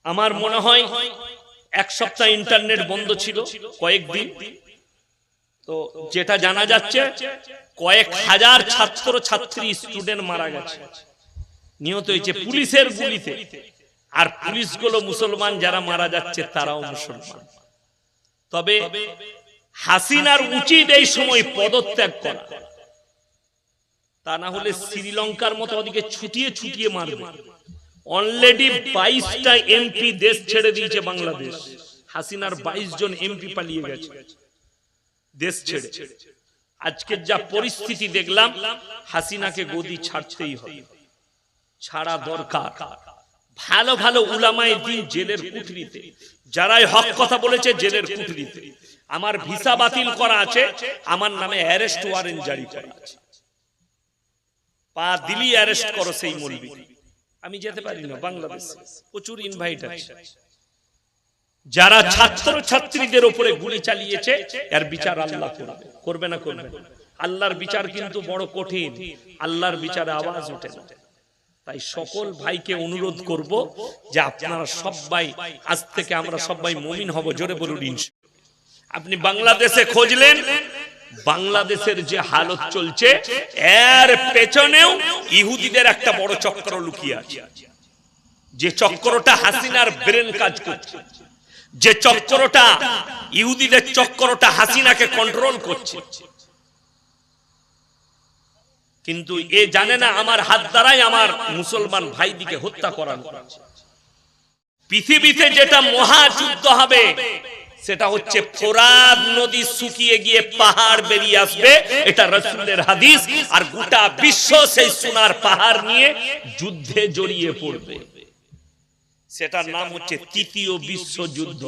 আমার মনে হয় এক সপ্তাহ ইন্টারনেট বন্ধ ছিল, কয়েকদিন। তো যেটা জানা যাচ্ছে কয়েক হাজার ছাত্র ছাত্রী স্টুডেন্ট মারা গেছে, নিহত হয়েছে পুলিশের গুলিতে। আর পুলিশগুলো মুসলমান, যারা মারা যাচ্ছে তারাও মুসলমান। তবে হাসিনার উচিত এই সময় পদত্যাগ করা, তা না হলে শ্রীলঙ্কার মতো ওদিকে ছুটিয়ে ছুটিয়ে মারবে। অলরেডি 22টা এমপি দেশ ছেড়ে দিয়েছে বাংলাদেশ। হাসিনার 22 জন এমপি পালিয়ে গেছে দেশ ছেড়ে। আজকের যা পরিস্থিতি দেখলাম, হাসিনাকে গদি ছাড়তেই হবে, ছাড়া দরকার। ভালো ভালো উলামায়ে দ্বীন জেলের কুঠরিতে, যারাই হক কথা বলেছে জেলের কুঠরিতে। আমার ভিসা বাতিল করা আছে, আমার নামে অ্যারেস্ট ওয়ারেন্ট জারি করা আছে। পা দিলি অ্যারেস্ট করো সেই মৌলবী। আমি যেতে পারি না বাংলাদেশে, প্রচুর ইনভাইট আছে। যারা ছাত্র ছাত্রীদের উপরে গুলি চালিয়েছে এর বিচার আল্লাহ করবে, করবে না করবে। আল্লাহর বিচার কিন্তু বড় কঠিন, আল্লাহর বিচারে আওয়াজ ওঠে না। তাই সকল ভাইকে অনুরোধ করব যে আপনারা সবাই, আজ থেকে আমরা সবাই মুমিন হব। জোরে বলুন ইনশাআল্লাহ। আপনি বাংলাদেশে খুঁজলেন, বাংলাদেশের যে হালত চলছে এর পেছনেও ইহুদিদের একটা বড় চক্র লুকিয়ে আছে। যে চক্রটা হাসিনার ব্রেন কাজ করছে, যে চক্রটা ইহুদিদের চক্রটা হাসিনাকে কন্ট্রোল করছে। কিন্তু এ জানে না আমার হাত দ্বারাই আমার মুসলমান ভাইদিকে হত্যা করানো হচ্ছে। পৃথিবীতে যেটা মহাযুদ্ধ হবে সেটা হচ্ছে ফোরাত নদী শুকিয়ে গিয়ে পাহাড় বেরিয়ে আসবে, এটা রাসূলের হাদিস। আর গোটা বিশ্ব সেই সোনার পাহাড় নিয়ে যুদ্ধে জড়িয়ে পড়বে। সেটার নাম হচ্ছে তৃতীয় বিশ্বযুদ্ধ।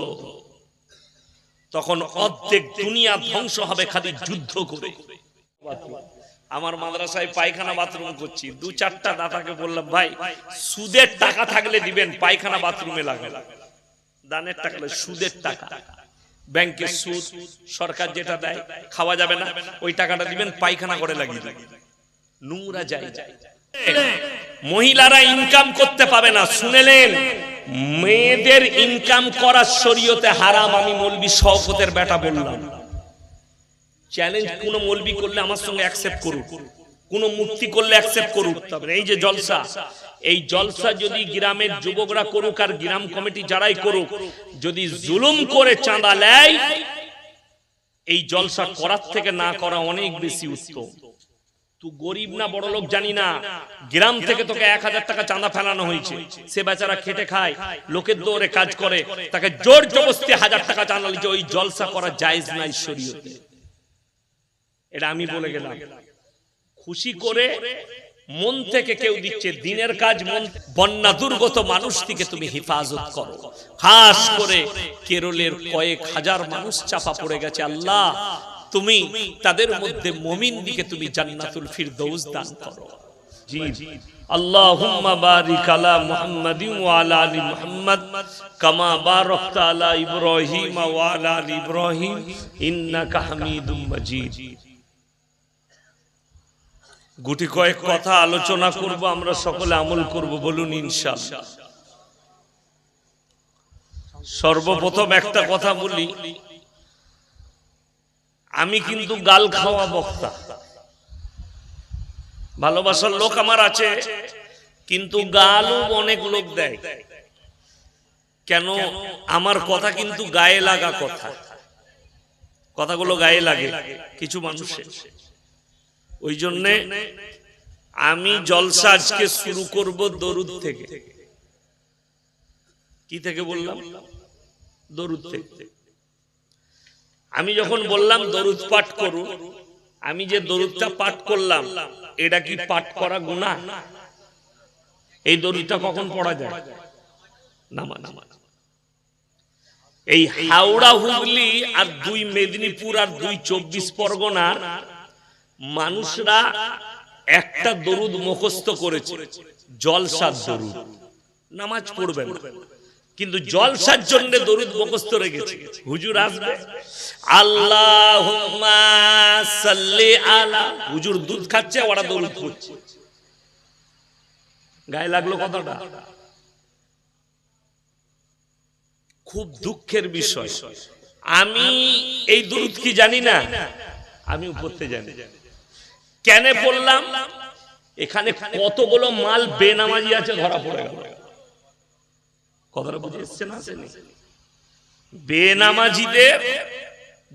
তখন অর্ধেক দুনিয়া ধ্বংস হবে খালি যুদ্ধ করে। আমার মাদ্রাসায় পায়খানা বাথরুম করছি, 2-4টা দাদাকে বললাম, ভাই সুদের টাকা থাকলে দিবেন, পায়খানা বাথরুমে লাগাবে। দানের টাকা, সুদের টাকা, ব্যাংকের সুদ, সরকার যেটা দেয় খাওয়া যাবে না, ওই টাকাটা দিবেন, পায়খানা করে লাগিয়ে দেবেন। নোংরা যায়। মহিলারা ইনকাম করতে পাবে না, শুনেলেন? মেয়েদের ইনকাম করা শরীয়তে হারাম। আমি মৌলবি শওকতের বেটা বললাম, চ্যালেঞ্জ কোন মৌলবি করলে আমার সঙ্গে অ্যাকসেপ্ট করুক, কোন মুক্তি করলে অ্যাকসেপ্ট করুক। তবে এই যে জলসা, এই জলসা যদি গ্রামের যুবকরা করুক আর গ্রাম কমিটি যারাই করুক, যদি জুলুম করে চাঁদা নেয়, এই জলসা করার থেকে না করা অনেক বেশি উত্তম। তুই গরিব না বড় লোক জানি না, গ্রাম থেকে তোকে 1000 টাকা চাঁদা ফেলানো হয়েছে, সে বেচারা খেটে খায়, লোকের দৌড়ে কাজ করে, তাকে জোর জবরদস্তি 1000 টাকা চাঁদা লিখে, ওই জলসা করা জায়েজ নাই শরীয়তে। এটা আমি বলে গেলাম। খুশি করে মন থেকে কেউ দিচ্ছে, দিনের কাজ মন। বন্যা দুর্গত মানুষ থেকে তুমি হেফাজত করো, খাস করে কেরলের কয়েক হাজার মানুষ চাপা পড়ে গেছে। আল্লাহ তুমি তাদের মধ্যে মুমিন দিকে তুমি জান্নাতুল ফিরদৌস দান করো। জি, আল্লাহুম্মা বারিক আলা মুহাম্মাদিন ওয়া আলা আলি মুহাম্মাদ কামা বারাকতা আলা ইব্রাহিম ওয়া আলা আলি ইব্রাহিম ইন্নাকা হামিদুম মাজিদ। গুটি কয়েক কথা আলোচনা করব, আমরা সকলে আমল করব, বলুন ইনশাআল্লাহ। সর্বপ্রথম একটা কথা বলি, আমি কিন্তু গাল খাওয়া বক্তা। ভালোবাসার লোক আমার আছে, কিন্তু গালও অনেক লোক দেয়। কেন? আমার কথা কিন্তু গায়ে লাগা কথা, কথাগুলো গায়ে লাগে কিছু মানুষের। ওই জন্যে আমি জলসা আজকে শুরু করব দরুদ থেকে। কি থেকে বললাম? দরুদ থেকে। আমি যখন বললাম দরুদ পাঠ করুন, আমি যে দরুদটা পাঠ করলাম, এটা কি পাঠ করা গুনাহ? এই দরুদটা কখন পড়া যায়? নামাজ। এই হাওড়া, হুগলি আর 2 মেদিনীপুর আর 2 24 পরগনার মানুষরা একটা দরুদ মুখস্থ করেছে, জলসার দরুদ। নামাজ পড়বে না, কিন্তু জলসার জন্য দরুদ মুখস্থ রেখেছে। হুজুর আসবে, আল্লাহুম্মা সাল্লি আলা, হুজুর দুধ খাচ্ছে, ওরা দরুদ পড়ছে। গায়ে লাগলো কথাটা? খুব দুঃখের বিষয়, আমি এই দুরূদ কি জানি না, আমি পড়তে জানি। কেন বললাম? এখানে কতগুলো মাল বেনামাজি আছে ধরা পড়ে গেল। কথাটা বুঝে এসছে না? বেনামাজিদের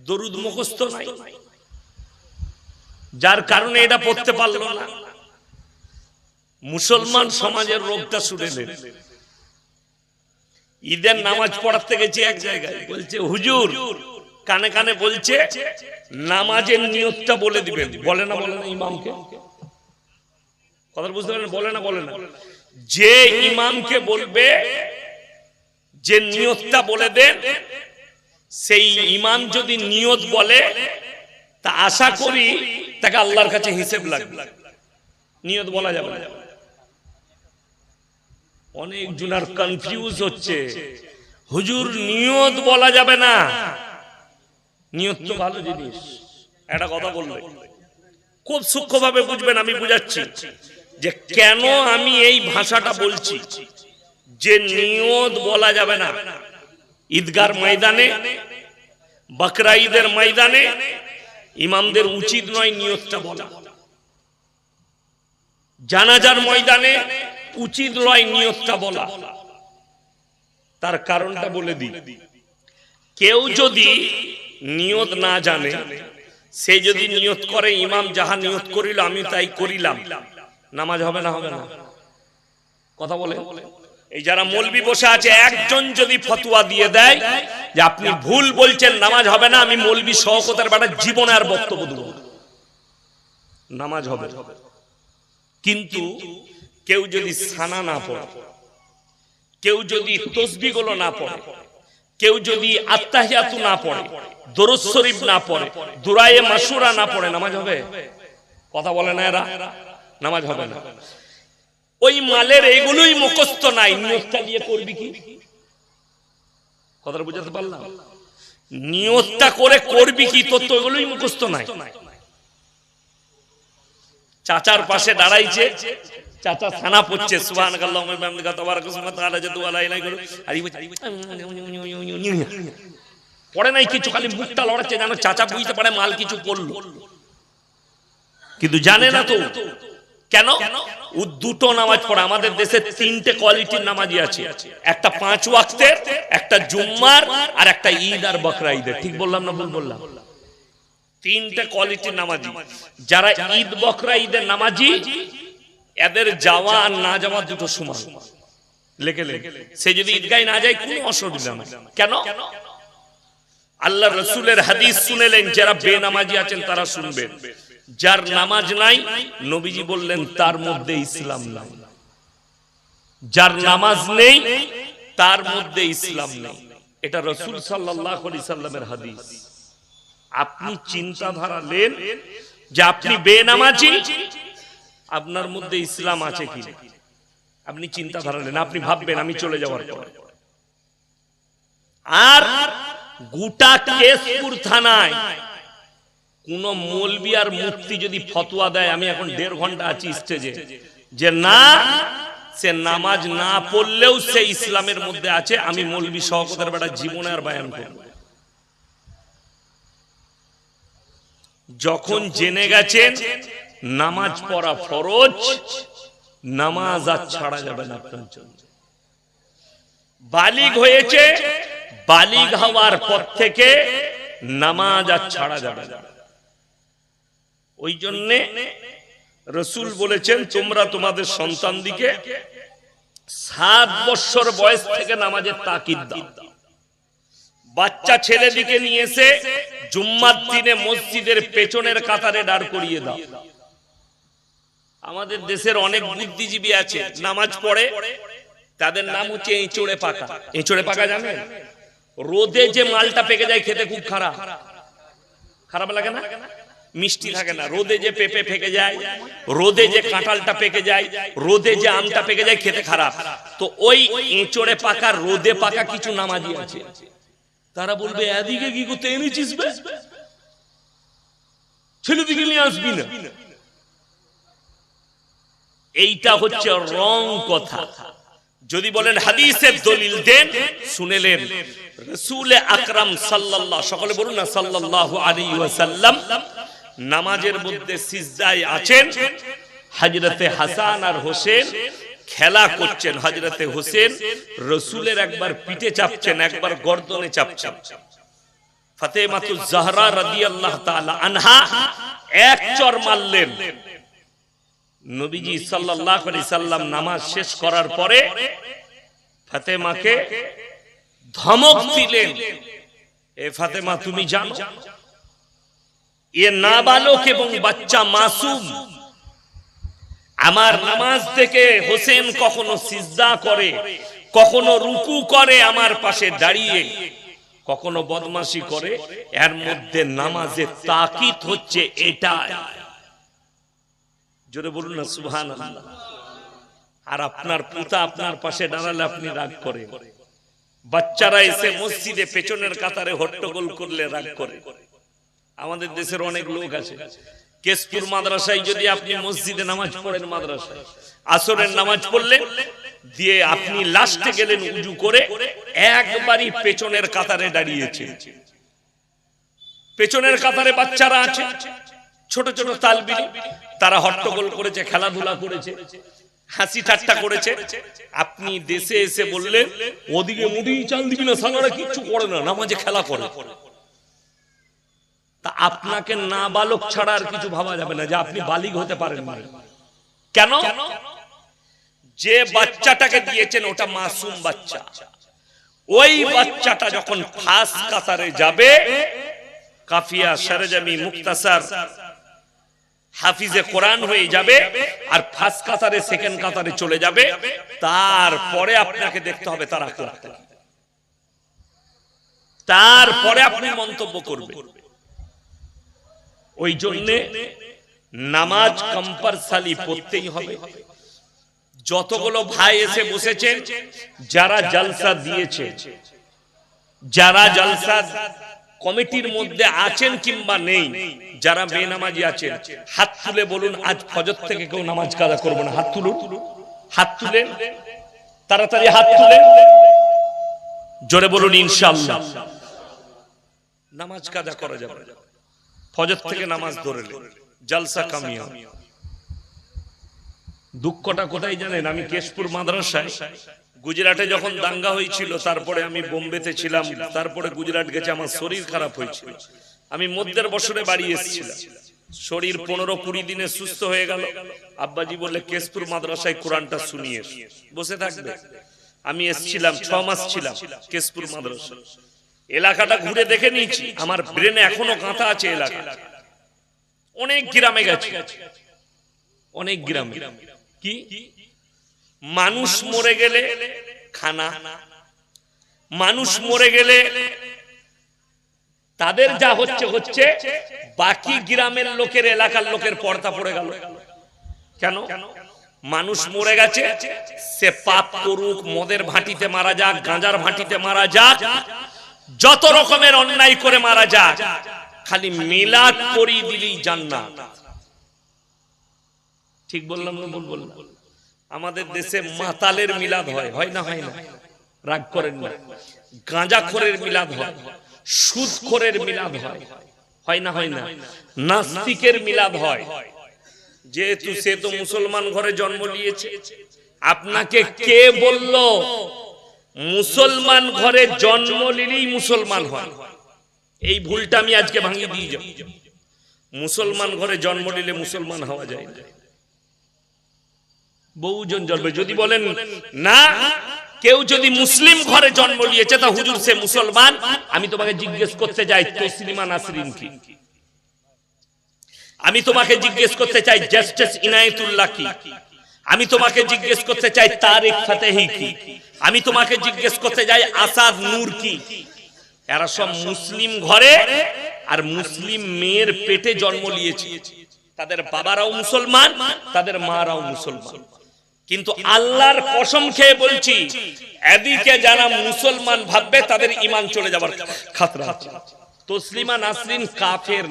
দরুদ মুখস্থ নাই, যার কারণে এটা পড়তে পারলো না। মুসলমান সমাজের রোগটা শুনে নেন। ঈদের নামাজ পড়াতে গেছি এক জায়গায়, বলছে হুজুর কানে কানে বলছে নামাজের নিয়তটা বলে দিবেন। বলে না ইমামকে? কথা বুঝতে পারেন? বলে না যে ইমামকে বলবে যে নিয়তটা বলে দেন, সেই ইমাম যদি নিয়ত বলে তা আশা করি তাকে আল্লাহর কাছে হিসেব লাগবে। নিয়ত বলা যাবে না। অনেক জনার কনফিউজ হচ্ছে, হুজুর নিয়ত বলা যাবে না। নিয়ত তো ভালো জিনিস, একটা কথা বললে খুব সূক্ষ্মভাবে বুঝবেন, আমি বুঝাচ্ছি যে কেন আমি এই ভাষাটা বলছি যে নিয়ত বলা যাবে না। ঈদগার ময়দানে, বকরা ঈদের ময়দানে ইমামদের উচিত নয় নিয়তটা বলা। জানাজার ময়দানে উচিত নয় নিয়তটা বলা। তার কারণটা বলে দিই। কেউ যদি নিয়ত না জানে, সে যদি নিয়ত করে ইমাম যাহা নিয়ত করিল আমি তাই করিলাম, নামাজ হবে না? হবে না? কথা বলে এই যারা মৌলবি বসে আছে, একজন যদি ফতোয়া দিয়ে দেয় যে আপনি ভুল বলছেন নামাজ হবে না, আমি মৌলবি শওকতের বেটা জীবনে আর বক্তব্য দেব না, নামাজ হবে। কিন্তু কেউ যদি সানা না পড়ে, কেউ যদি তসবিহ গুলো না পড়ে, কেউ যদি আত্তাহিয়াতু না পড়ে, দরুদ শরীফ না পড়ে, দুরায়ে মাসুরা না পড়ে, নামাজ হবে? কথা বলে না এরা? নামাজ হবে না। ওই মালের এগুলোই মুখস্থ নাই, নিয়তটা দিয়ে করবি কি? কথাটা বুঝাতে পারলাম? নিয়তটা করে করবি কি? তোর তো এগুলোই মুখস্থ নাই। চাচার পাশে দাঁড়াইছে, চাচা থানা পড়ছে সুবহানাল্লাহ ওয়া বিহামদিহি তাবারাকাল্লাহু তাআলা জাদু আলা ইলাহি গুলো, আর এই পড়ে নাই কিছু, খালি মুখটা লড়াচ্ছে যেন চাচা বুঝতে পারে মাল কিছু পড়লো, কিন্তু জানে না তো। কেন? ও দুটো নামাজ পড়ে। আমাদের দেশে তিনটে কোয়ালিটির নামাজি আছে, একটা 5 ওয়াক্তের, একটা জুম্মার, আর একটা ঈদ আর বকরা ঈদের। ঠিক বললাম না ভুল বললাম? তিনটে কোয়ালিটির নামাজি। যারা ঈদ বকরা ঈদের নামাজি, এদের যাওয়া আর না যাওয়া দুটো সমান। লেখে সে যদি ঈদগায় না যায় কোনো অসুবিধা নেই। কেন? আল্লাহ রাসূলের হাদিস শুনেলেন, যারা বেনামাজি আছেন তারা শুনবেন, যার নামাজ নাই নবীজি বললেন তার মধ্যে ইসলাম নাই। যার নামাজ নেই তার মধ্যে ইসলাম নেই। এটা রাসূল সাল্লাল্লাহু আলাইহি সাল্লামের হাদিস। আপনি চিন্তাধারা নেন যে আপনি বেনামাজি, আপনার মধ্যে ইসলাম আছে কি? আপনি চিন্তাধারা নেন, আপনি ভাববেন আমি চলে যাওয়ার পর। আর গোটা কেশপুর থানায় কোন মৌলবি আর মুফতি যদি ফতোয়া দেয়, আমি এখন 1.5 ঘন্টা আছি স্টেজে, যে না সে নামাজ না পড়লেও সে ইসলামের মধ্যে আছে, আমি মৌলবি শওকতের বেটা জীবনে আর বয়ান করব। যখন জেনে গেছেন নামাজ পড়া ফরজ, নামাজ আর ছাড়া যাবে না আপনার জন্য। বালিগ হয়েছে, বালিগ হওয়ার পর থেকে নামাজ আর ছাড়া যাবে না। ওই জন্য রাসূল বলেছেন, তোমরা তোমাদের সন্তানদিকে 7 বছর বয়স থেকে নামাজের তাকিদ দাও। বাচ্চা ছেলেদিকে নিয়ে এসে জুম্মার দিনে মসজিদের পেছনের কাতারে দাঁড় করিয়ে দাও। আমাদের দেশের অনেক বুদ্ধিজীবী আছে, নামাজ পড়ে, তাদের নাম হচ্ছে এঁচড়ে পাকা। এঁচড়ে পাকা জানেন? রোদে যে মালটা পেকে যায় খেতে খুব খারাপ, খারাপ লাগে না? মিষ্টি থাকে না। রোদে যে পেঁপে পেকে যায়, রোদে যে কাঁঠালটা পেকে যায়, রোদে যে আমটা পেকে যায়, খেতে খারাপ। তো ওই এঁচড়ে পাকা, রোদে পাকা কিছু নামাজি আছে, তারা বলবে এদিকে কি করতে এনেছিস বে, ছেলেদিকে নিয়ে আসবি না। এইটা হচ্ছে রং কথা। যদি বলেন হাদিসের দলিল দেন, শুনেলেন রাসূল আকরাম সাল্লাল্লাহু, সকলে বলুন না সাল্লাল্লাহু আলাইহি ওয়াসাল্লাম, নামাজের মধ্যে সিজদায় আছেন। হযরতে হাসান আর হোসেন খেলা করছেন। হযরতে হোসেন রাসূলের একবার পিঠে চাপছেন, একবার গর্দনে চাপছেন। ফাতেমাতুজ জাহরা রাদিয়াল্লাহু তাআলা আনহা এক চর মারলেন। নবীজি সাল্লাল্লাহু আলাইহি সাল্লাম নামাজ শেষ করার পরে ফাতেমাকে ধমক দিলেন, এ ফাতেমা তুমি জানো এ নাবালক এবং বাচ্চা মাসুম, আমার নামাজ থেকে হোসেন কখনো সিজদা করে, কখনো রুকু করে আমার পাশে দাঁড়িয়ে, কখনো বদমাশি করে, এর মধ্যে নামাজের তাকিদ হচ্ছে এটা। জোরে বলুন না সুবহানাল্লাহ। আর আপনার পুতা আপনার পাশে দাঁড়ালে আপনি রাগ করেন, বাচ্চারা এসে মসজিদে পেছনের কাতারে হট্টগোল করলে রাগ করে। আমাদের দেশের অনেক লোক আছে, কেশপুর মাদ্রাসায় যদি আপনি মসজিদে নামাজ পড়েন, মাদ্রাসায় আসরের নামাজ পড়লেন, দিয়ে আপনি লাস্টে গেলেন উজু করে, একবারই পেছনের কাতারে দাঁড়িয়েছে। পেছনের কাতারে বাচ্চারা আছে, ছোট ছোট তালবিল, তারা হট্টগোল করেছে, খেলাধুলা করেছে, হাসি ঠাট্টা করেছে। আপনি দেশে এসে বললেন ওদিকে মুড়ি চাল দিবি না, সালারা কিচ্ছু করে না, নামাজে খেলা করে। তা আপনাকে না বালক ছাড়া আর কিছু ভাবা যাবে না যে আপনি বালিগ হতে পারেন না। কেন? যে বাচ্চাটাকে দিয়েছেন ওটা মাসুম বাচ্চা। ওই বাচ্চাটা যখন ফার্স্ট কাতারে যাবে, কাফিয়া, সরজমি, মুক্তাসার, হাফিজে কোরআন হয়ে যাবে, আর ফার্স্ট কাতারে সেকেন্ড কাতারে চলে যাবে, তারপরে আপনাকে দেখতে হবে তার আখলাক, তারপরে আপনি মন্তব্য করবেন। ওই জন্য নামাজ কম্পালসারি পড়তেই হবে। যতগুলো ভাই এসে বসেছেন, যারা জলসা দিয়েছে, যারা জলসা কমিটির মধ্যে আছেন কিংবা নেই, যারা বেনামাজি আছেন, হাত তুলে বলুন আজ ফজর থেকে কেউ নামাজ কাজা করবো না। হাত তুলুন, হাত তুলেন, তাড়াতাড়ি হাত তুলেন, জোরে বলুন ইনশাআল্লাহ নামাজ কাজা করা যাবে। ফজর থেকে নামাজ ধরে জলসা কামিয়া। দুঃখটা কোথায় জানেন? আমি কেশপুর মাদ্রাসায় গুজরাটে যখন দাঙ্গা হয়েছিল, তারপরে আমি বোম্বেতে ছিলাম, তারপরে গুজরাট গেছে, আমার শরীর খারাপ হয়েছিল। আমি মধ্যের বছরে বাড়ি এসেছিলাম, শরীর 15-20 দিনে সুস্থ হয়ে গেল। আব্বাজি বললে কেশপুর মাদ্রাসায় কোরআনটা শুনিয়ে বসে থাকবে। আমি এসেছিলাম, 6 মাস ছিলাম কেশপুর মাদ্রাসায়। এলাকাটা ঘুরে দেখে নিয়েছি, আমার ব্রেনে এখনো গাঁথা আছে এলাকা। অনেক গ্রামে গেছে, অনেক গ্রামে। কি মানুষ মরে গেলে খানা, মানুষ মরে গেলে তাদের যা হচ্ছে হচ্ছে, বাকি গ্রামের লোকের, এলাকার লোকের পর্দা পড়ে গেল। কেন? মানুষ মরে গেছে, সে পাপ করুক, মদের ভাটিতে মারা যাক, গাঁজার ভাটিতে মারা যাক, যত রকমের অন্যায় করে মারা যাক, খালি মিলাদ পড়িয়ে দিলেই জান্নাত। ঠিক বললাম না ভুল বললাম? আমাদের দেশে মাতালের মিলাদ হয়, হয় না? হয় না? রাগ করেন না। গাঁজাখোরের মিলাদ হয়, সুদখোরের মিলাদ হয়, হয় না? হয় না? নাস্তিকের মিলাদ হয়। যেহেতু সে তো মুসলমান ঘরে জন্ম নিয়েছে, আপনাকে কে বলল মুসলমান ঘরে জন্ম নিলেই মুসলমান হয়? এই ভুলটা আমি আজকে ভাঙিয়ে দিয়ে যাব। মুসলমান ঘরে জন্ম নিলে মুসলমান হওয়া যায় না। বহুজন জন্মে যদি বলেন না, কেউ যদি মুসলিম ঘরে জন্ম নিয়েছে তা হুজুর সে মুসলমান, আমি তোমাকে জিজ্ঞেস করতে চাই তসলিমা নাসরিন কি? আমি তোমাকে জিজ্ঞেস করতে চাই জাস্টিস ইনায়েতুল্লাহ কি? আমি তোমাকে জিজ্ঞেস করতে চাই তারিক ফাতেহি কি? আমি তোমাকে জিজ্ঞেস করতে চাই আসাদ নূর কি? এরা সব মুসলিম ঘরে আর মুসলিম মেয়ের পেটে জন্ম নিয়েছে। তাদের বাবারাও মুসলমান, তাদের মারাও মুসলমান। কিন্তু আল্লাহর কসম খেয়ে বলছি, এদিকে যারা মুসলমান ভাববে তাদের ঈমান চলে যাবার খাতরা আছে। তসলিমা নাসরিন কাফের,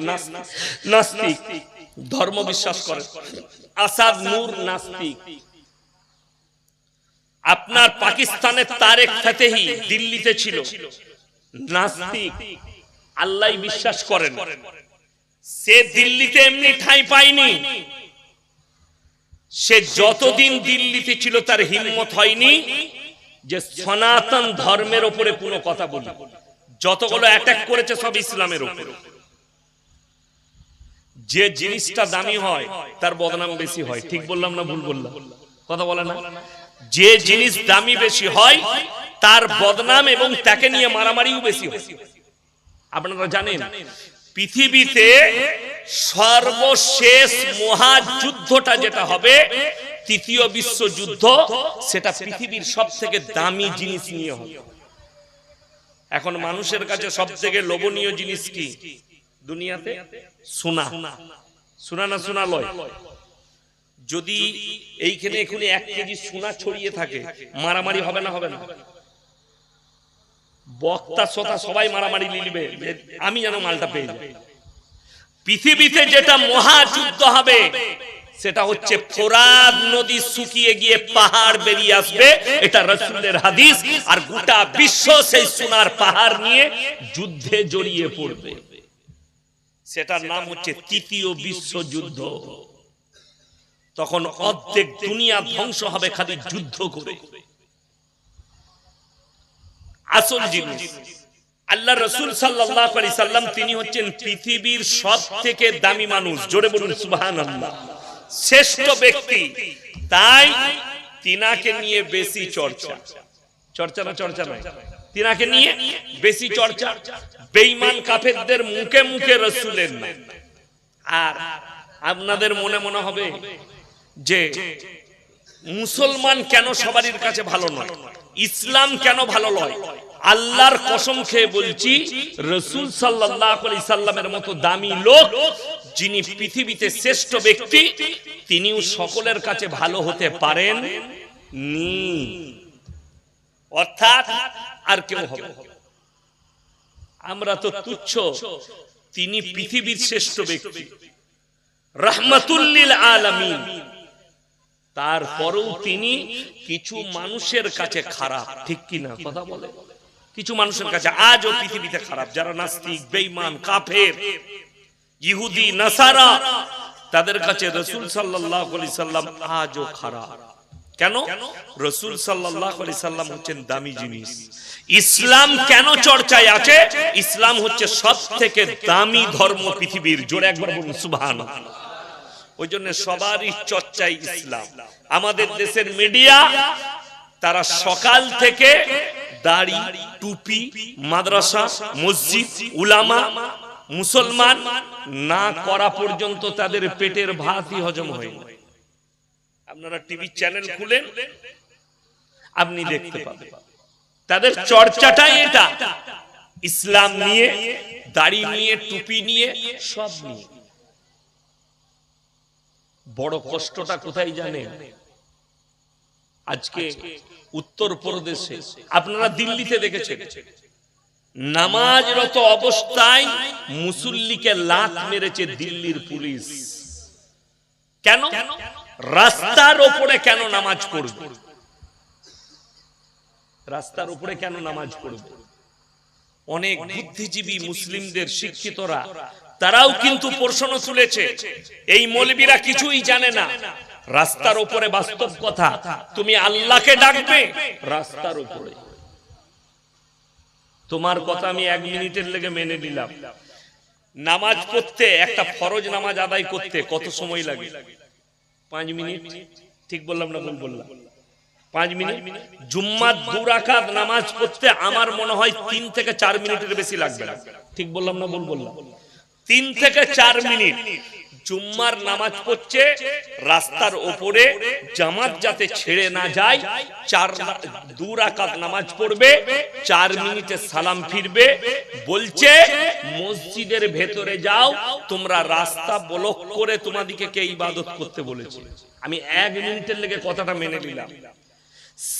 নাস্তিক, ধর্ম বিশ্বাস করে। আসাদ নূর নাস্তিক। আপনার পাকিস্তানের তারেক ফাতেহি দিল্লিতে ছিল, নাস্তিক, আল্লাহ বিশ্বাস করেন। সে দিল্লিতে এমনি ঠাঁই পায়নি। সে যতদিন দিল্লিতে ছিল তার হিম্মত হয়নি যে সনাতন ধর্মের উপরে কোনো কথা বলি। যতগুলো অ্যাটাক করেছে সব ইসলামের উপরে। যে জিনিসটা দামি হয় তার বদনাম বেশি হয়। ঠিক বললাম না ভুল বললাম? কথা বলে না? যে জিনিস দামি বেশি হয় তার বদনাম এবং তাকে নিয়ে মারামারিও বেশি হয়। আপনারা জানেন পৃথিবীতে সর্বশেষ মহাযুদ্ধটা যেটা হবে তৃতীয় বিশ্বযুদ্ধ, সেটা পৃথিবীর সবথেকে দামি জিনিস নিয়ে হবে। এখন মানুষের কাছে সবথেকে লোভনীয় জিনিস কি দুনিয়াতে? সোনা। সোনা না সোনা লয়? যদি এইখানে এখানে 1 কেজি সোনা ছড়িয়ে থাকে মারামারি হবে না? হবে না? বক্তা শ্রোতা সবাই মারামারি লিখবে, আমি যেন মালটা পেয়ে যাই। পৃথিবীতে যেটা মহাযুদ্ধ হবে সেটা হচ্ছে ফোরাত নদী শুকিয়ে গিয়ে পাহাড় বেরিয়ে আসবে, এটা রাসূলের হাদিস। আর গোটা বিশ্ব সেই সোনার পাহাড় নিয়ে যুদ্ধে জড়িয়ে পড়বে। সেটার নাম হচ্ছে তৃতীয় বিশ্বযুদ্ধ। তখন অর্ধেক দুনিয়া ধ্বংস হবে খালি যুদ্ধ করে। আসল জিনিস আল্লাহ রাসূল সাল্লাল্লাহু আলাইহি সাল্লাম, তিনি হচ্ছেন পৃথিবীর সবথেকে দামি মানুষ। জোরে বলুন সুবহানাল্লাহ। শ্রেষ্ঠ ব্যক্তি, তাই তিনাকে নিয়ে বেশি চর্চা। চর্চা না চর্চা নয়, তিনাকে নিয়ে বেশি চর্চা। বেঈমান কাফেরদের মুখে মুখে রাসূলের নাম। আর আপনাদের মনে মনে হবে যে মুসলমান কেন সবারই কাছে ভালো নয়, ইসলাম কেন ভালো নয়? আল্লাহর কসম খেয়ে বলছি, রাসূল সাল্লাল্লাহু আলাইহি সাল্লামের মতো দামি লোক, যিনি পৃথিবীতে শ্রেষ্ঠ ব্যক্তি, তিনিও সকলের কাছে ভালো হতে পারেন নি। অর্থাৎ আর কেউ হবে। আমরা তো তুচ্ছ, তিনি পৃথিবীর শ্রেষ্ঠ ব্যক্তি, রাহমাতুল লিল আলামিন। তারপরেও তিনি কিছু মানুষের কাছে খারাপ। ঠিক কি না? কথা বলে। কিছু মানুষের কাছে আজও পৃথিবীতে খারাপ, যারা নাস্তিক, বেঈমান, কাফের, ইহুদি, নাসারা, তাদের কাছে রাসূল সাল্লাল্লাহু আলাইহি সাল্লাম আজও খারাপ। কেন? রাসূল সাল্লাল্লাহু আলাইহি সাল্লাম হচ্ছেন দামি জিনিস। ইসলাম কেন চর্চায় আছে? ইসলাম হচ্ছে সবথেকে দামি ধর্ম পৃথিবীর। জোরে একবার বলুন সুবহানাল্লাহ। ওই জন্য সবারই চর্চায় ইসলাম। আমাদের দেশের মিডিয়া, তারা সকাল থেকে দাড়ি, টুপি, মাদ্রাসা, মসজিদ, উলামা, মুসলমান না করা পর্যন্ত তাদের পেটের ভাতই হজম হয় না। আপনারা টিভি চ্যানেল খুলেন, আপনি দেখতে পাবেন তাদের চর্চাটাই এটা, ইসলাম নিয়ে, দাড়ি নিয়ে, টুপি নিয়ে, সব নিয়ে। বড় কষ্টটা কোথায় জানেন? আজকে উত্তর প্রদেশে, আপনারা দিল্লিতে দেখেছেন, নামাজরত অবস্থায় মুসল্লিকে লাত মেরেছে দিল্লির পুলিশ। কেন? রাস্তার উপরে কেন নামাজ পড়বে? রাস্তার উপরে কেন নামাজ পড়বে? অনেক বুদ্ধিজীবী মুসলিমদের শিক্ষিতরা, তারাও কিন্তু প্রশ্ন তুলেছে, এই মৌলবীরা কিছুই জানে না। রাস্তার উপরে বাস্তব কথা, তুমি আল্লাহকে ডাকবে রাস্তার উপরে। তোমার কথা আমি 1 মিনিটের লেগে মেনে নিলাম। নামাজ পড়তে, একটা ফরজ নামাজ আদায় করতে কত সময় লাগে? 5 মিনিট। ঠিক বললাম না ভুল বললাম? 5 মিনিট। জুম্মার 2 রাকাত নামাজ পড়তে আমার মনে হয় 3 থেকে 4 মিনিটের বেশি লাগবে না। ঠিক বললাম না ভুল বললাম? 3 থেকে 4 মিনিট। জুম্মার নামাজ পড়ছে, রাস্তার উপরে জামাত যাতে ছেড়ে না যায়, 2 রাকাত নামাজ পড়বে, 4 মিনিটে সালাম ফিরবে। বলছে মসজিদের ভেতরে যাও, তোমরা রাস্তা ব্লক করে তোমাদেরকে কে ইবাদত করতে বলেছে? আমি 1 মিনিটের লেগে কথাটা মেনে নিলাম।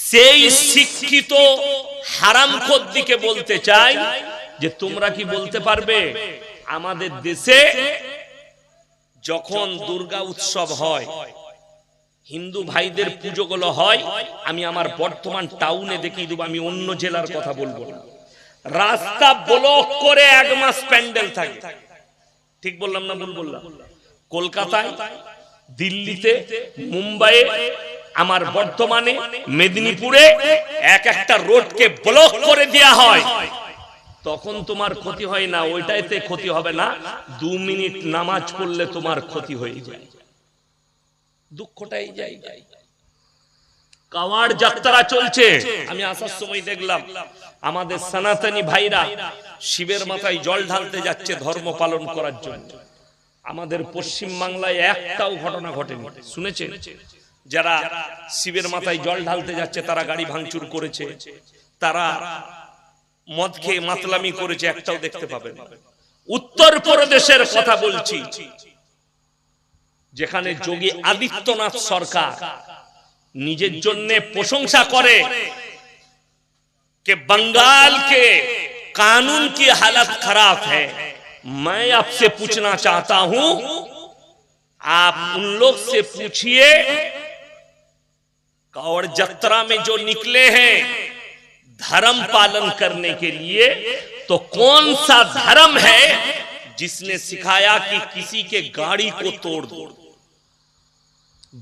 সেই শিক্ষিত হারামখোর দিকে বলতে চাই যে তোমরা কি বলতে পারবে আমাদের দেশে যখন দুর্গা উৎসব হয় হিন্দু ভাইদের পুজোগুলো হয়, আমি আমার বর্তমান টাউনে দেখিয়ে দেবো, আমি অন্য জেলার কথা বলবো না। রাস্তা ব্লক করে 1 মাস প্যান্ডেল থাকে। ঠিক বললাম না ভুল বললাম? কলকাতায়, দিল্লিতে, মুম্বাইয়ে, আমার বর্তমানে মেদিনীপুরে একটা রোডকে ব্লক করে দেয়া হয়। তখন তোমার ক্ষতি হয় না, ওইটাইতে ক্ষতি হবে না। 2 মিনিট নামাজ পড়লে তোমার ক্ষতি হয়ে যায়। দুঃখটাই যাই। কাওয়াড় যাত্রা চলছে। আমি আসার সময় দেখলাম আমাদের সনাতনী ভাইরা শিবের মাথায় জল ঢালতে যাচ্ছে ধর্ম পালন করার জন্য। আমাদের পশ্চিম বাংলায় একটাও ঘটনা ঘটেনি, শুনেছেন? যারা শিবের মাথায় জল ঢালতে যাচ্ছে তারা গাড়ি ভাঙচুর করেছে, তারা মদ খেয়ে মাতলামি করেছে, একটাও দেখতে পাবেন। উত্তরপ্রদেশের কথা বলছি, যেখানে যোগী আদিত্যনাথ সরকার নিজের জন্য প্রশংসা করে कि बंगाल के कानून की हालत खराब है। मैं आपसे पूछना चाहता हूं, आप उन लोग से पूछिए, कावड़ यात्रा में जो निकले हैं धर्म पालन करने के लिए, तो कौन सा धर्म है जिसने सिखाया कि किसी के गाड़ी को तोड़ दो?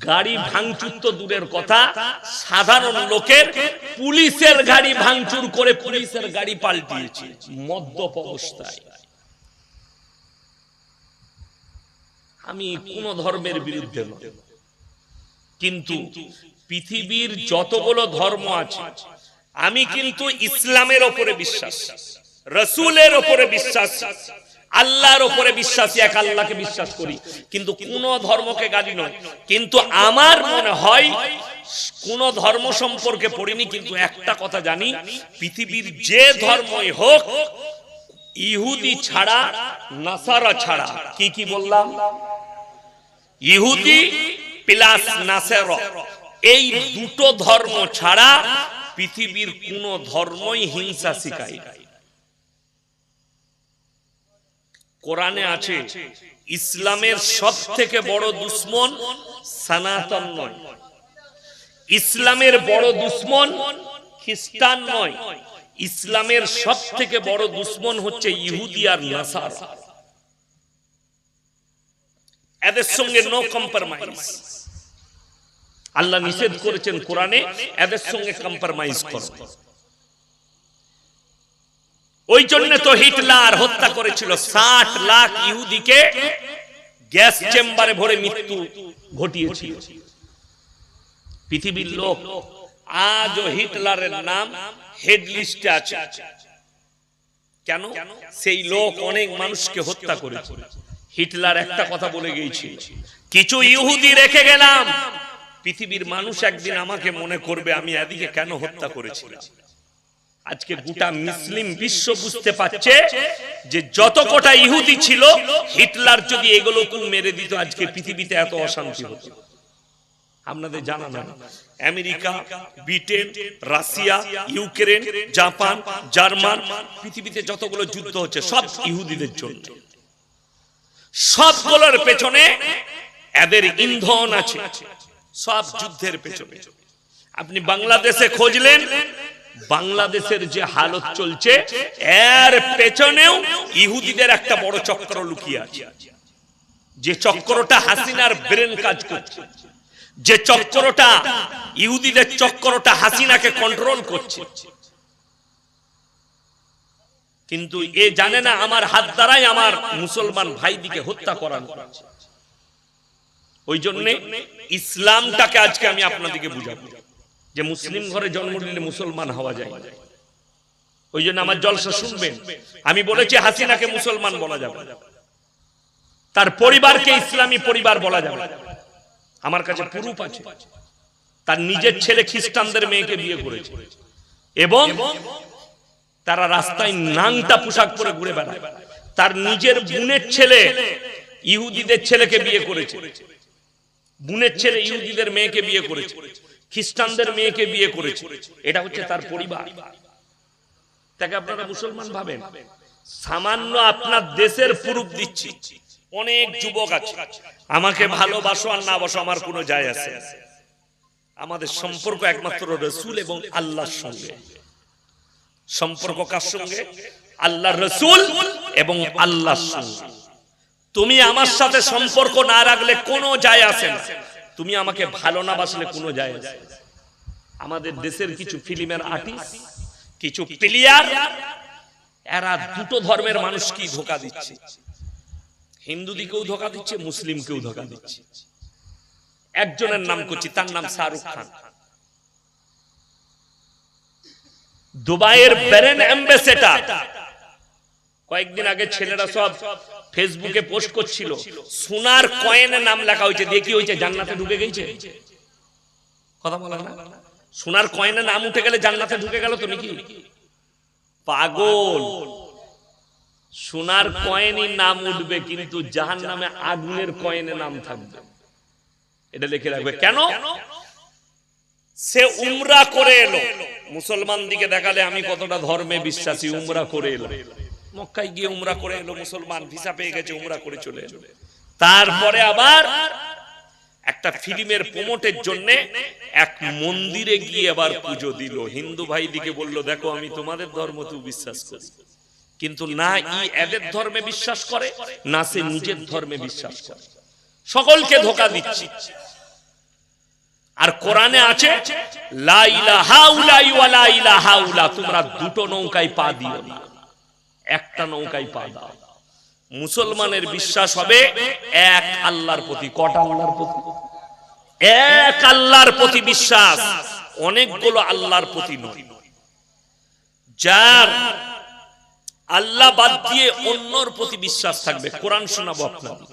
গাড়ি ভাঙচুর তো দূরের কথা, সাধারণ লোকের পুলিশের গাড়ি ভাঙচুর করে পুলিশের গাড়ি পাল্টিয়েছে মদ্যপ অবস্থায়। আমি কোন ধর্মের বিরুদ্ধে নই, কিন্তু পৃথিবীর যতগুলো ধর্ম আছে আমি কিন্তু ইসলামের উপরে বিশ্বাস, রাসূলের উপরে বিশ্বাস, আল্লাহর উপরে বিশ্বাসী, এক আল্লাহকে বিশ্বাস করি, কিন্তু কোন ধর্মকে গালি নয়। কিন্তু আমার মনে হয় কোন ধর্ম সম্পর্কে পড়িনি, কিন্তু একটা কথা জানি, পৃথিবীর যে ধর্মই হোক, ইহুদি ছাড়া, নাসারা ছাড়া, কি বললাম, ইহুদি প্লাস নাসারা, এই দুটো ধর্ম ছাড়া পৃথিবীর কোন ধর্মই হিংসা শিখায় না। কোরআনে আছে ইসলামের সবথেকে বড় দুশমন সনাতন নয়, ইসলামের বড় দুশমন খ্রিস্টান নয়, ইসলামের সবথেকে বড় দুশমন হচ্ছে ইহুদি আর নাসারা। এদের সঙ্গে নো কম্প্রোমাইজ। আল্লাহ নিষেধ করেছেন কোরআনে, এদের সঙ্গে কম্প্রোমাইজ করো। ওই জন্য তো হিটলার হত্যা করেছিল 60 লাখ ইহুদিকে, গ্যাস চেম্বারে ভরে মৃত্যু ঘটিয়েছিল। পৃথিবীর লোক আজও হিটলারের নাম হেড লিস্টে আছে। কেন? সেই লোক অনেক মানুষকে হত্যা করেছিল। হিটলার একটা কথা বলে গিয়েছিল, কিছু ইহুদি রেখে গেলাম, পৃথিবীর মানুষ একদিন আমাকে মনে করবে আমি এদিকে কেন হত্যা করেছিলাম। আজকে গোটা মুসলিম বিশ্ব বুঝতে পারছে যে যত কোটা ইহুদি ছিল, হিটলার যদি এগুলোকে মেরে দিত আজকে পৃথিবীতে এত অশান্তি হতো। আপনাদের জানা না, America, Britain, Russia, Ukraine, Japan, German, পৃথিবীতে যতগুলো যুদ্ধ হচ্ছে সব ইহুদিদের জন্য। সবগুলোর পেছনে এদের ইন্ধন আছে, সব যুদ্ধের পেছনে। আপনি বাংলাদেশে খোঁজলেন, বাংলাদেশের যে হালত চলছে এর পেছনেও ইহুদিদের একটা বড় চক্র লুকিয়ে আছে। যে চক্রটা হাসিনার ব্রেন কাজ করছে, যে চক্রটা ইহুদিদের চক্রটা হাসিনাকে কন্ট্রোল করছে, কিন্তু এ জানে না আমার হাত দ্বারাই আমার মুসলমান ভাইদিকে হত্যা করানো হচ্ছে। ওই জন্য ইসলামটাকে আজকে আমি আপনাদেরকে বুঝাবো যে মুসলিম ঘরে জন্ম নিলে মুসলমান হওয়া যায়। ওই জন্য আমার জলসা শুনবেন, আমি বলেছি হাসিনাকে মুসলমান বলা যাবে, তার পরিবারকে ইসলামী পরিবার বলা যাবে। আমার কাছে প্রুফ আছে, তার নিজের ছেলে খ্রিস্টানদের মেয়েকে বিয়ে করেছে এবং তারা রাস্তায় নাংটা পোশাক পরে ঘুরে বেড়ায়। তার নিজের বোনের ছেলে ইহুদিদের ছেলেকে বিয়ে করেছে, বোনের ছেলে ইহুদিদের মেয়েকে বিয়ে করেছে, খ্রিস্টানদের মেয়েকে বিয়ে করেছে। এটা হচ্ছে তার পরিবার। তাকে আপনারা মুসলমান ভাবেন? সামান্য আপনার দেশের প্রুফ দিচ্ছি। অনেক যুবক আছে, আমাকে ভালোবাসো আর না বাসো আমার কোনো যায় আসে, আমাদের সম্পর্ক একমাত্র রাসূল এবং আল্লাহর সঙ্গে। সম্পর্ক কার সঙ্গে? আল্লাহর রাসূল এবং আল্লাহর সঙ্গে। তুমি আমার সাথে সম্পর্ক না রাখলে কোনো যায় আসে না, তুমি আমাকে ভালো না বাসলে কোনো যায় আসে না। আমাদের দেশের কিছু ফিল্মের আর্টিস্ট, কিছু প্লেয়ার, এরা দুটো ধর্মের মানুষকেই ধোঁকা দিচ্ছে। হিন্দুদিকেও ধোঁকা দিচ্ছে, মুসলিমকেও ধোঁকা দিচ্ছে। একজনের নাম করছি, তার নাম শাহরুখ খান। দুবাইয়ের ব্র্যান্ড অ্যাম্বাসেডর। কয়েকদিন আগে ছেলেরা সব ফেসবুকে পোস্ট করছিল, সোনার কয়েনে নাম লেখা হয়েছে, দিয়ে কি হয়েছে? জান্নাতে ঢুকে গেছে। কথা বলা না, সোনার কয়েনে নাম উঠে গেলে জান্নাতে ঢুকে গেল। তুমি কি পাগল? সোনার কয়েনই নাম উঠবে, কিন্তু জাহান্নামে আগুনের কয়েনে নাম থাকবে। এটা লিখে রাখবে। কেন? সে উমরা করে এলো, মুসলমান দিকে দেখালে আমি কতটা ধর্মে বিশ্বাসী, উমরা করে এলো। মক্কায় গিয়ে উমরা করে এলো, মুসলমান, ভিসা পেয়ে গেছে, উমরা করে চলে এলো। তারপরে আবার একটা ফিল্মের প্রমোটের জন্য এক মন্দিরে গিয়ে আবার পুজো দিল। হিন্দু ভাই দিকে বলল, দেখো আমি তোমাদের ধর্ম তো বিশ্বাস করি, কিন্তু না এদের ধর্মে বিশ্বাস করে, না সে নিজের ধর্মে বিশ্বাস করে। সকলকে ধোঁকা দিচ্ছে। আর কোরআনে আছে, লা ইলাহা ইল্লাল্লাহু ওয়া লা ইলাহা ইল্লা, তোমরা দুটো নৌকায় পা দিও না, একটা নৌকায় পা দাও। মুসলমানের বিশ্বাস হবে এক আল্লাহর প্রতি। কটা আল্লাহর প্রতি? এক আল্লাহর প্রতি বিশ্বাস, অনেকগুলো আল্লাহর প্রতি নয়। যার আল্লাহ বাদ দিয়ে অন্যর প্রতি বিশ্বাস থাকবে। কোরআন শোনাবো আপনাদের।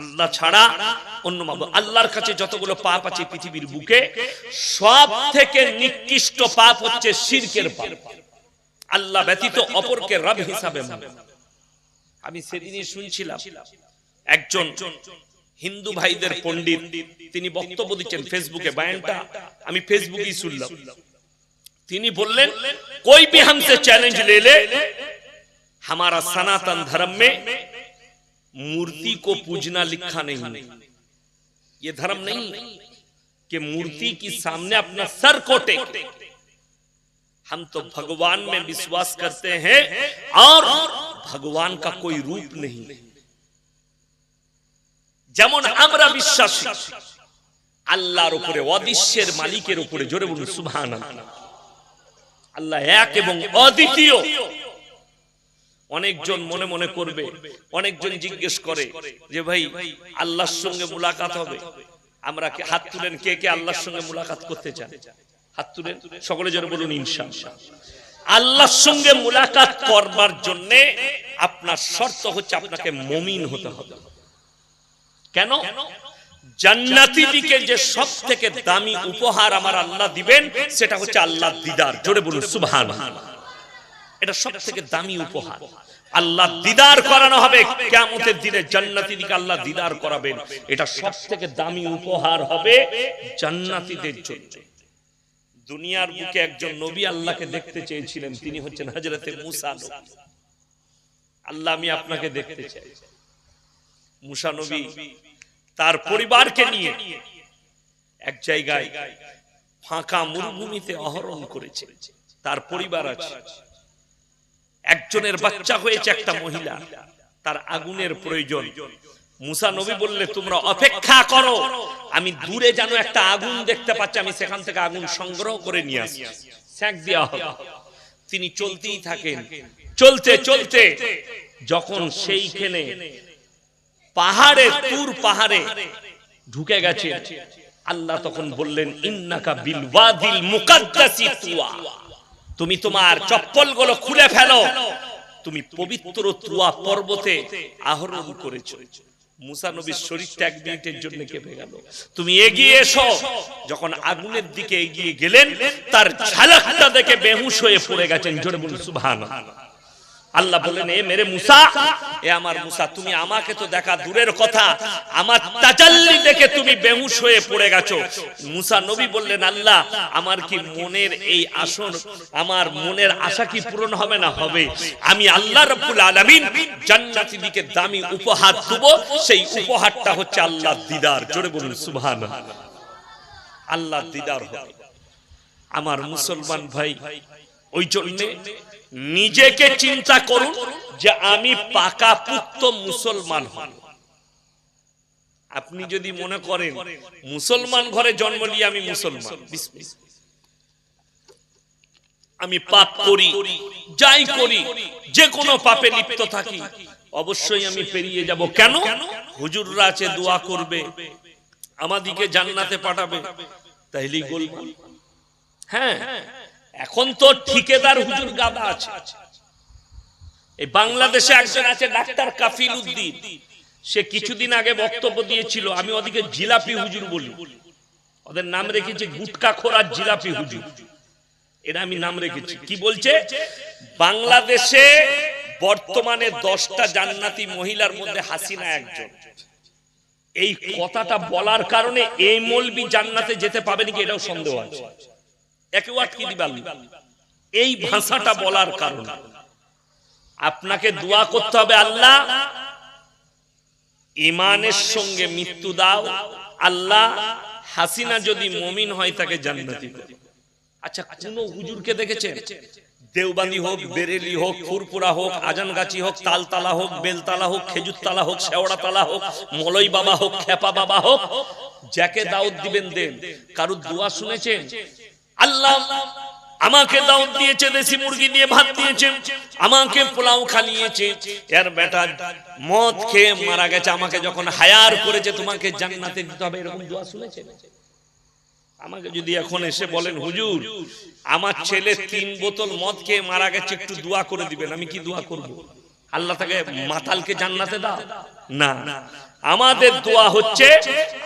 আল্লাহ ছাড়া অন্য মাবুদ, আল্লাহর কাছে যতগুলো পাপ আছে পৃথিবীর বুকে, সব থেকে নিকৃষ্ট পাপ হচ্ছে শিরকের পাপ। আল্লাহ ব্যতীত অপরকে রব হিসাবে মানে। আমি সেদিনই শুনছিলাম একজন হিন্দু ভাইদের পণ্ডিত, তিনি বক্তব্য দিচ্ছেন ফেসবুকে, বয়ানটা আমি ফেসবুকেই শুনলাম। তিনি বললেন, कोई भी हमसे चैलेंज ले ले, हमारा सनातन धर्म में मूर्ति को पूजना लिखा नहीं है। ये धर्म नहीं कि मूर्ति के सामने अपना सर को टेके। हम तो भगवान में विश्वास करते हैं और भगवान का कोई रूप नहीं। যেমন আমরা বিশ্বাসী আল্লাহর উপরে, অদৃশ্যের মালিকের উপরে। জোরে বলুন সুবহানাল্লাহ। আল্লাহ এক এবং অদ্বিতীয়। অনেকজন মনে মনে করবে, অনেকজন জিজ্ঞেস করে যে ভাই আল্লাহর সঙ্গে মুলাকাত হবে? আমরা হাত তুলেন, কে কে আল্লাহর সঙ্গে মুলাকাত করতে চান? হাত তুলেন সকলে, জোরে বলুন ইনশাআল্লাহ। আল্লাহর সঙ্গে মুলাকাত করবার জন্য আপনার শর্ত হচ্ছে আপনাকে মুমিন হতে হবে। কেন? জান্নাতি দিকে যে সব থেকে দামি উপহার আমার আল্লাহ দিবেন, সেটা হচ্ছে আল্লাহর দিদার। জোরে বলুন সুবহানাল্লাহ। এটা সব থেকে দামি উপহার। আল্লাহ দিদার করানো হবে কিয়ামতের দিনে, জান্নাতি দিকে আল্লাহ দিদার করাবেন। এটা সব থেকে দামি উপহার হবে জান্নাতীদের জন্য। দুনিয়ার বুকে একজন নবী আল্লাহকে দেখতে চেয়েছিলেন, তিনি হচ্ছেন হযরতে মুসা নবী। আল্লাহ, আমি আপনাকে দেখতে চাই। মুসা নবী তার পরিবারকে নিয়ে এক জায়গায় ফাঁকা মরুভূমিতে অহরণ করেছে। তার পরিবার আছে, একজনের বাচ্চা হয়েছে, একটা মহিলা, তার আগুনের প্রয়োজন। মুসা নবী বললে, তোমরা অপেক্ষা করো, আমি দূরে যেন একটা আগুন দেখতে পাচ্ছি, আমি সেখান থেকে আগুন সংগ্রহ করে নিয়ে আসি, সেঁক দেওয়া হবে। তিনি চলতেই থাকেন। চলতে চলতে যখন সেইখানে পাহাড়ে, তুর পাহাড়ে ঢুকে গেছে, আল্লাহ তখন বললেন, ইন্নাকা বিল ওয়াদিল মুকাদ্দাসি তুয়া, তুমি তোমার চপ্পলগুলো খুলে ফেলো, তুমি পবিত্র তুয়া পর্বতে আরোহণ করেছো। মুসা নবীর শরীরটা এক মিনিটের জন্য কেঁপে গেল। তুমি এগিয়ে এসো। যখন আগুনের দিকে এগিয়ে গেলেন, তার ঝালকটা দেখে বেহুশ হয়ে পড়ে গেছেন। জোরে বলুন সুবহানাল্লাহ। আল্লাহ বলেন, এ মেরে মুসা, এ আমার মুসা, তুমি আমাকে তো দেখা দূরের কথা, আমার তাজাল্লি দেখে তুমি বেহুশ হয়ে পড়ে গেছো। মুসা নবী বললেন, আল্লাহ, আমার কি মনের এই আসন, আমার মনের আশা কি পূরণ হবে না? হবে। আমি আল্লাহ রাব্বুল আলামিন জান্নাতীদেরকে দামি উপহার দেব, সেই উপহারটা হচ্ছে আল্লাহর দিদার। জোরে বলুন সুবহানাল্লাহ। আল্লাহ দিদার হবে। আমার মুসলমান ভাই, ওই জন্য নিজেকে চিন্তা করুন যে আমি পাকাপুক্ত মুসলমান হব। আপনি যদি মনে করেন মুসলমান ঘরে জন্ম নিয়ে আমি মুসলমান, আমি পাপ করি, যাই করি, যে কোনো পাপে লিপ্ত থাকি, অবশ্যই আমি পেরিয়ে যাব। কেন? হুজুররা আছে, দোয়া করবে, আমাদিকে জান্নাতে পাঠাবে, তাইলেই বলবো। হ্যাঁ, এখন তো ঠিকাদার হুজুর গাদা আছে। এই বাংলাদেশে একজন আছে ডাক্তার কাফিল উদ্দিন, সে কিছুদিন আগে বক্তব্য দিয়েছিল, আমি ওদিকে জিলাপি হুজুর বলি, ওদের নাম রেখেছি গুটকা খোরার জিলাপি হুজুর, এটা আমি নাম রেখেছি। কি বলছে? বাংলাদেশে বর্তমানে 10টা জান্নাতি মহিলার মধ্যে হাসিনা একজন। এই কথাটা বলার কারণে এই মৌলবি জান্নাতে যেতে পাবে নাকি এটাও সন্দেহ আছে। একে ওয়াট কি দিবেন, এই ভাষাটা বলার কারণে আপনাকে দোয়া করতে হবে, আল্লাহ ঈমানের সঙ্গে মৃত্যু দাও, আল্লাহ হাসিনা যদি মুমিন হয় তাকে জান্নাতি করো। আচ্ছা, কোন হুজুরকে দেখেছেন, দেওবান্দি হোক, বেরেলি হোক, ফুরপুরা হোক, আজানগাছি হোক, তালতলা হোক, বেলতলা হোক, খেজুরতলা হোক, শেওড়াতলা হোক, মলই বাবা হোক, খেপা বাবা হোক, যাকে দাওয়াত দিবেন দেন, কারুর দোয়া শুনেছেন? আল্লাহ আমাকে দাওয়াত দিয়েছে, দেশি মুরগি দিয়ে ভাত দিয়েছে, আমাকে পোলাও খাইয়েছে, এর বেটা মদ খেয়ে মারা গেছে, আমাকে যখন হায়ার করেছে তোমাকে জান্নাতে দিতে হবে, এরকম দোয়া শুনেছেন? আমাকে যদি এখন এসে বলেন হুজুর আমার ছেলে 3 বোতল মদ খেয়ে মারা গেছে, একটু দোয়া করে দিবেন, আমি কি দোয়া করব? আল্লাহ তাকে মাতালকে জান্নাতে দাও? না, আমাদের দোয়া হচ্ছে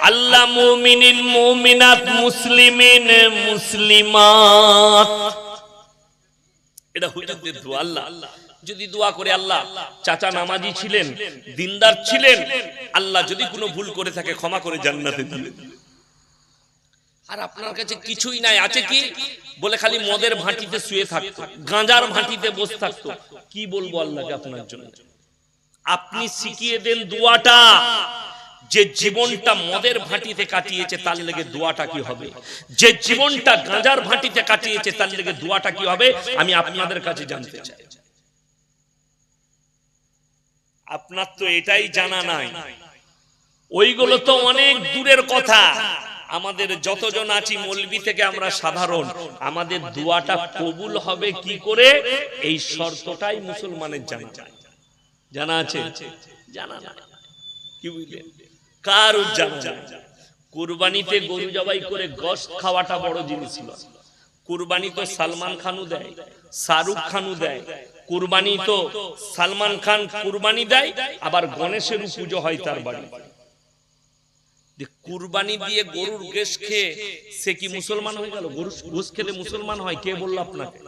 আল্লাহ মুমিনিন মুমিনাত মুসলিমিন মুসলিমাত, এটা হুজুরদের দোয়া। আল্লাহ যদি দোয়া করে, আল্লাহ চাচা নামাজি ছিলেন, দিনদার ছিলেন, আল্লাহ যদি কোনো ভুল করে থাকে ক্ষমা করে জান্নাতে দিবেন। আর আপনার কাছে কিছুই নাই, আছে কি? বলে খালি মদের ভাটিতে শুয়ে থাকতো, গাঁজার ভাটিতে বসে থাকতো, কি বলবো আল্লাহকে আপনার জন্য? আপনি শিখিয়ে দেন দোয়াটা, যে জীবনটা মদের ভাটিতে কাটিয়েছে তার লেগে দোয়াটা কি হবে, যে জীবনটা গাঁজার ভাটিতে কাটিয়েছে তার লেগে দোয়াটা কি হবে, আমি আপনাদের কাছে জানতে চাই। আপনার তো এটাই জানা নাই, ওইগুলো তো অনেক দূরের কথা। আমাদের যতজন আছি মৌলবি থেকে আমরা সাধারণ, আমাদের দোয়াটা কবুল হবে কি করে, এই শর্তটাই মুসলমানের জানা আছে? জানা না, কি বুঝলেন? কারো জানা না। কুরবানিতে গরু জবাই করে গোশত খাওয়াটা বড় জিনিস ছিল। কুরবানি তো সালমান খানও দেয়, শাহরুখ খানও দেয়। কুরবানি তো সালমান খান কুরবানি দেয়, আবার গণেশেরও পুজো হয় তার বাড়ি। কুরবানি দিয়ে গরুর গোশত খেয়ে সে কি মুসলমান হয়ে গেল? গরুর গোশত খেলে মুসলমান হয়? কে বলল আপনাকে?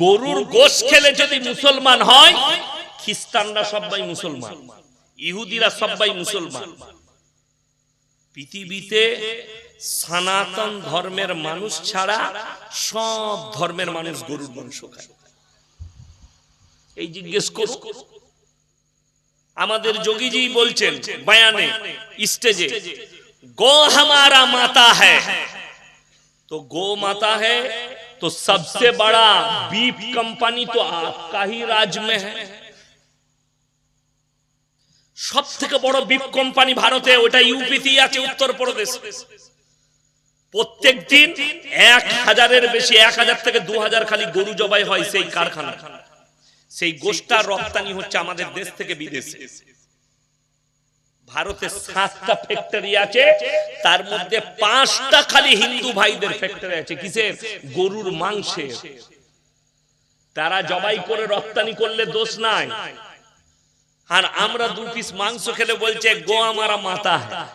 গরুর গোশত খেলে যদি মুসলমান হয়, খ্রিস্টানরা সবাই মুসলমান, ইহুদিরা সবাই মুসলমান। পৃথিবীতে সনাতন ধর্মের মানুষ ছাড়া সব ধর্মের মানুষ গরুর মাংস খায়। এই জিজ্ঞেস করুন। আমাদের যোগীজি বলছেন বয়ানে, স্টেজে, गो हमारा माता है, तो गो माता है तो सबसे बड़ा बीफ कंपनी तो आपका ही राज में है। सब থেকে বড় বিফ কোম্পানি ভারতে, ওটা ইউপিতে আছে, উত্তরপ্রদেশ। প্রত্যেক দিন 1000-এর বেশি, 1000 থেকে 2000 খালি গরু জবাই হয় সেই কারখানা। সেই গোশতটা রপ্তানি হচ্ছে আমাদের দেশ থেকে বিদেশে। ভারতে 7টা ফ্যাক্টরি আছে, তার মধ্যে 5টা খালি হিন্দু ভাইদের ফ্যাক্টরি আছে। কিসের? গরুর মাংসের। তারা জবাই করে রপ্তানি করলে দোষ নাই, আর আমরা 2 পিস মাংস খেলে বলছে গো আমারা মাতা হ্যায়।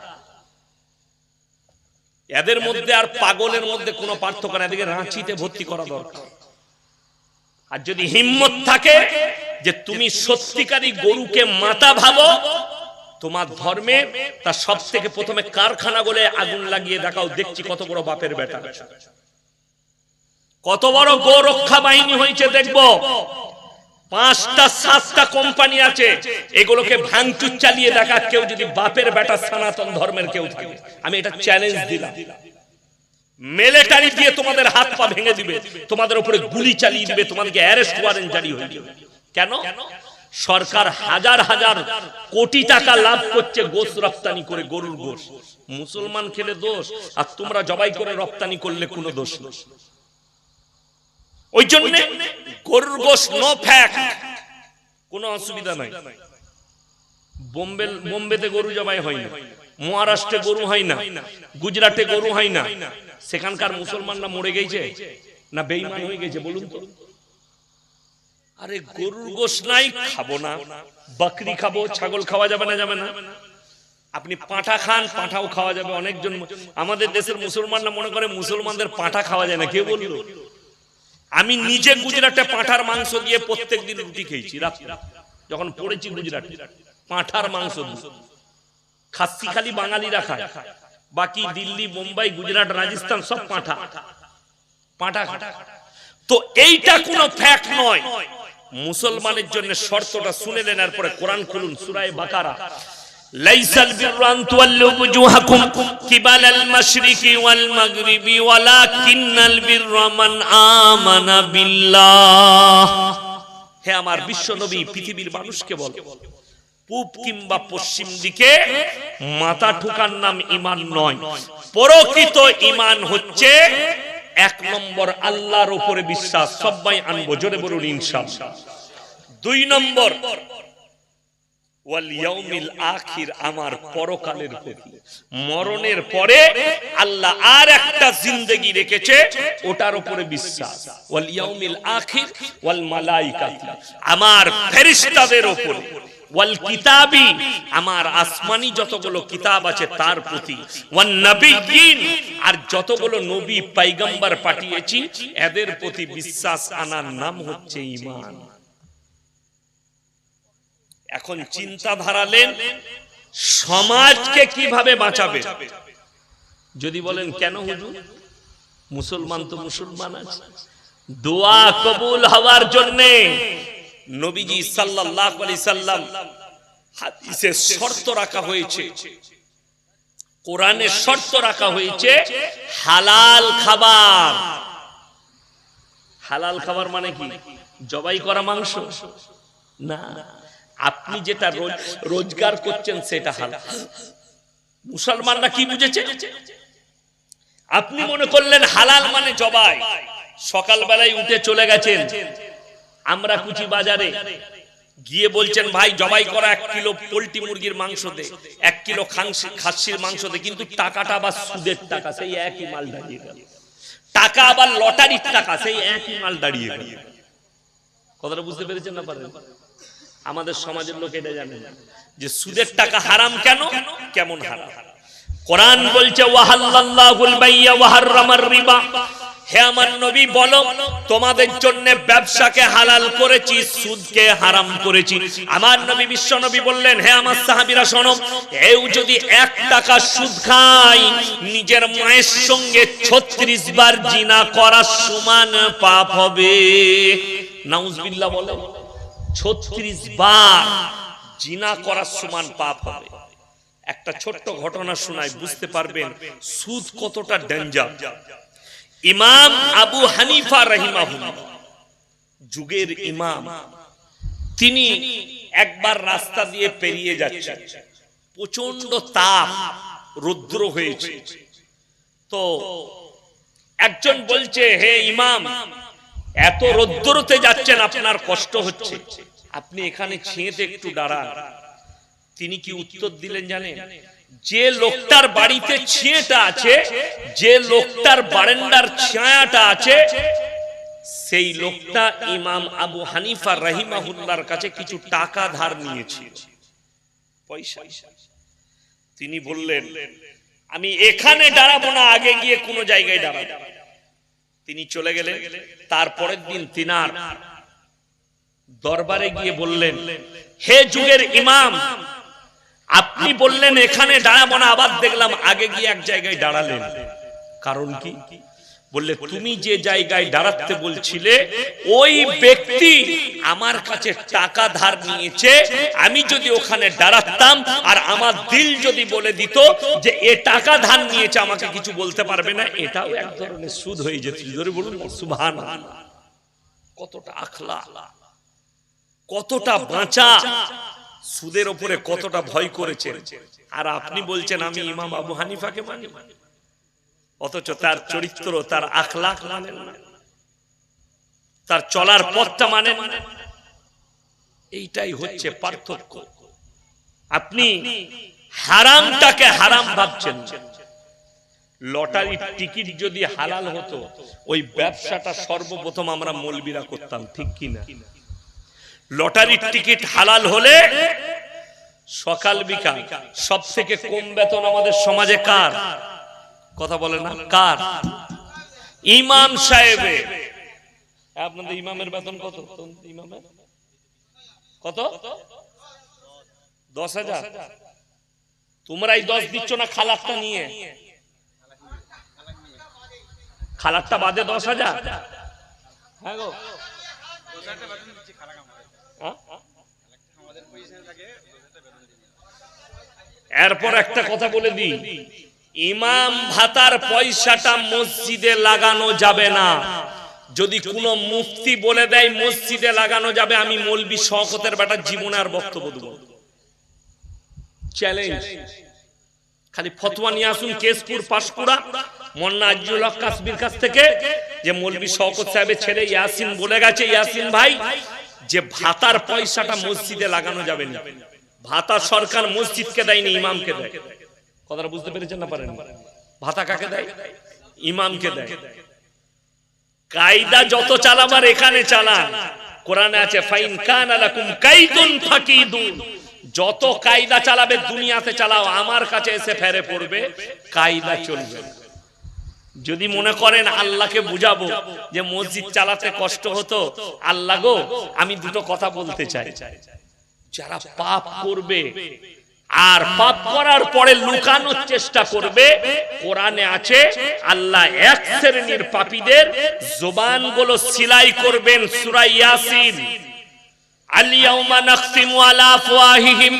এদের মধ্যে আর পাগলের মধ্যে কোনো পার্থক্য না। এদিকে রাঁচিতে ভর্তি করা দরকার। আর যদি হিম্মত থাকে যে তুমি সত্যিকারী গরুকে মাতা ভাবো তোমার ধর্মে, তা সব থেকে প্রথমে কারখানা বলে আগুন লাগিয়ে দেখাও, দেখছি কত বড় বাপের বেটা, কত বড় গো রক্ষা বাহিনী হয়েছে দেখবো। 5টা 7টা কোম্পানি আছে, এগুলোকে ভাঙচুর চালিয়ে দেখা কেউ যদি বাপের বেটা সনাতন ধর্মের কেউ থাকে, আমি এটা চ্যালেঞ্জ দিলাম, মিলিটারি দিয়ে তোমাদের হাত পা ভেঙে দিবে, তোমাদের উপরে গুলি চালিয়ে দিবে, তোমাদেরকে অ্যারেস্ট ওয়ারেন্ট জারি হয়ে যাবে। কেন? সরকার হাজার হাজার কোটি টাকা লাভ করছে গোশ রপ্তানি করে, গরুর গোশ। মুসলমান খেলে দোষ, আর তোমরা জবাই করে রপ্তানি করলে কোনো দোষ নেই। ওই জন্য গরুর গোশ নো ফ্যাক্ট, কোনো অসুবিধা নাই। বোম্বেতে গরু জবাই হয় না, মহারাষ্ট্রে গরু হয় না, গুজরাটে গরু হয় না, সেখানকার মুসলমানরা মরে গেছে না বেঈমান হয়ে গেছে বলুন তো? আরে গরুর গোশ নাই, খাবো না, বকরি খাবো, ছাগল খাওয়া যাবে না? যাবে না। আপনি পাঁঠা খান, পাঁঠাও খাওয়া যাবে। অনেকজন আমাদের দেশের মুসলমানরা মনে করে মুসলমানদের পাঁঠা খাওয়া যায় না। কে বললো? আমি নিজে গুজরাটে পাঁঠার মাংস দিয়ে প্রত্যেকদিন রুটি খেয়েছি। যখন পড়েছি গুজরাটে, পাঁঠার মাংস খাসি খালি বাঙালিরা খায়, বাকি দিল্লি, মুম্বাই, গুজরাট, রাজস্থান সব পাঁঠা পাঁঠা। তো এইটা কোনো ফ্যাক্ট নয়। মুসলমানের জন্য শর্তটা শুনে নেন, এরপরে কোরআন খুলুন, সূরা বাকারা। লাইসাল বিররু আন তুওয়াল্লু বুজুহাকুম কিবালাল মাশরিকি ওয়াল মাগরিবি ওয়ালাকিন্নাল বিররা মান আমানা বিল্লাহ। হে আমার বিশ্ব নবী, পৃথিবীর মানুষকে বল, পূব কিংবা পশ্চিম দিকে মাথা ঠুকার নাম ঈমান নয়। প্রকৃত ঈমান হচ্ছে 1 নম্বর আল্লাহর উপরে বিশ্বাস, সবাই আনবো, জোরে বলুন ইনশাআল্লাহ। 2 নম্বর ওয়াল ইয়াউমিল আখির, আমার পরকালের প্রতি, মরণের পরে আল্লাহ আর একটা জিন্দেগি রেখেছে, ওটার উপরে বিশ্বাস। ওয়াল ইয়াউমিল আখির ওয়াল মালাইকাতি, আমার ফেরেশতাদের উপরে, ওয়াল কিতাবি, আমার আসমানি যতগুলো কিতাব আছে তার প্রতি, ওয়ান নবিয়্যিন, আর যতগুলো নবী পয়গম্বর পাঠিয়েছি এদের প্রতি বিশ্বাস আনার নাম হচ্ছে ঈমান। এখন চিন্তা ধারালেন সমাজকে কিভাবে বাঁচাবে। যদি বলেন কেন হুজুর, মুসলমান তো মুসলমান আছে, দোয়া কবুল হওয়ার জন্য নবীজি সাল্লাল্লাহু আলাইহি সাল্লাম হাদিসে শর্ত রাখা হয়েছে, কোরআনে শর্ত রাখা হয়েছে হালাল খাবার। হালাল খাবার মানে কি? জবাই করা মাংস না, আপনি যেটা রোজগার করছেন সেটা হালাল। মুসলমানরা কি বুঝেছে? আপনি মনে করলেন হালাল মানে জবাই, সকালবেলায় উঠে চলে গেছেন আমরা কুচি বাজারে, গিয়ে বলছেন ভাই জবাই করা 1 কিলো পোল্ট্রি মুরগির মাংস দে, 1 কিলো খাসির মাংস দে, কিন্তু টাকাটা আবার সুদের টাকা, সেই একই মাল দাঁড়িয়ে গেল। টাকা আবার লটারির টাকা, সেই একই মাল দাঁড়িয়ে গেল। কথাটা বুঝতে পেরেছেন না? পারেন? আমাদের সমাজের লোক এটা জানে না যে সুদের টাকা হারাম। কেন? কেমন হারাম? কোরআন বলছে ওয়াহাল্লাল্লাহুল বাইয়া ওয়া হাররামার রিবা। হে আমার নবী বলো, তোমাদের জন্য ব্যবসাকে হালাল করেছি, সুদকে হারাম করেছি। আমার নবী বিশ্ব নবী বললেন, হে আমার সাহাবীরা শোনো, কেউ যদি 1 টাকা সুদ খায় নিজের মায়ের সঙ্গে 36 বার জিনা করার সমান পাপ হবে। নাউজুবিল্লাহ বলে 36 বার জিনা করার সমান পাপ হবে। একটা ছোট্ট ঘটনা শোনাই, বুঝতে পারবেন সুদ কতটা ডেঞ্জার। ইমাম আবু হানিফা রাহিমাহুল্লাহ, যুগের ইমাম, তিনি একবার রাস্তা দিয়ে পেরিয়ে যাচ্ছেন, প্রচন্ড তাপ, রৌদ্র হয়েছে। তো একজন বলছে, হে ইমাম, এত রৌদ্রতে যাচ্ছেন, আপনার কষ্ট হচ্ছে, আপনি এখানে ছেঁতে একটু দাঁড়ান। তিনি কি উত্তর দিলেন জানেন? যে লোকটার বাড়িতে ছেঁটা আছে, যে লোকটার বারান্দার ছায়াটা আছে, সেই লোকটা ইমাম আবু হানিফা রাহিমাহুল্লাহর কাছে কিছু টাকা ধার নিয়েছিল, পয়সা। তিনি বললেন, আমি এখানে দাঁড়াবো না, আগে গিয়ে কোন জায়গায় দাঁড়াবো। তিনি চলে গেলেন। তারপরের দিন তিনার দরবারে গিয়ে বললেন, হে যুগের ইমাম, আপনি বললেন এখানে দাঁড়াবো না, আবার দেখলাম আগে গিয়ে এক জায়গায় দাঁড়ালেন, কারণ কি? বললে তুমি যে জায়গায় দাঁড়াতে বলছিলে ওই ব্যক্তি আমার কাছে টাকা ধার নিয়েছে, আমি যদি ওখানে দাঁড়াতাম আর আমার দিল যদি বলে দিত যে এ টাকা ধার নিয়েছে আমাকে কিছু বলতে পারবে না, এটাও এক ধরনের সুদ হয়ে যেত। জোরে বলুন সুবহানাল্লাহ। কতটা আখলাক, কতটা বাঁচা, সুদের উপরে কতটা ভয় করেছেন। আর আপনি বলছেন আমি ইমাম আবু হানিফাকে মানি, অথচ তার চরিত্র, তার আখলাক মানেন না, তার চলার পথটা মানেন না। এইটাই হচ্ছে পার্থক্য। আপনি হারামটাকে হারাম ভাবছেন। লটারির টিকিট যদি হালাল হতো, ওই ব্যবসাটা সর্বপ্রথম আমরা মৌলবীরা করতাম, ঠিক কিনা? লটারির টিকিট হালাল হলে সকাল বিকাল সব থেকে কম বেতন আমাদের সমাজে কার? কথা বলে না কার? ইমাম সাহেবের। আপনাদের ইমামের বেতন কত? ইমামের কত? 10,000। তোমরাই 10 দিচ্ছ না খালাকটা নিয়ে? খালাকটা বাদে 10,000? হ্যাঁ গো, এরপর একটা কথা বলে দিই, ইমাম ভাতার পয়সাটা মসজিদে লাগানো যাবে না। যদি কোনো মুফতি বলে দেয় মসজিদে লাগানো যাবে, আমি মৌলবি শওকতের বেটা জীবনে আর বক্তব্য দেব। চ্যালেঞ্জ। খালি ফতোয়া নিয়ে আসুন কেশপুর পাশকুড়া মোল্লা আজিজুল হক কাশ্মীর কাছ থেকে, যে মৌলবি শওকত সাহেবের ছেলে ইয়াসিন বলে গেছে, ইয়াসিন ভাই, যে ভাতার পয়সাটা মসজিদে লাগানো যাবে না। ভাতা সরকার মসজিদকে দেয়নি, ইমামকে দেয়। কথাটা বুঝতে পেরেছেন না পারেন? ভাতা কাকে দেয়? ইমামকে দেয়। কায়দা যত চালাবার এখানে চালান। কোরআনে আছে ফাইন কানা লাকুম কাইদুন ফাকিদুন। যত কায়দা চালাবে দুনিয়াতে চালাও, আমার কাছে এসে ফেরে পড়বে, কায়দা চলবে। যদি মনে করেন আল্লাহকে বুঝাবো যে মসজিদ চালাতে কষ্ট হতো, আল্লাহ গো আমি দুটো কথা বলতে চাই। যারা পাপ করবে আর পাপ করার পরে লুকানোর চেষ্টা করবে, কোরআনে আছে আল্লাহ এক শ্রেণীর পাপীদের জবানগুলো সিলাই করবেন। সূরা ইয়াসিন, আল-ইয়াওমা নাখতিমু আলা আফওয়াহিহিম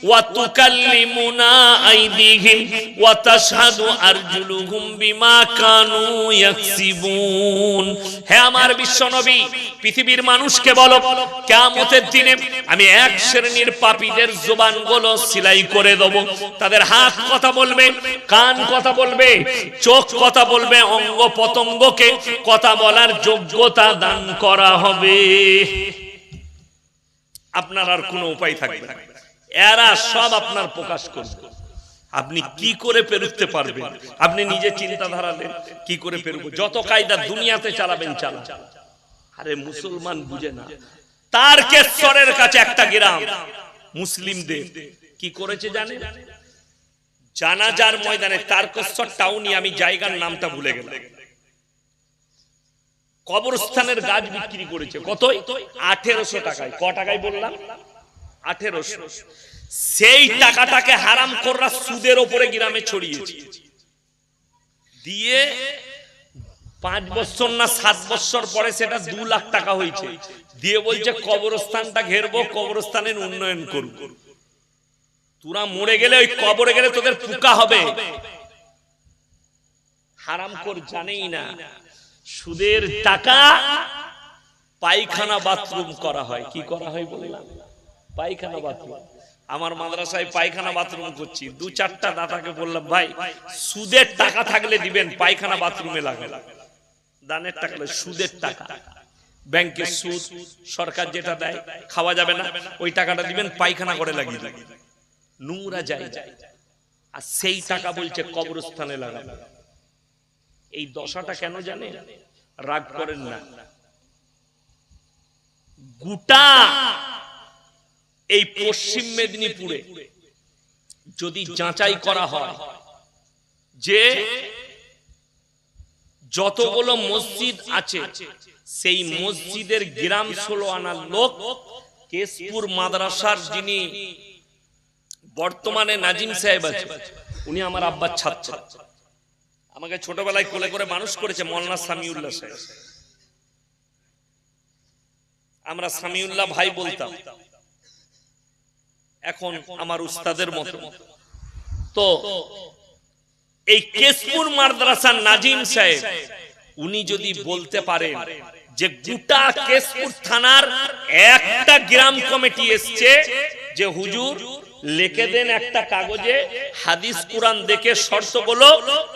ওয়া তুকাল্লিমুনা আইদিহিম ওয়া তাশহাদু আরজুলুহুম বিমা কানু ইয়াকসিবুন। হে আমার বিশ্বনবী, পৃথিবীর মানুষকে বলো কিয়ামতের দিনে আমি এক শ্রেণীর পাপীদের জবানগুলো সিলাই করে দেব। তাদের হাত কথা বলবে, কান কথা বলবে, চোখ কথা বলবে, অঙ্গ পতঙ্গকে কথা বলার যোগ্যতা দান করা হবে। আপনার আর কোনো উপায় থাকবে না, এরা সব আপনার প্রকাশ করবে। আপনি কি করে পেরুতে পারবেন? আপনি নিজে চিন্তাধারা দেন, কি করে পেরুব? যত কায়দা দুনিয়াতে চালাবেন চালান। আরে মুসলমান বুঝে না। তারকেশ্বরের কাছে একটা গ্রাম, মুসলিমদের কি করেছে জানে? জানাজার ময়দানে, তারকেশ্বর টাউনে, আমি জায়গার নামটা ভুলে গেলাম, কবরস্থানের গাছ বিক্রি করেছে। কত? 1800 টাকায়। ক টাকায় বললাম? 1800। সেই টাকাটাকে হারাম করা সুদের উপরে গ্রামে ছড়িয়েছে, দিয়ে 5 বছর না 7 বছর পরে সেটা 2 লাখ টাকা হয়েছে। দিয়ে বলছে কবরস্থানটা ঘেরবো, কবরস্থানের উন্নয়ন করব। তোরা মরে গেলে, ওই কবরে গেলে তোদের পোকা হবে। হারাম কর জানেই না সুদের টাকা পায়খানা বাথরুম করা হয়। কি করা হয় বললাম? পায়খানা বাথরুম। আমার মাদ্রাসায় পায়খানা বাথরুম করছি, 2-4টা দাদাকে বললাম ভাই সুদের টাকা থাকলে দিবেন, পায়খানা বাথরুমে লাগাবেন। দানের টাকা, সুদের টাকা, ব্যাংকের সুদ, সরকার যেটা দেয় খাওয়া যাবে না, ওই টাকাটা দিবেন, পায়খানা করে লাগিয়ে দেবেন, নোংরা যায়। আর সেই টাকা বলছে কবরস্থানে লাগাবে। এই দশাটা কেন জানে? রাগ করেন না। গোটা এই পশ্চিম মেদিনীপুরে যদি যাচাই করা হয় যে যতগুলো মসজিদ আছে, সেই মসজিদের গ্রাম 16 আনার লোক কেশপুর মাদ্রাসার যিনি বর্তমানে নাজিম সাহেব আছে, উনি আমার আব্বার ছাত্র। আমাকে ছোটবেলায় কোলে করে মানুষ করেছে মৌলানা সামিউল্লাহ সাহেব। আমরা সামিউল্লাহ ভাই বলতাম, এখন আমার উস্তাদের মতো। তো এই কেশপুর মাদ্রাসার নাজিম সাহেব উনি যদি বলতে পারেন যে গোটা কেশপুর থানার একটা গ্রাম কমিটি এসছে যে হুজুর লিখে দেন একটা কাগজে হাদিস কুরআন দেখে শর্ত বলো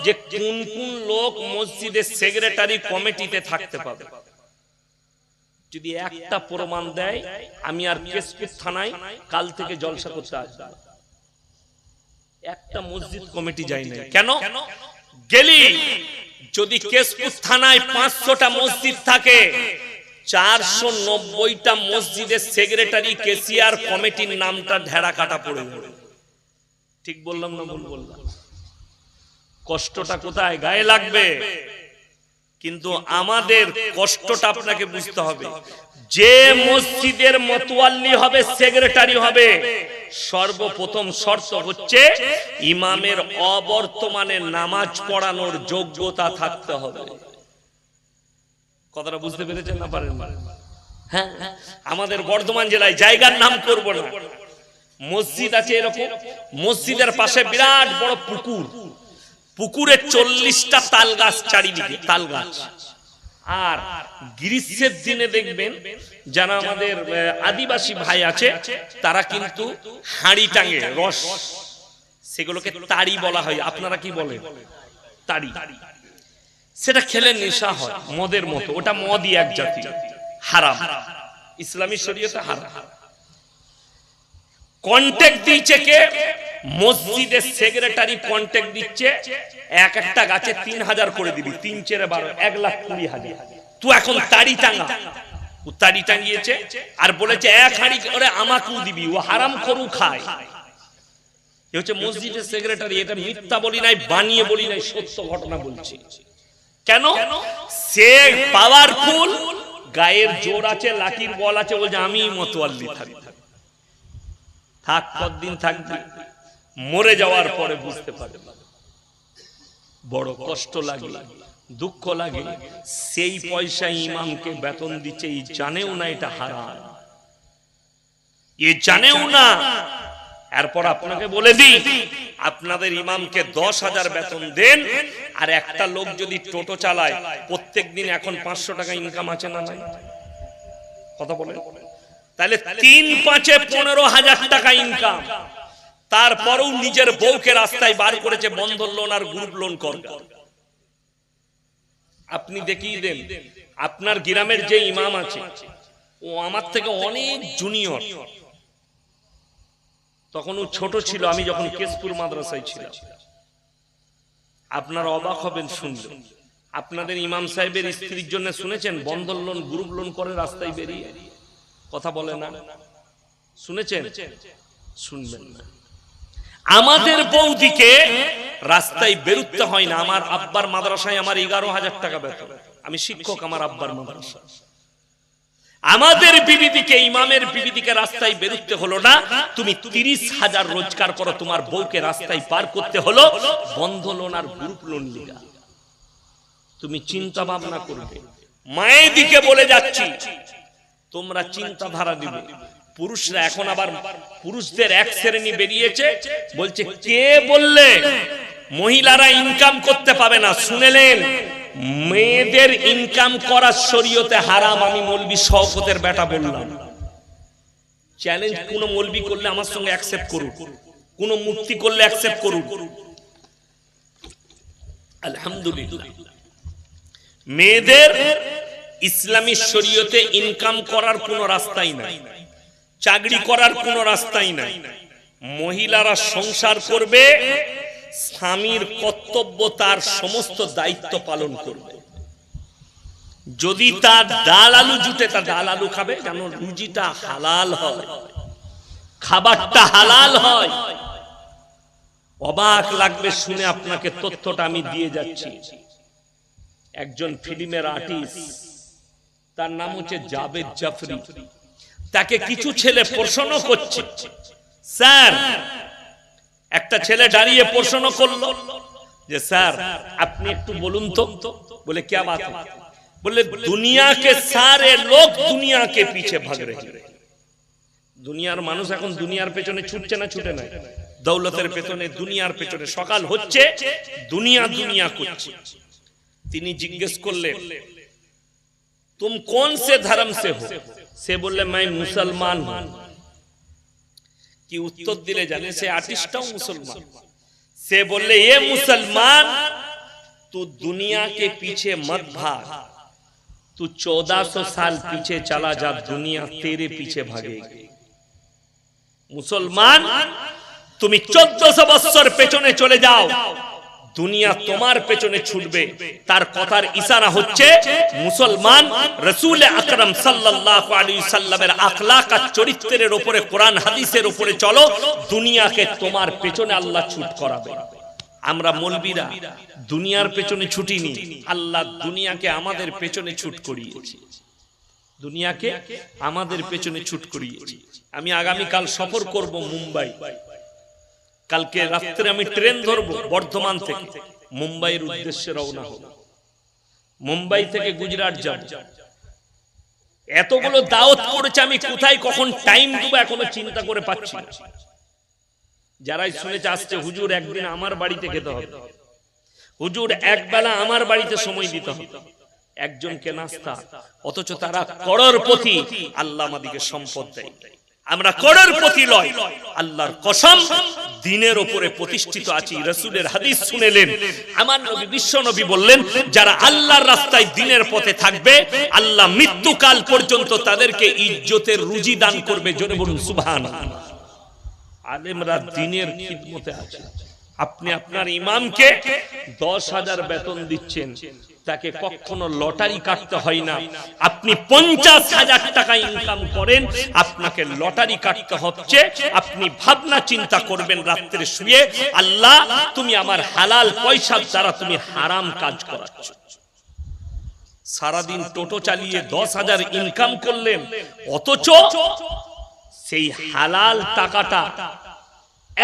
যে কোন কোন লোক মসজিদের সেক্রেটারি কমিটিতে থাকতে পাবে, যদি একটা প্রমাণ দেয় আমি আর কেশপুর থানায় কাল থেকে জলসা করতে আসবো। একটা মসজিদ কমিটি যাই না কেন? গেলি যদি কেশপুর থানায় 500টা মসজিদ থাকে, 490টা মসজিদের সেক্রেটারি কেসিআর কমিটির নামটা ঢেড়া কাটা পড়ে যাবে। ঠিক বললাম না ভুল বললাম? কষ্টটা কোথায়? গায়ে লাগবে, কিন্তু আমাদের কষ্টটা আপনাকে বুঝতে হবে। যে মসজিদের মতওয়াল্লি হবে, সেক্রেটারি হবে, সর্বপ্রথম শর্ত হচ্ছে ইমামের অবর্তমানে নামাজ পড়ানোর যোগ্যতা থাকতে হবে। কথাটা বুঝতে পেরেছেন না? পারেন? হ্যাঁ, আমাদের বর্ধমান জেলায় জায়গার নাম করব না, মসজিদ আছে এরকম, মসজিদের পাশে বিরাট বড় পুকুর, পুকুরে 40টা তাল গাছ চারিদিকে, তাল গাছ। আর গ্রীষ্মের দিনে দেখবেন যারা আমাদের আদিবাসী ভাই আছে তারা কিন্তু হাঁড়ি টাঙে রস, সেগুলোকে তাড়ি বলা হয়। আপনারা কি বলেন? তাড়ি। সেটা খেলে নেশা হয় মদের মতো, ওটা মদই এক জাতি, হারাম, ইসলামী শরীয়তে হারাম। কন্ট্যাক্ট দিচ্ছে কে? মসজিদের সেক্রেটারি কন্ট্যাক্ট দিচ্ছে, এক একটা গাছে 3000 করে দিবি, 3 × 12 1,20,000। তুই এখন তাড়ি টাঙা। ও তাড়ি টাঙিয়েছে আর বলেছে এক হাঁড়ি করে আমাকেও দিবি, ও হারাম খরু খায়। এ হচ্ছে মসজিদের সেক্রেটারি। এটা মিথ্যা বলি নাই, বানিয়ে বলি নাই, সত্য ঘটনা বলছি। কেন? সে পাওয়ারফুল, গায়ের জোর আছে, লাঠির বল আছে, বলছে আমি মতওয়াল্লি থাকি। থাক, কতদিন থাকবি? মরে যাওয়ার পরে বুঝতে পারে। বড় কষ্ট লাগে, দুঃখ লাগে। সেই পয়সা ইমামকে বেতন দিচ্ছে, এই জানেও না এটা হারাম, এ জানেও না। এরপর আপনাকে বলে দিই, আপনাদের ইমামকে 10,000 বেতন দেন, আর একটা লোক যদি টোটো চালায় প্রত্যেক দিন, এখন 500 টাকা ইনকাম আছে না নাই? কথা বলেন। তাহলে 3-5-এ 15,000 টাকা ইনকাম। তারপরেও নিজের বউকে রাস্তায় বার করেছে বন্ধন লোন আর গ্রুপ লোন করবে। আপনি দেখিয়ে দেন আপনার গ্রামের যে ইমাম আছে, ও আমার থেকে অনেক জুনিয়র। তখন ও ছোট ছিল, আমি যখন কেশপুর মাদ্রাসায় ছিলাম। আপনারা অবাক হবেন শুনলে। আপনাদের ইমাম সাহেবের স্ত্রীর জন্য শুনেছেন বন্ধন লোন গ্রুপ লোন করে রাস্তায় বেরিয়ে? কথা বলে না? শুনেছেন? শুনবেন না। আমাদের বৌদিকে রাস্তায় বেরুতে হয় না। আমার আব্বার মাদ্রাসায় আমার 11,000 টাকা বেতন, আমি শিক্ষক আমার আব্বার মাদ্রাসা। আমাদের বিবিদিকে, ইমামের বিবিদিকে রাস্তায় বেরুতে হলো না। তুমি 30,000 রোজগার করো, তোমার বউকে রাস্তায় পার করতে হলো বন্ধ লোন আর গ্রুপ লোন লিগা। তুমি চিন্তা ভাবনা করবে। মায়ের দিকে বলে যাচ্ছি, তোমরা চিন্তাধারা দিবে। পুরুষরা এখন আবার পুরুষদের এক শ্রেণী বেরিয়েছে, বলছে কে বললে মহিলারা ইনকাম করতে পাবে না? শুনেলেন, মেয়েদের ইনকাম করা শরীয়তে হারাম। আমি মৌলবি শওকতের বেটা বললাম। চ্যালেঞ্জ কোন মৌলবি করলে আমার সঙ্গে অ্যাকসেপ্ট করুন, কোন মুফতি করলে অ্যাকসেপ্ট করুন। আলহামদুলিল্লাহ, মেয়েদের ইসলামী শরীয়তে ইনকাম করার কোন রাস্তাই নাই, চাকরি করার কোন রাস্তাই নাই। মহিলারা সংসার করবে, স্বামীর কর্তব্য, তার সমস্ত দায়িত্ব পালন করবে। যদি তার ডাল আলু জুটে, তার ডাল আলু খাবে, যেন রুজিটা হালাল হয়, খাবারটা হালাল হয়। অবাক লাগবে শুনে আপনাকে তথ্যটা আমি দিয়ে যাচ্ছি। একজন ফিল্মের আর্টিস্ট, তার নাম হচ্ছে জাভেদ জাফরি। তাকে কিছু ছেলে প্রশ্ন করছে, স্যার, একটা ছেলে দাঁড়িয়ে প্রশ্ন করলো, যে স্যার আপনি একটু বলুন তো। বলে क्या बात है? बोले दुनिया के सारे लोग दुनिया के पीछे भाग रहे हैं। দুনিয়ার মানুষ এখন দুনিয়ার পেছনে ছুটছে না ছুটে না? দৌলতের পেছনে, দুনিয়ার পেছনে। সকাল হচ্ছে দুনিয়া দুনিয়া করছে। তিনি জিজ্ঞেস করলেন तुम कौन से धर्म से हो? से बोले मैं मुसलमान हूं। कि उत्तर दिले जाने से आर्टिस्ट हूं मुसलमान। से बोले ये मुसलमान तू दुनिया के पीछे मत भाग, तू 1400 साल पीछे चला जा, दुनिया तेरे पीछे भागेगी। मुसलमान তুমি 1400 বছর পেছনে চলে যাও, দুনিয়া তোমার পেছনে ছুটবে। তার কথার ইশারা হচ্ছে মুসলমান রাসূল আকরাম সাল্লাল্লাহু আলাইহি সাল্লামের আখলাক আর চরিত্রের উপরে, কোরআন হাদিসের উপরে চলো, দুনিয়াকে তোমার পেছনে আল্লাহ ছুট করাবে। আমরা মৌলবীরা দুনিয়ার পেছনে ছুটিনি, আল্লাহ দুনিয়াকে আমাদের পেছনে ছুট করিয়েছে। দুনিয়াকে আমাদের পেছনে ছুট করিয়েছে। আমি আগামী কাল সফর করব মুম্বাই। কালকে রাত্রে আমি ট্রেন ধরবো বর্ধমান থেকে, মুম্বাইয়ের উদ্দেশ্যে রওনা হব। মুম্বাই থেকে গুজরাট যাব। এতগুলো দাওয়াত করেছে, আমি কোথায় কখন টাইম দেব এখনো চিন্তা করে পাচ্ছি না। যারাই শুনেছে আসছে হুজুর একদিন আমার বাড়িতে খেতে হবে, হুজুর একবেলা আমার বাড়িতে সময় দিতে হবে, একজনকে নাস্তা, অথচ তারা করোড়পতি। আল্লাহ আমাদেরকে সম্পদ দেয়, আমরা করোড়পতি লয়। আল্লাহর কসম দ্বীনের উপরে প্রতিষ্ঠিত আছি। রাসূলের হাদিস শুনেলেন, আমার নবী বিশ্ব নবী বললেন যারা আল্লাহর রাস্তায় দ্বীনের পথে থাকবে আল্লাহ মৃত্যুকাল পর্যন্ত তাদেরকে ইজ্জতের রুজি দান করবে। জোরে বলুন সুবহানাল্লাহ। আলেমরা দ্বীনের খিদমতে আছে। আপনি আপনার ইমামকে 10,000 বেতন দিচ্ছেন, তাকে কখনো লটারি কাটতে হয় না। আপনি 50,000 টাকা ইনকাম করেন, আপনাকে লটারি কাটতে হচ্ছে। আপনি ভাবনা চিন্তা করবেন রাত্রে শুয়ে, আল্লাহ তুমি আমার হালাল পয়সার দ্বারা তুমি হারাম কাজ করাচ্ছ। সারাদিন টোটো চালিয়ে 10,000 ইনকাম করলেন, অথচ সেই হালাল টাকাটা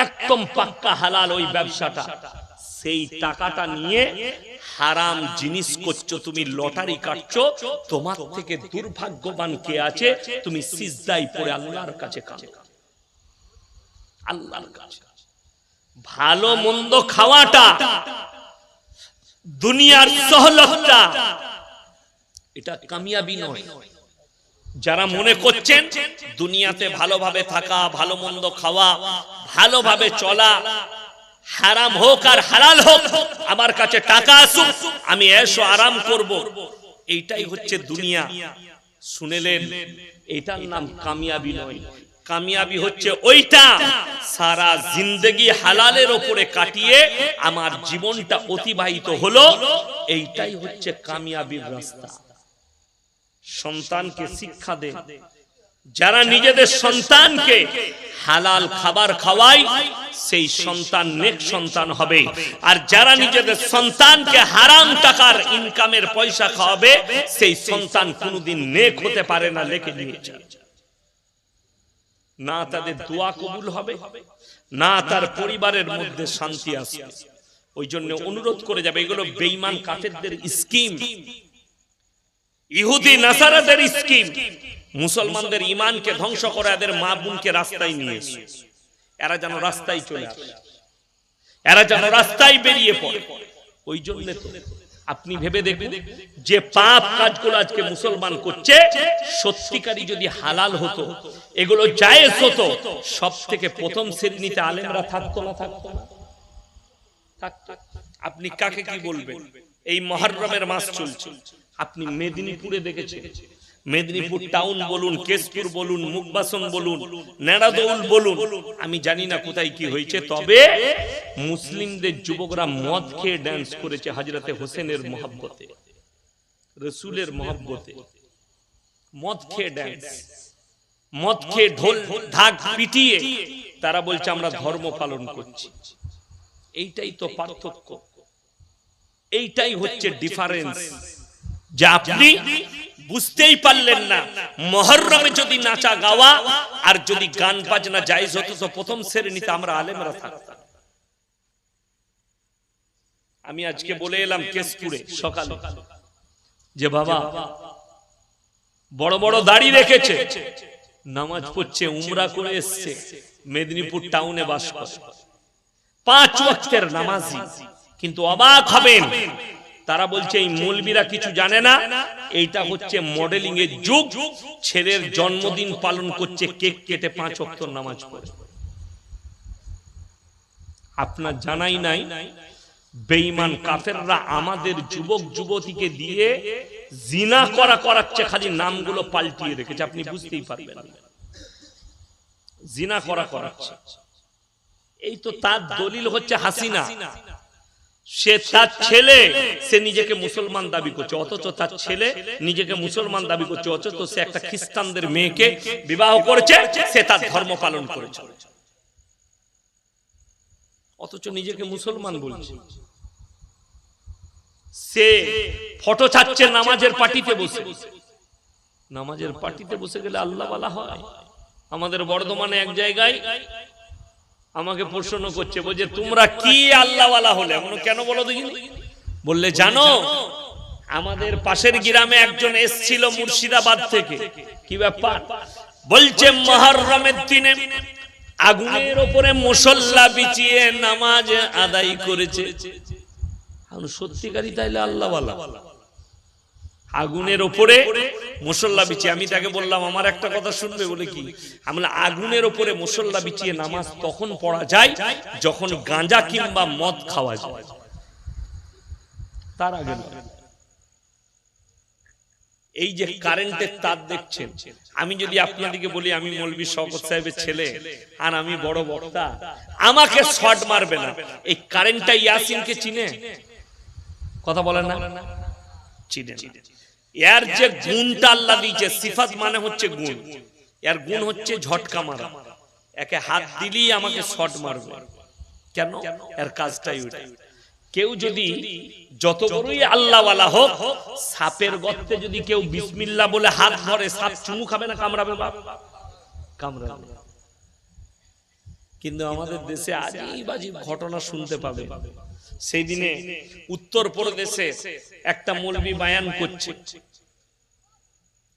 একদম পাক্কা হালাল ওই ব্যবসাটা, সেই টাকাটা নিয়ে হারাম জিনিস করছো, তুমি লটারি কাটছো। তোমার থেকে দুর্ভাগ্যবান কে আছে? তুমি সিজদায় পড়ে আল্লাহর কাছে কাঁদো, আল্লাহর কাছে। ভালো মন্দ খাওয়াটা, দুনিয়ার সহলতটা, এটা কামিয়াবি নয়। যারা মনে করছেন দুনিয়াতে ভালোভাবে থাকা, ভালো মন্দ খাওয়া, ভালোভাবে চলা, হারাম হোক আর হালাল হোক, আমার কাছে টাকা আসুক, আমি এসো আরাম করব, এইটাই হচ্ছে দুনিয়া। শুনেলেন, এটার নাম কামিয়াবি নয়। কামিয়াবি হচ্ছে ওইটা সারা জিন্দেগি হালালের উপরে কাটিয়ে আমার জীবনটা অতিবাহিত হলো, এইটাই হচ্ছে কামিয়াবির রাস্তা। সন্তানকে শিক্ষা দেন, যারা নিজেদের সন্তানকে হালাল খাবার খাওয়ায় সেই সন্তান নেক সন্তান হবে। আর যারা নিজেদের সন্তানকে হারাম টাকার ইনকামের পয়সা খাওয়াবে সেই সন্তান কোনোদিন নেক হতে পারে না। লিখে নিয়েছে, না তাদের দোয়া কবুল হবে, না তার পরিবারের মধ্যে শান্তি আসবে। ওই জন্য অনুরোধ করে যাবে, এগুলো বেঈমান কাফেরদের স্কিম, ইহুদি নাসারাদের স্কিম। মুসলমানদের ইমানকে ধ্বংস করে এদের মা বোনকে রাস্তায় নিয়ে এসে এরা যেন রাস্তায় চলে আসে, এরা যেন রাস্তায় বেরিয়ে পড়ে। ওই জন্য আপনি ভেবে দেখুন, যে পাপ কাজগুলো আজকে মুসলমান করছে, সত্যিকারই যদি হালাল হতো, এগুলো জায়েজ হতো, সব থেকে প্রথম শ্রেণীতে আলেমরা থাকতো না? থাকতো না? থাকতো। আপনি কাকে কি বলবেন? এই মুহররমের মাস চলছে, আপনি মেদিনীপুরে দেখেছেন, মেদিনীপুর টাউন বলুন, কেশপুর বলুন, মুকবাসন বলুন, নেড়াদৌল বলুন, আমি জানি না কোথায় কি হয়েছে, তবে মুসলিমদের যুবকরা মদ খেয়ে ড্যান্স করেছে হযরতে হোসেনের মহব্বতে, রাসূলের মহব্বতে। মদ খেয়ে ড্যান্স, মদ খেয়ে ঢোল ঢাক পিটিয়ে তারা বলছে আমরা ধর্ম পালন করছি। এইটাই তো পার্থক্য, এইটাই হচ্ছে ডিফারেন্স। যে আপনি বুঝতেই পারলেন না, মুহররমে যদি নাচা গাওয়া আর যদি গান বাজনা জায়েজ হতো তো প্রথম শ্রেণীতে আমরা আলেমরা থাকতাম। আমি আজকে বলে এলাম কেশপুরে সকালে যে বাবা বড় বড় দাড়ি রেখেছে, নামাজ পড়ছে, উমরা করে এসছে, মেদিনীপুর টাউনে বাস করে, 5 ওয়াক্তের নামাজি, কিন্তু অবাক হবেন তারা বলছে এই মৌলবীরা কিছু জানে না, এইটা হচ্ছে মডেলিং এর যুগ, ছেলের জন্মদিন পালন করছে, কেক কেটে 5 ওয়াক্ত নামাজ পড়ে। আপনার জানাই নাই বেঈমান কাফেররা আমাদের যুবক যুবতীকে দিয়ে জিনা করাচ্ছে, খালি নামগুলো পাল্টিয়ে রেখেছে, আপনি বুঝতেই পারবেন না, জিনা করাচ্ছে। এই তো তার দলিল হচ্ছে হাসিনা, সে তার ছেলে, সে নিজেকে মুসলমান দাবি করছে, অথচ তার ছেলে নিজেকে মুসলমান দাবি করছে, অথচ সে একটা খ্রিস্টানদের মেয়েকে বিবাহ করেছে, সে তার ধর্ম পালন করেছে, অথচ নিজেকে মুসলমান বলছে। সে ফটো ছাড়ছে নামাজের পার্টিতে বসে, নামাজের পার্টিতে বসে গেলে আল্লাহ ওয়ালা হয়। আমাদের বর্ধমানে এক জায়গায় আমাকে প্রশ্ন করছে, বলছে তোমরা কি আল্লাহ ওয়ালা হলে, কেন বলো দেখি? বললে জানো আমাদের পাশের গ্রামে একজন এসেছিল মুর্শিদাবাদ থেকে, কি ব্যাপার? বলছে মুহররমের দিনে আগুনের উপরে মুসল্লা বিছিয়ে নামাজ আদায় করেছে। সত্যিকারই তাইলে আল্লাহ ওয়ালা, আগুনের উপরে মুসল্লা বিছিয়ে। আমি তাকে বললাম আমার একটা কথা শুনবে, বলে কি? আমরা আগুনের উপরে মুসল্লা বিছিয়ে নামাজ তখন পড়া যায় যখন গাঁজা কিংবা মদ খাওয়া যায়, তার আগে। এই যে কারেন্টের তার দেখছেন, আমি যদি আপনাদেরকে বলি আমি মৌলভী শওকত সাহেবের ছেলে আর আমি বড় বক্তা, আমাকে শর্ট মারবে না। এই কারেন্টটা ইয়াসিনকে চিনে? কথা বলেন না, চিনে না। এর যে গুণটা আল্লাহ দিয়েছে, সিফাত মানে হচ্ছে গুণ, এর গুণ হচ্ছে ঝটকা মারা। একে হাত দিলেই আমাকে শর্ট মারবে, কেন? এর কাজটাই ওটা। কেউ যদি যত বড়ই আল্লাহ ওয়ালা হোক, সাপের গর্তে যদি কেউ বিসমিল্লাহ বলে হাত ধরে, সাপ চুমু খাবে না কামড়াবে? বাপ কামড়াবে। কিন্তু আমাদের দেশে আজীব আজীব ঘটনা শুনতে পাবে। সেই দিনে উত্তরপ্রদেশে একটা মৌলবী বয়ান করছে,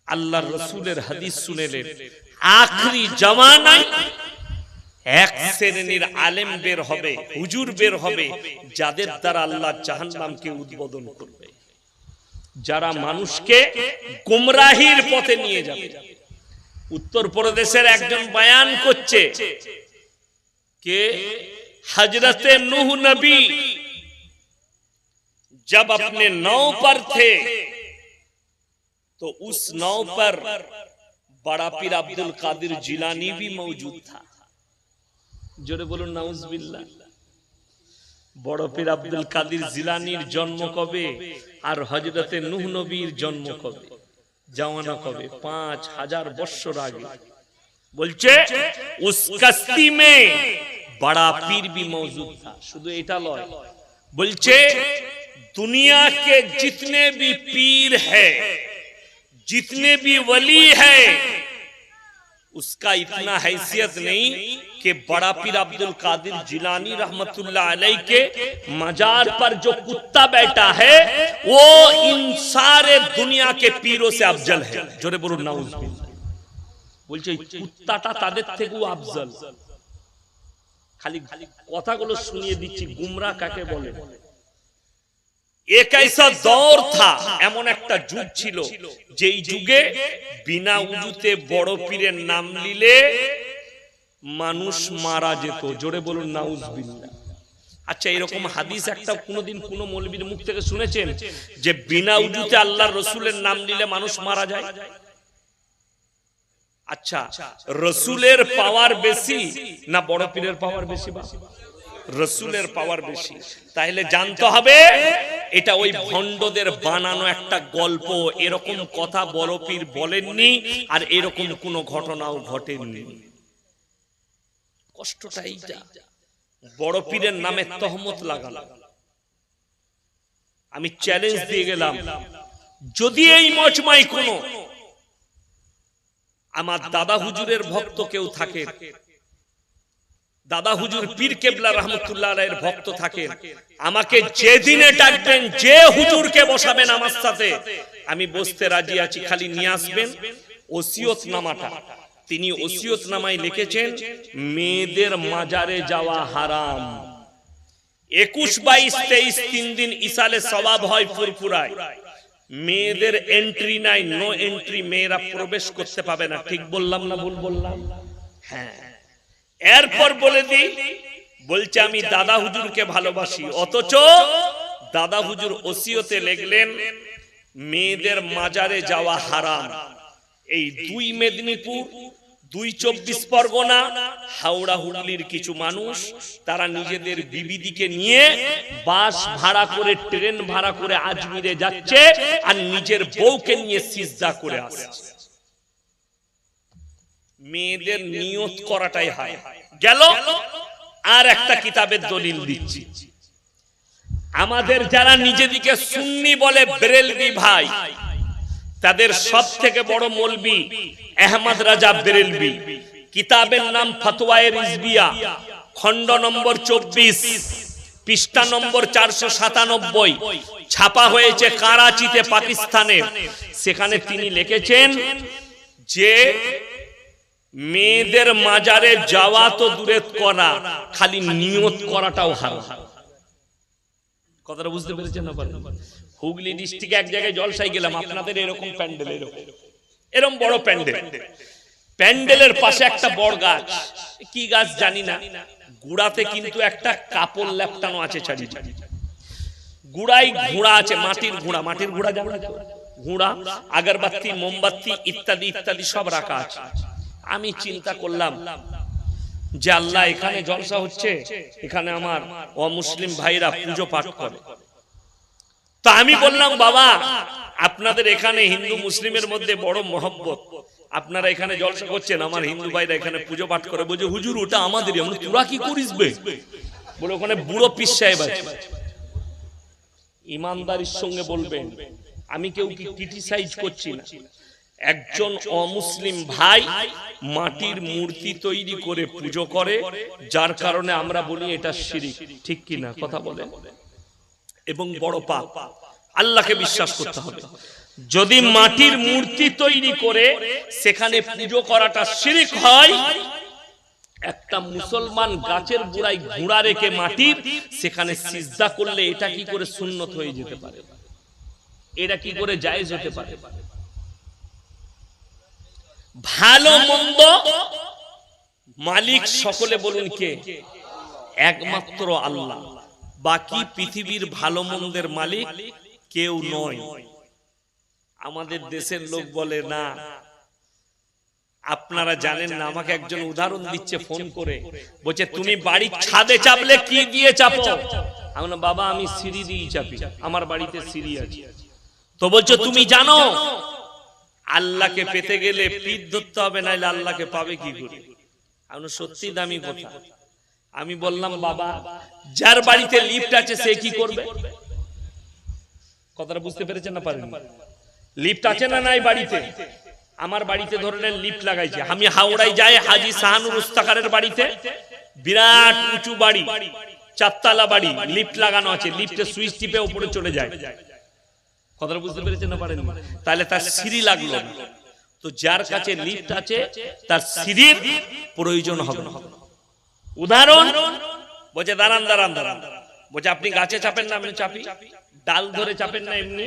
আল্লাহর রাসূলের হাদিস শুনেলেন, আখরি জামানায় এক শ্রেণীর আলেম বের হবে, হুজুর বের হবে, যাদের দ্বারা আল্লাহ জাহান্নামকে উদ্বোধন করবে, যারা মানুষকে গুমরাহির পথে নিয়ে যাবে। উত্তরপ্রদেশের একজন বয়ান করছে কে हजरते नूह नबी जब अपने नाव पर थे तो उस नाव पर बड़ा पीर अब्दुल कादिर जिलानी भी मौजूद था। जोरे बोलो नाउजुबिल्लाह। बड़ा पीर अब्दुल कादिर जिलानीर जन्म कबे और हजरते नूह नबीर जन्म कबे, जमाना कबे? 5000 বছর आगे। बोलছে उस कश्ती में बड़ा पीर भी मौजूद था। शुद्ध एटा लय, बोलছে दुनिया के जितने भी पीर है, जितने भी वली है, उसका इतना हैसियत नहीं कि बड़ा पीर अब्दुल कादिर जिलानी रहमतुल्लाह अलैह के मजार पर जो कुत्ता बैठा है वो इन सारे दुनिया के पीरों से अफजल है। जोरे बोलो नाउजुबिल्लाह। बोलছে কুত্তাটা তাদের থেকেও আফজল। খালি কথাগুলো শুনিয়ে দিচ্ছি, গুমরা কাকে বলে। एक ऐसा दौर था, এমন একটা যুগ ছিল যেই যুগে বিনা উজুতে বড় পীরের নাম নিলে মানুষ মারা যেত। জোরে বলুন নাউজুবিল্লাহ। আচ্ছা, এরকম হাদিস একটা কোনোদিন কোন মৌলবীর মুখ থেকে শুনেছেন যে বিনা উজুতে আল্লাহর রাসূলের নাম নিলে মানুষ মারা যায়? আচ্ছা, রাসূলের পাওয়ার বেশি না বড় পীরের পাওয়ার বেশি? রাসূলের পাওয়ার বেশি। তাহলে জানতে হবে এটা ওই ভণ্ডদের বানানো একটা গল্প। এরকম কথা বড় পীর বলেননি, আর এরকম কোনো ঘটনাও ঘটেনি। কষ্টটা এইটা, বড় পীরের নামে তহমত লাগানো। আমি চ্যালেঞ্জ দিয়ে গেলাম, যদি এই মজমায় কোনো আমার দাদা হুজুরের ভক্ত কেউ থাকে, দাদা হুজুর পীর কেবলা রহমতুল্লাহ আলাইহির ভক্ত থাকেন, আমাকে যেদিনে ডাকবেন, যে হুজুরকে বসাবেন আমার সাথে, আমি বসতে রাজি আছি, খালি নিয়ে আসবেন ওসিয়তনামাটা। তিনি ওসিয়তনামায় লিখেছেন মেয়েদের মাজারে যাওয়া হারাম। 21, 22, 23 3 দিন ইসালে সওয়াব হয় ফুরফুরায়। মেয়েদের এন্ট্রি নাই, নো এন্ট্রি, মেয়েরা প্রবেশ করতে পাবে না। ঠিক বললাম না ভুল বললাম? হ্যাঁ। এরপর বলে দিই, বলছে আমি দাদা হুজুরকে ভালোবাসি, অথচ দাদা হুজুর ওসিয়তে লিখলেন মেয়েদের মাজারে যাওয়া হারাম। এই 2 মেদিনীপুর, 2 24 পরগনা, হাওড়া হুগলির কিছু মানুষ তারা নিজেদের বিবিদিকে নিয়ে বাস ভাড়া করে, ট্রেন ভাড়া করে আজমিরে যাচ্ছে আর নিজের বউকে নিয়ে সিজদা করে আসছে। মেয়েদের নিয়ত করাটাই হয় গেল। আর একটা কিতাবের দলিল দিচ্ছি, আমাদের যারা নিজেদিকে সুন্নি বলে বেরেলভি ভাই, তাদের সব থেকে বড় মৌলবি আহমদ রাজা বেরেলভি। কিতাবের নাম ফতোয়ায়ে রিজভিয়া, খণ্ড নম্বর 24, পৃষ্ঠা নম্বর 497, ছাপা হয়েছে করাচিতে, পাকিস্তানে। সেখানে তিনি লিখেছেন যে মেয়েদের মাজারে যাওয়া তো দূরের করা, খালি নিয়ত করাটাও হারাম। কথাটা বুঝতে পেরেছেন না? হুগলি ডিস্ট্রিক্টে এক জায়গায় জলসায় গেলাম, আপনাদের এরকম প্যান্ডেল, এরকম বড় প্যান্ডেল, প্যান্ডেলের পাশে একটা বড় গাছ, কি গাছ জানি না, গুড়াতে কিন্তু একটা কাপড় লেপটানো আছে চারিদিকে, গুড়াই ঘোড়া আছে, মাটির ঘোড়া, মাটির ঘোড়া জানো? ঘোড়া, আগরবাতি, মোমবাতি ইত্যাদি ইত্যাদি সব রাখা আছে। আমি চিন্তা করলাম যে আল্লাহ, এখানে জলসা হচ্ছে, এখানে আমার অমুসলিম ভাইরা পুজো পাঠ করে। তো আমি বললাম বাবা, আপনাদের এখানে হিন্দু মুসলিমের মধ্যে বড় মহব্বত, আপনারা এখানে জলসা করছেন, আমার হিন্দু ভাইরা এখানে পুজো পাঠ করে। বলছে হুজুর ওটা আমাদেরই। আমরা তোরা কি করিস বে? বলে ওখানে বুড়ো পীর সাহেব আছে। ইমানদারির সঙ্গে বলবেন, আমি কেউ কি ক্রিটিসাইজ করছি না। একজন অমুসলিম ভাই মাটির মূর্তি তৈরি করে পুজো করে, যার কারণে আমরা বলি এটা শিরক। ঠিক কি না? কথা বলেন। এবং বড় পাপ, আল্লাহকে বিশ্বাস করতে হবে। যদি মাটির মূর্তি তৈরি করে সেখানে পুজো করাটা শিরক হয়, একটা মুসলমান গাছের গোড়ায় ঘোড়া রেখে মাটির, সেখানে সিজদা করলে এটা কি করে সুন্নত হয়ে যেতে পারে? এটা কি করে জায়েজ হতে পারে? ভালো মন্দ মালিক সকলে বলুন কে? একমাত্র আল্লাহ। বাকি পৃথিবীর ভালো মন্দের মালিক কেউ নয়। আমাদের দেশের লোক বলে না, আপনারা জানেন না। আমাকে একজন উদাহরণ দিচ্ছে ফোন করে, বলছে তুমি বাড়ির ছাদে চাপলে কি দিয়ে চাপো? আমি বললাম বাবা আমি সিঁড়ি দিয়ে চাপি, আমার বাড়িতে সিঁড়ি আছে। তো বলছো তুমি জানো আল্লাহকে পেতে গেলে পিঠ ধরতে হবে, নাইলে আল্লাহকে পাবে কি করে? আমি সত্যি দামি কথা। আমি বললাম বাবা, যার বাড়িতে লিফট আছে সে কি করবে? কথাটা বুঝতে পেরেছেন না? পারেন? লিফট আছে না নাই বাড়িতে? আমার বাড়িতে ধরলেন লিফট লাগাইছে। আমি হাওড়ায় যাই হাজি শাহানুর উস্তাকারের বাড়িতে, বিরাট উঁচু বাড়ি, 4 তলা বাড়ি, লিফট লাগানো আছে। লিফটের সুইচ টিপে উপরে চলে যায়। কথাটা বুঝতে পেরেছেন না? পারেন? তাহলে তার সিঁড়ি লাগলো না। তো যার কাছে লিফট আছে তার সিঁড়ির প্রয়োজন হবে না। উদাহরণ, বলছে দাঁড়ান দাঁড়ান দাঁড়ান, বলছে আপনি গাছে চাপেন না? আমি চাপি। ডাল ধরে চাপেন না? এমনি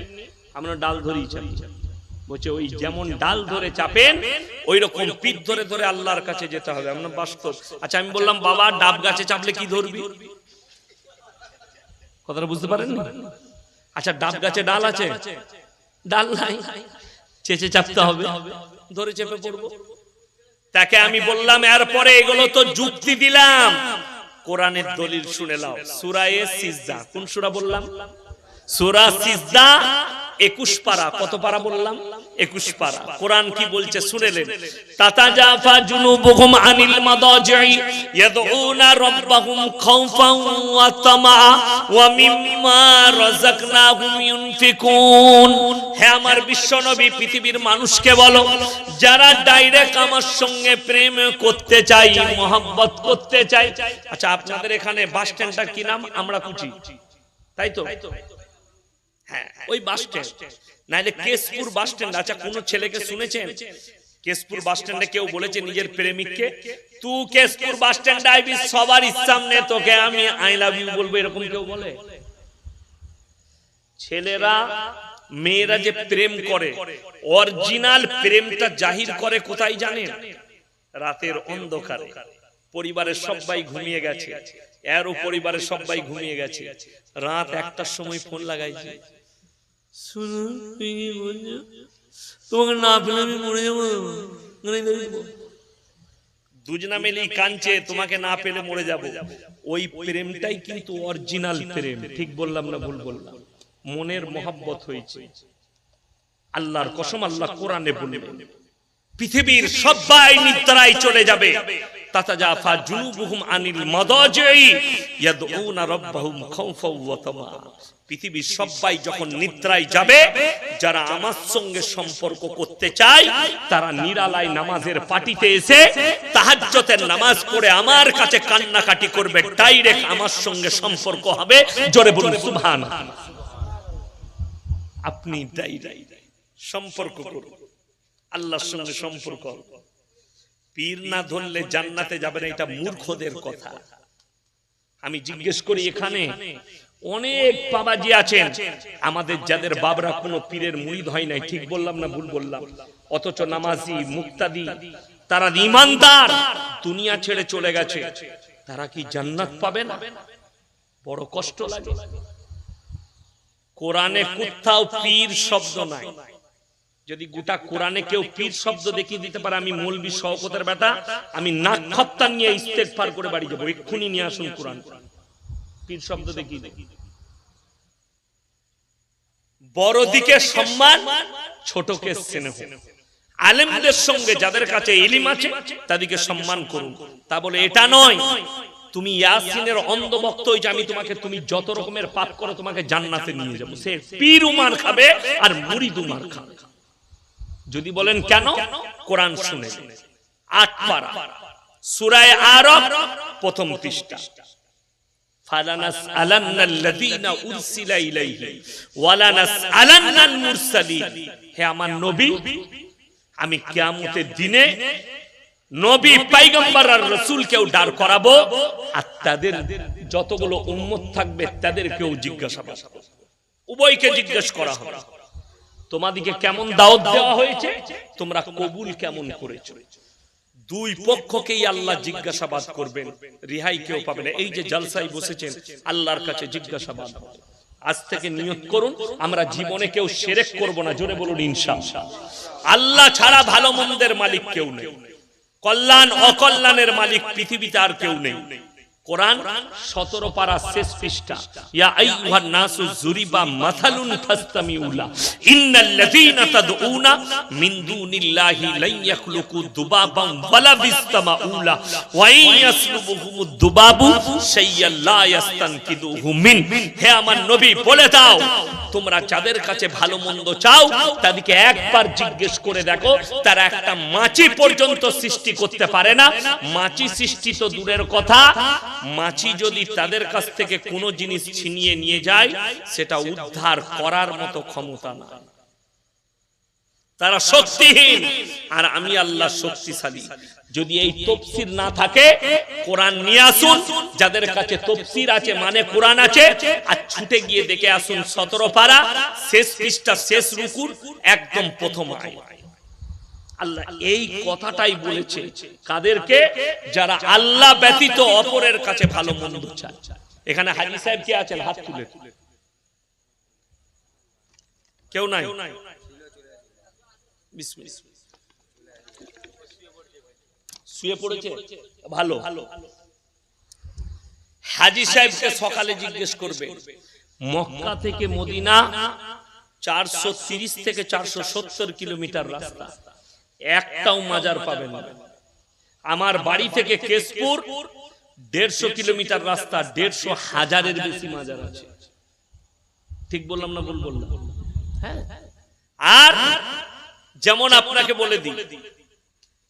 আমরা ডাল ধরেই চাপি। বলছে ওই যেমন ডাল ধরে চাপেন ওই রকম পিঠ ধরে ধরে আল্লাহর কাছে যেতে হবে। আমরা বাস্তব। আচ্ছা আমি বললাম বাবা ডাব গাছে চাপলে কি ধরবি? কথাটা বুঝতে পারেন না? আচ্ছা ডাব গাছে ডাল আছে? ডাল নাই, চেঁচে চাপতে হবে, ধরে চেপে পড়বো। তাকে আমি বললাম এরপরে এগুলো তো যুক্তি দিলাম, কোরআনের দলিল শুনে নাও। সূরা সিজদা, কোন সূরা বললাম? সূরা সিজদা 21 পারা। কত পারা বললাম? 21 পারা। কোরআন কি বলছে শুনেলেন? তাতাজাফা জুনুবুহুম আনিল মাদাজি'i ইয়াদউনা রাব্বাহুম খাওফান ওয়া তামা ওয়া মিম্মা রাযাকনাহুম ইউনফিকুন। হে আমার বিশ্বনবী, পৃথিবীর মানুষকে বলো, যারা ডাইরেক্ট আমার সঙ্গে প্রেম করতে চাই, মহব্বত করতে চাই। আচ্ছা, আপনাদের এখানে বাস স্ট্যান্ডটা কি নাম? আমরা কুচি, তাই তো? হ্যাঁ, ওই বাস স্ট্যান্ড, নাইলে কেশপুর বাস স্ট্যান্ড। আচ্ছা, কোন ছেলেকে শুনেছেন কেশপুর বাস স্ট্যান্ডে কেউ বলেছে নিজের প্রেমিককে, তুই কেশপুর বাস স্ট্যান্ডে আইবি, সবার সামনে তোকে আমি আই লাভ ইউ বলবো, এরকম কেউ বলে? ছেলেরা মেয়েরা যে প্রেম করে, অরিজিনাল প্রেমটা জাহির করে কোথায় জানেন? রাতের অন্ধকারে, পরিবারের সবাই ঘুমিয়ে গেছে, এরও পরিবারের সবাই ঘুমিয়ে গেছে, রাত 1টার সময় ফোন লাগাইছে, তোমাকে না পেলে আমি মরে যাবো, দুজনা মিলেই কাঁদছে, তোমাকে না পেলে মরে যাব। ওই প্রেমটাই কিন্তু অরিজিনাল প্রেম। ঠিক বললাম না ভুল বললাম? মনের মহব্বত হয়েছে। আল্লাহর কসম, আল্লাহ কোরআনে বললেন পৃথিবীর সবাই নিদ্রায় চলে যাবে। তাতাজাফা জুনুবুহুম আনিল মাদাজি'i ইয়াদউনা রাব্বাহুম খাওফান ওয়া তামা। পৃথিবীর সবাই যখন নিদ্রায় যাবে, যারা আমার সঙ্গে সম্পর্ক করতে চায় তারা নিরালায় নামাজের পাটিতে এসে তাহাজ্জুদের নামাজ পড়ে আমার কাছে কান্নাকাটি করবে, ডাইরেক্ট আমার সঙ্গে সম্পর্ক হবে। জোরে বলুন সুবহানাল্লাহ। আপনি ডাইরেক্ট সম্পর্ক করুন আল্লাহর সঙ্গে সম্পর্ক। পীর না ধরলে জান্নাতে যাবে না, এটা মূর্খদের কথা। আমি জিজ্ঞেস করি, এখানে অনেক বাবাজি আছেন আমাদের, যাদের বাবরা কোনো পীরের মুরিদ হয় নাই। ঠিক বললাম না ভুল বললাম? অথচ নামাজি, মুক্তাদি, তারা ঈমানদার, দুনিয়া ছেড়ে চলে গেছে। তারা কি জান্নাত পাবে না? বড় কষ্ট লাগে। কোরআনে কোথাও পীর শব্দ নাই। যদি গোটা কোরআনে কেউ পীর শব্দ দেখিয়ে দিতে পারে, আমি মৌলবি শওকতের বেটা, আমি নাক খপ্তা নিয়ে ইস্তেগফার করে বাড়ি যাবো। এক্ষুনি নিয়ে আসুন কোরআন, পীর শব্দ দেখিয়ে দেখি। বড় দিকে সম্মান, ছোটকে স্নেহ। আলেমদের সঙ্গে যাদের কাছে ইলম আছে তাদেরকে সম্মান করুন। তা বলে এটা নয় তুমি ইয়াসিনের অন্ধ ভক্ত হই যে আমি তোমাকে, তুমি যত রকমের পাপ করো তোমাকে জান্নাতে নিয়ে যাবো। সে পীর উমার খাবে আর মুরিদ উমার খাবে। যদি বলেন কেন, কোরআন শুনে 8 পারা সূরা আরাফ প্রথম পৃষ্ঠা, ফালানাসআলান্নাল্লাযীনা উরসিলা ইলাইহি ওয়ালানাসআলান্নাল মুরসালিন। হে আমার নবী, আমি কিয়ামতের দিনে নবী, পয়গম্বর আর রাসূলকেও দাঁড় করাবো, আর তাদের যতগুলো উম্মত থাকবে তাদেরকেও জিজ্ঞাসাবাদ করব। উভয়কে জিজ্ঞেস করা হবে, তোমাদেরকে কেমন দাওয়াত দেওয়া হয়েছে, তোমরা কবুল কেমন করেছো। দুই পক্ষকেই আল্লাহ জিজ্ঞাসাবাদ করবেন, রিহাই কেউ পাবে না। এই যে জলসায় বসেছেন, আল্লাহর কাছে জিজ্ঞাসাবাদ হবে। আজ থেকে নিয়ত করুন, আমরা জীবনে কেউ শিরক করব না। জোরে বলুন ইনশাআল্লাহ। আল্লাহ ছাড়া ভালো মন্দের মালিক কেউ নেই, কল্যাণ অকল্যাণের মালিক পৃথিবীতে আর কেউ নেই। কোরআন 17 পারা শেষ পৃষ্ঠা, ইয়া আইয়ুহান নাসু যুরিবা মাসালুন ফাসতামিউলা ইন্নাল্লাযীনা তাদউনা মিন দুনিল্লাহি লা ইয়াখলুকু দুবাবান ওয়ালা বিসতামাউলা ওয়া ইয়াসলুবুহুমুদ দুবাবু শাইয়াল লা ইয়াস্তানকিদুহু মিন। হে আমার নবী, বলে দাও, তোমরা যাদের কাছে ভালো মন্দ চাও তাদেরকে একবার জিজ্ঞেস করে দেখো, তারা একটা মাছি পর্যন্ত সৃষ্টি করতে পারে না। মাছি সৃষ্টি তো দূরের কথা, মাছি যদি তাদের কাছ থেকে কোনো জিনিস ছিনিয়ে নিয়ে যায় সেটা উদ্ধার করার মতো ক্ষমতা না। তারা শক্তিহীন, আর আমি আল্লাহ শক্তিশালী। যদি এই তাফসীর না থাকে, কোরআন নিয়ে আসুন। যাদের কাছে তাফসীর আছে, মানে কোরআন আছে, আর ছুটে গিয়ে দেখে আসুন 17 পারা শেষ পৃষ্ঠা, শেষ রুকুর একদম প্রথম আয়াত। আল্লাহ এই কথাটাই বলেছে কাদেরকে? যারা আল্লাহ ব্যতীত অপরের কাছে ভালো মন্দ চায়। এখানে হাজী সাহেব কে আছেন? হাত তুলে। কেউ নাই? বিসমিল্লাহ। শুয়ে পড়েছে? ভালো। হাজী সাহেবকে সকালে জিজ্ঞেস করবে, মক্কা থেকে মদিনা 430 থেকে 470 কিলোমিটার রাস্তা, একটাও মাজার পাবেন না। আমার বাড়ি থেকে কেশপুর 150 কিলোমিটার রাস্তা, 150,000-এর বেশি মাজার আছে। ঠিক বললাম না ভুল বললাম? হ্যাঁ। আর যেমন আপনাকে বলে দিই,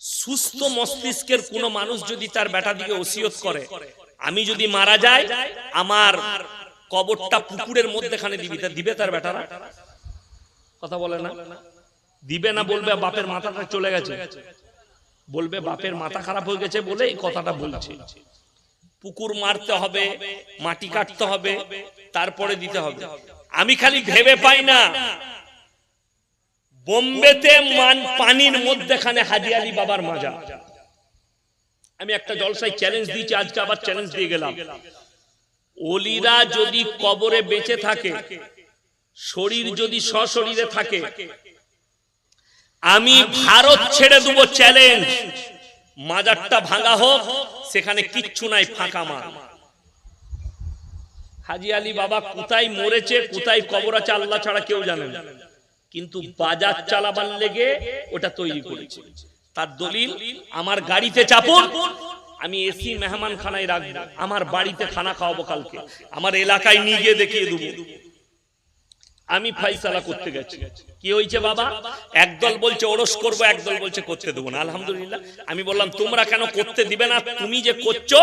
সুস্থ মস্তিষ্কের কোন মানুষ যদি তার বেটা দিকে ওসিয়ত করে, আমি যদি মারা যাই আমার কবরটা পুকুরের মধ্যেখানে দিবি, তা দিবে তার বেটারা? কথা বলে না, দিবে না। বলবে বাপের মাথাটা চলে গেছে, বলবে বাপের মাথা খারাপ হয়ে গেছে বলে এই কথাটা বলছে। পুকুর মারতে হবে, মাটি কাটতে হবে, তারপরে দিতে হবে। আমি খালি ভেবে পাই না, বোম্বেতে পানির মধ্যেখানে হাজী আলী বাবার মাজার। আমি একটা জলসায় চ্যালেঞ্জ দিয়েছি, আজকে আবার চ্যালেঞ্জ দিয়ে গেলাম। ওলিরা যদি কবরে বেঁচে থাকে, শরীর যদি সশরীরে থাকে, আমি ভারত ছেড়ে দেব চ্যালেঞ্জ, মাজারটা ভাঙা হোক, সেখানে কিচ্ছু নাই, ফাঁকা মাঠ। হাজী আলী বাবা কোথায় মরেছে, কোথায় কবর আছে আল্লাহ ছাড়া কেউ জানে না, কিন্তু বাজার চালাবার লেগে ওটা তৈরি করেছে। তার দলিল, আমার গাড়িতে চাপুন, আমি এসি মেহমান খানায় রাখবো, আমার বাড়িতে খানা খাওয়াবো, কালকে আমার এলাকায় নিয়ে গিয়ে দেখিয়ে দেবো। আমি ফাইসালা করতে গেছি, কি হয়েছে বাবা? একদল বলছে ওরস করবো, একদল বলছে করতে দেবো না। আলহামদুলিল্লাহ। আমি বললাম তোমরা কেন করতে দিবে না? তুমি যে করছো,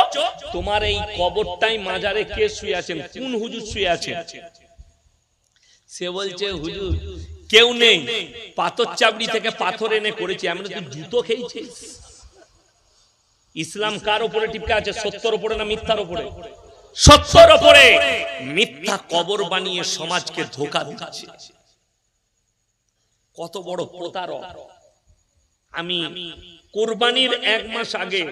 তোমার এই কবরটাই মাজারে কে শুয়ে আছেন, কোন হুজুর শুয়ে আছেন? সে বলছে হুজুর কেউ নেই, পাথর চাবড়ি থেকে পাথর এনে করেছি। আমি তুই জুতো খেয়েছিস? ইসলাম কার উপরে টিপকা আছে, সত্যের উপরে না মিথ্যার উপরে? সত্যের উপরে। মিথ্যা কবর বানিয়ে সমাজকে ধোঁকা দিচ্ছে। কত বড় প্রতারক! আমি কুরবানির 1 মাস আগে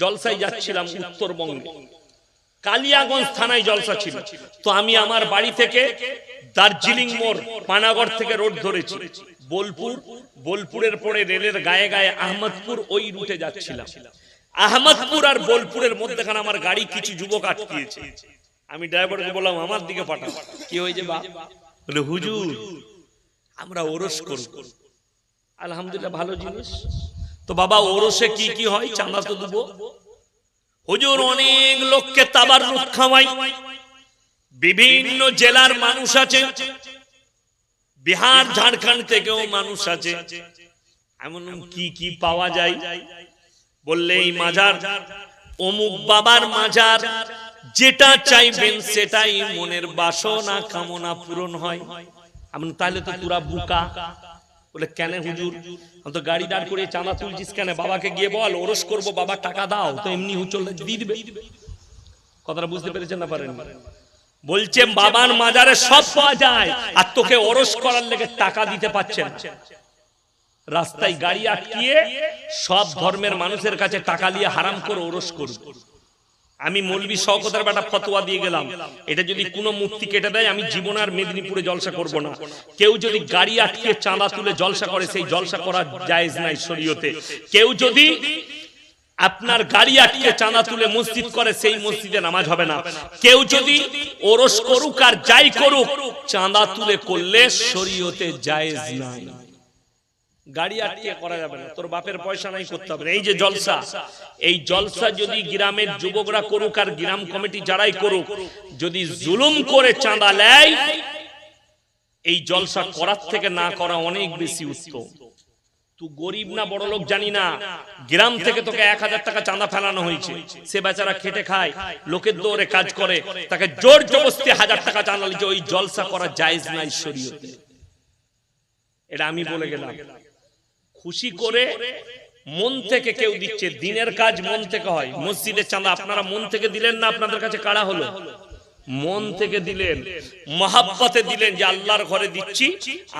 জলসায় যাচ্ছিলাম উত্তরবঙ্গে, কালিয়াগঞ্জ থানায় জলসা ছিল। তো আমি আমার বাড়ি থেকে দার্জিলিং মোড়, পানাগড় থেকে রোড ধরেছি বোলপুর, বোলপুরের পরে রেলের গায়ে গায়ে আহমদপুর, ওই রুটে যাচ্ছিলাম। আহমদপুর আর বোলপুরের মধ্যখানে আমার গাড়ি কিছু যুবক আটকিয়েছে। আমি ড্রাইভারকে বললাম আমার দিকে পাঠাও। কি হয়েছে বা? বলে হুজুর আমরা ওরস করব। আলহামদুলিল্লাহ, ভালো জিনিস তো। বাবা ওরসে কি কি হয়? চাঁদা তো দেবো। হুজুর অনেক লোককে তাবাররুক খাওয়াই, বিভিন্ন জেলার মানুষ আছে, বিহার ঝাড়খণ্ড থেকেও মানুষ আছে। এমন কি কি পাওয়া যায়? বললে এই মাজার অমুক বাবার মাজার, যেটা চাইবেন সেটাই মনের বাসনা কামনা পূরণ হয়। এমন তাহলে তো পুরা বুকা। বলে কেন হুজুর? আমি তো গাড়ি দাঁড় করে চাঁদা তুলছিস কেন? বাবাকে গিয়ে বল ওরস করবো, বাবা টাকা দাও। তো এমনি চলে দিয়ে দিবে। কথাটা বুঝতে পেরেছেন না পারেন? বলছে বাবার মাজারে সব পাওয়া যায়, আর তোকে ওরস করার লেগে টাকা দিতে পারছেন। রাস্তায় গাড়ি আটকিয়ে সব ধর্মের মানুষের কাছে টাকা নিয়ে হারাম করে ওরস করব। আমি মৌলবি শওকতের বেটা ফতোয়া দিয়ে গেলাম, এটা যদি কোনো মূর্তি কেটে দেয় আমি জীবনে আর মেদিনীপুরে জলসা করব না। কেউ যদি গাড়ি আটকে চাঁদা তুলে জলসা করে, সেই জলসা করা জায়েজ নাই শরীয়তে। কেউ যদি আপনার গাড়ি আটকে চাঁদা তুলে মসজিদ করে, সেই মসজিদে নামাজ হবে না। কেউ যদি ওরস করুক আর যাই করুক, চাঁদা তুলে করলে শরীয়তে জায়েজ নাই। গাড়ি আটকে করা যাবে না, তোর বাপের পয়সা নাই করতে হবে না। এই যে জলসা, এই জলসা যদি গ্রামের যুবকরা করুক আর গ্রাম কমিটি যারাই করুক, যদি জুলুম করে চাঁদা নেয়, এই জলসা করার থেকে না করা অনেক বেশি উত্তম। তুই গরিব না বড় লোক জানি না, গ্রাম থেকে তোকে 1000 টাকা চাঁদা ফেলানো হয়েছে, সে বেচারা খেটে খায়, লোকের দৌড়ে কাজ করে, তাকে জোর জবরদস্তি 1000 টাকা চাঁদা লিখে, ওই জলসা করা জায়েজ নাই শরীয়তে। এটা আমি বলে গেলাম। খুশি করে মন থেকে কেউ দিচ্ছে, দিনের কাজ মন থেকে হয়। মসজিদের চাঁদা আপনারা মন থেকে দিলেন না, আপনাদের কাছে কাড়া হলো? মন থেকে দিলেন, মহাব্বতে দিলেন যে আল্লাহর ঘরে দিচ্ছি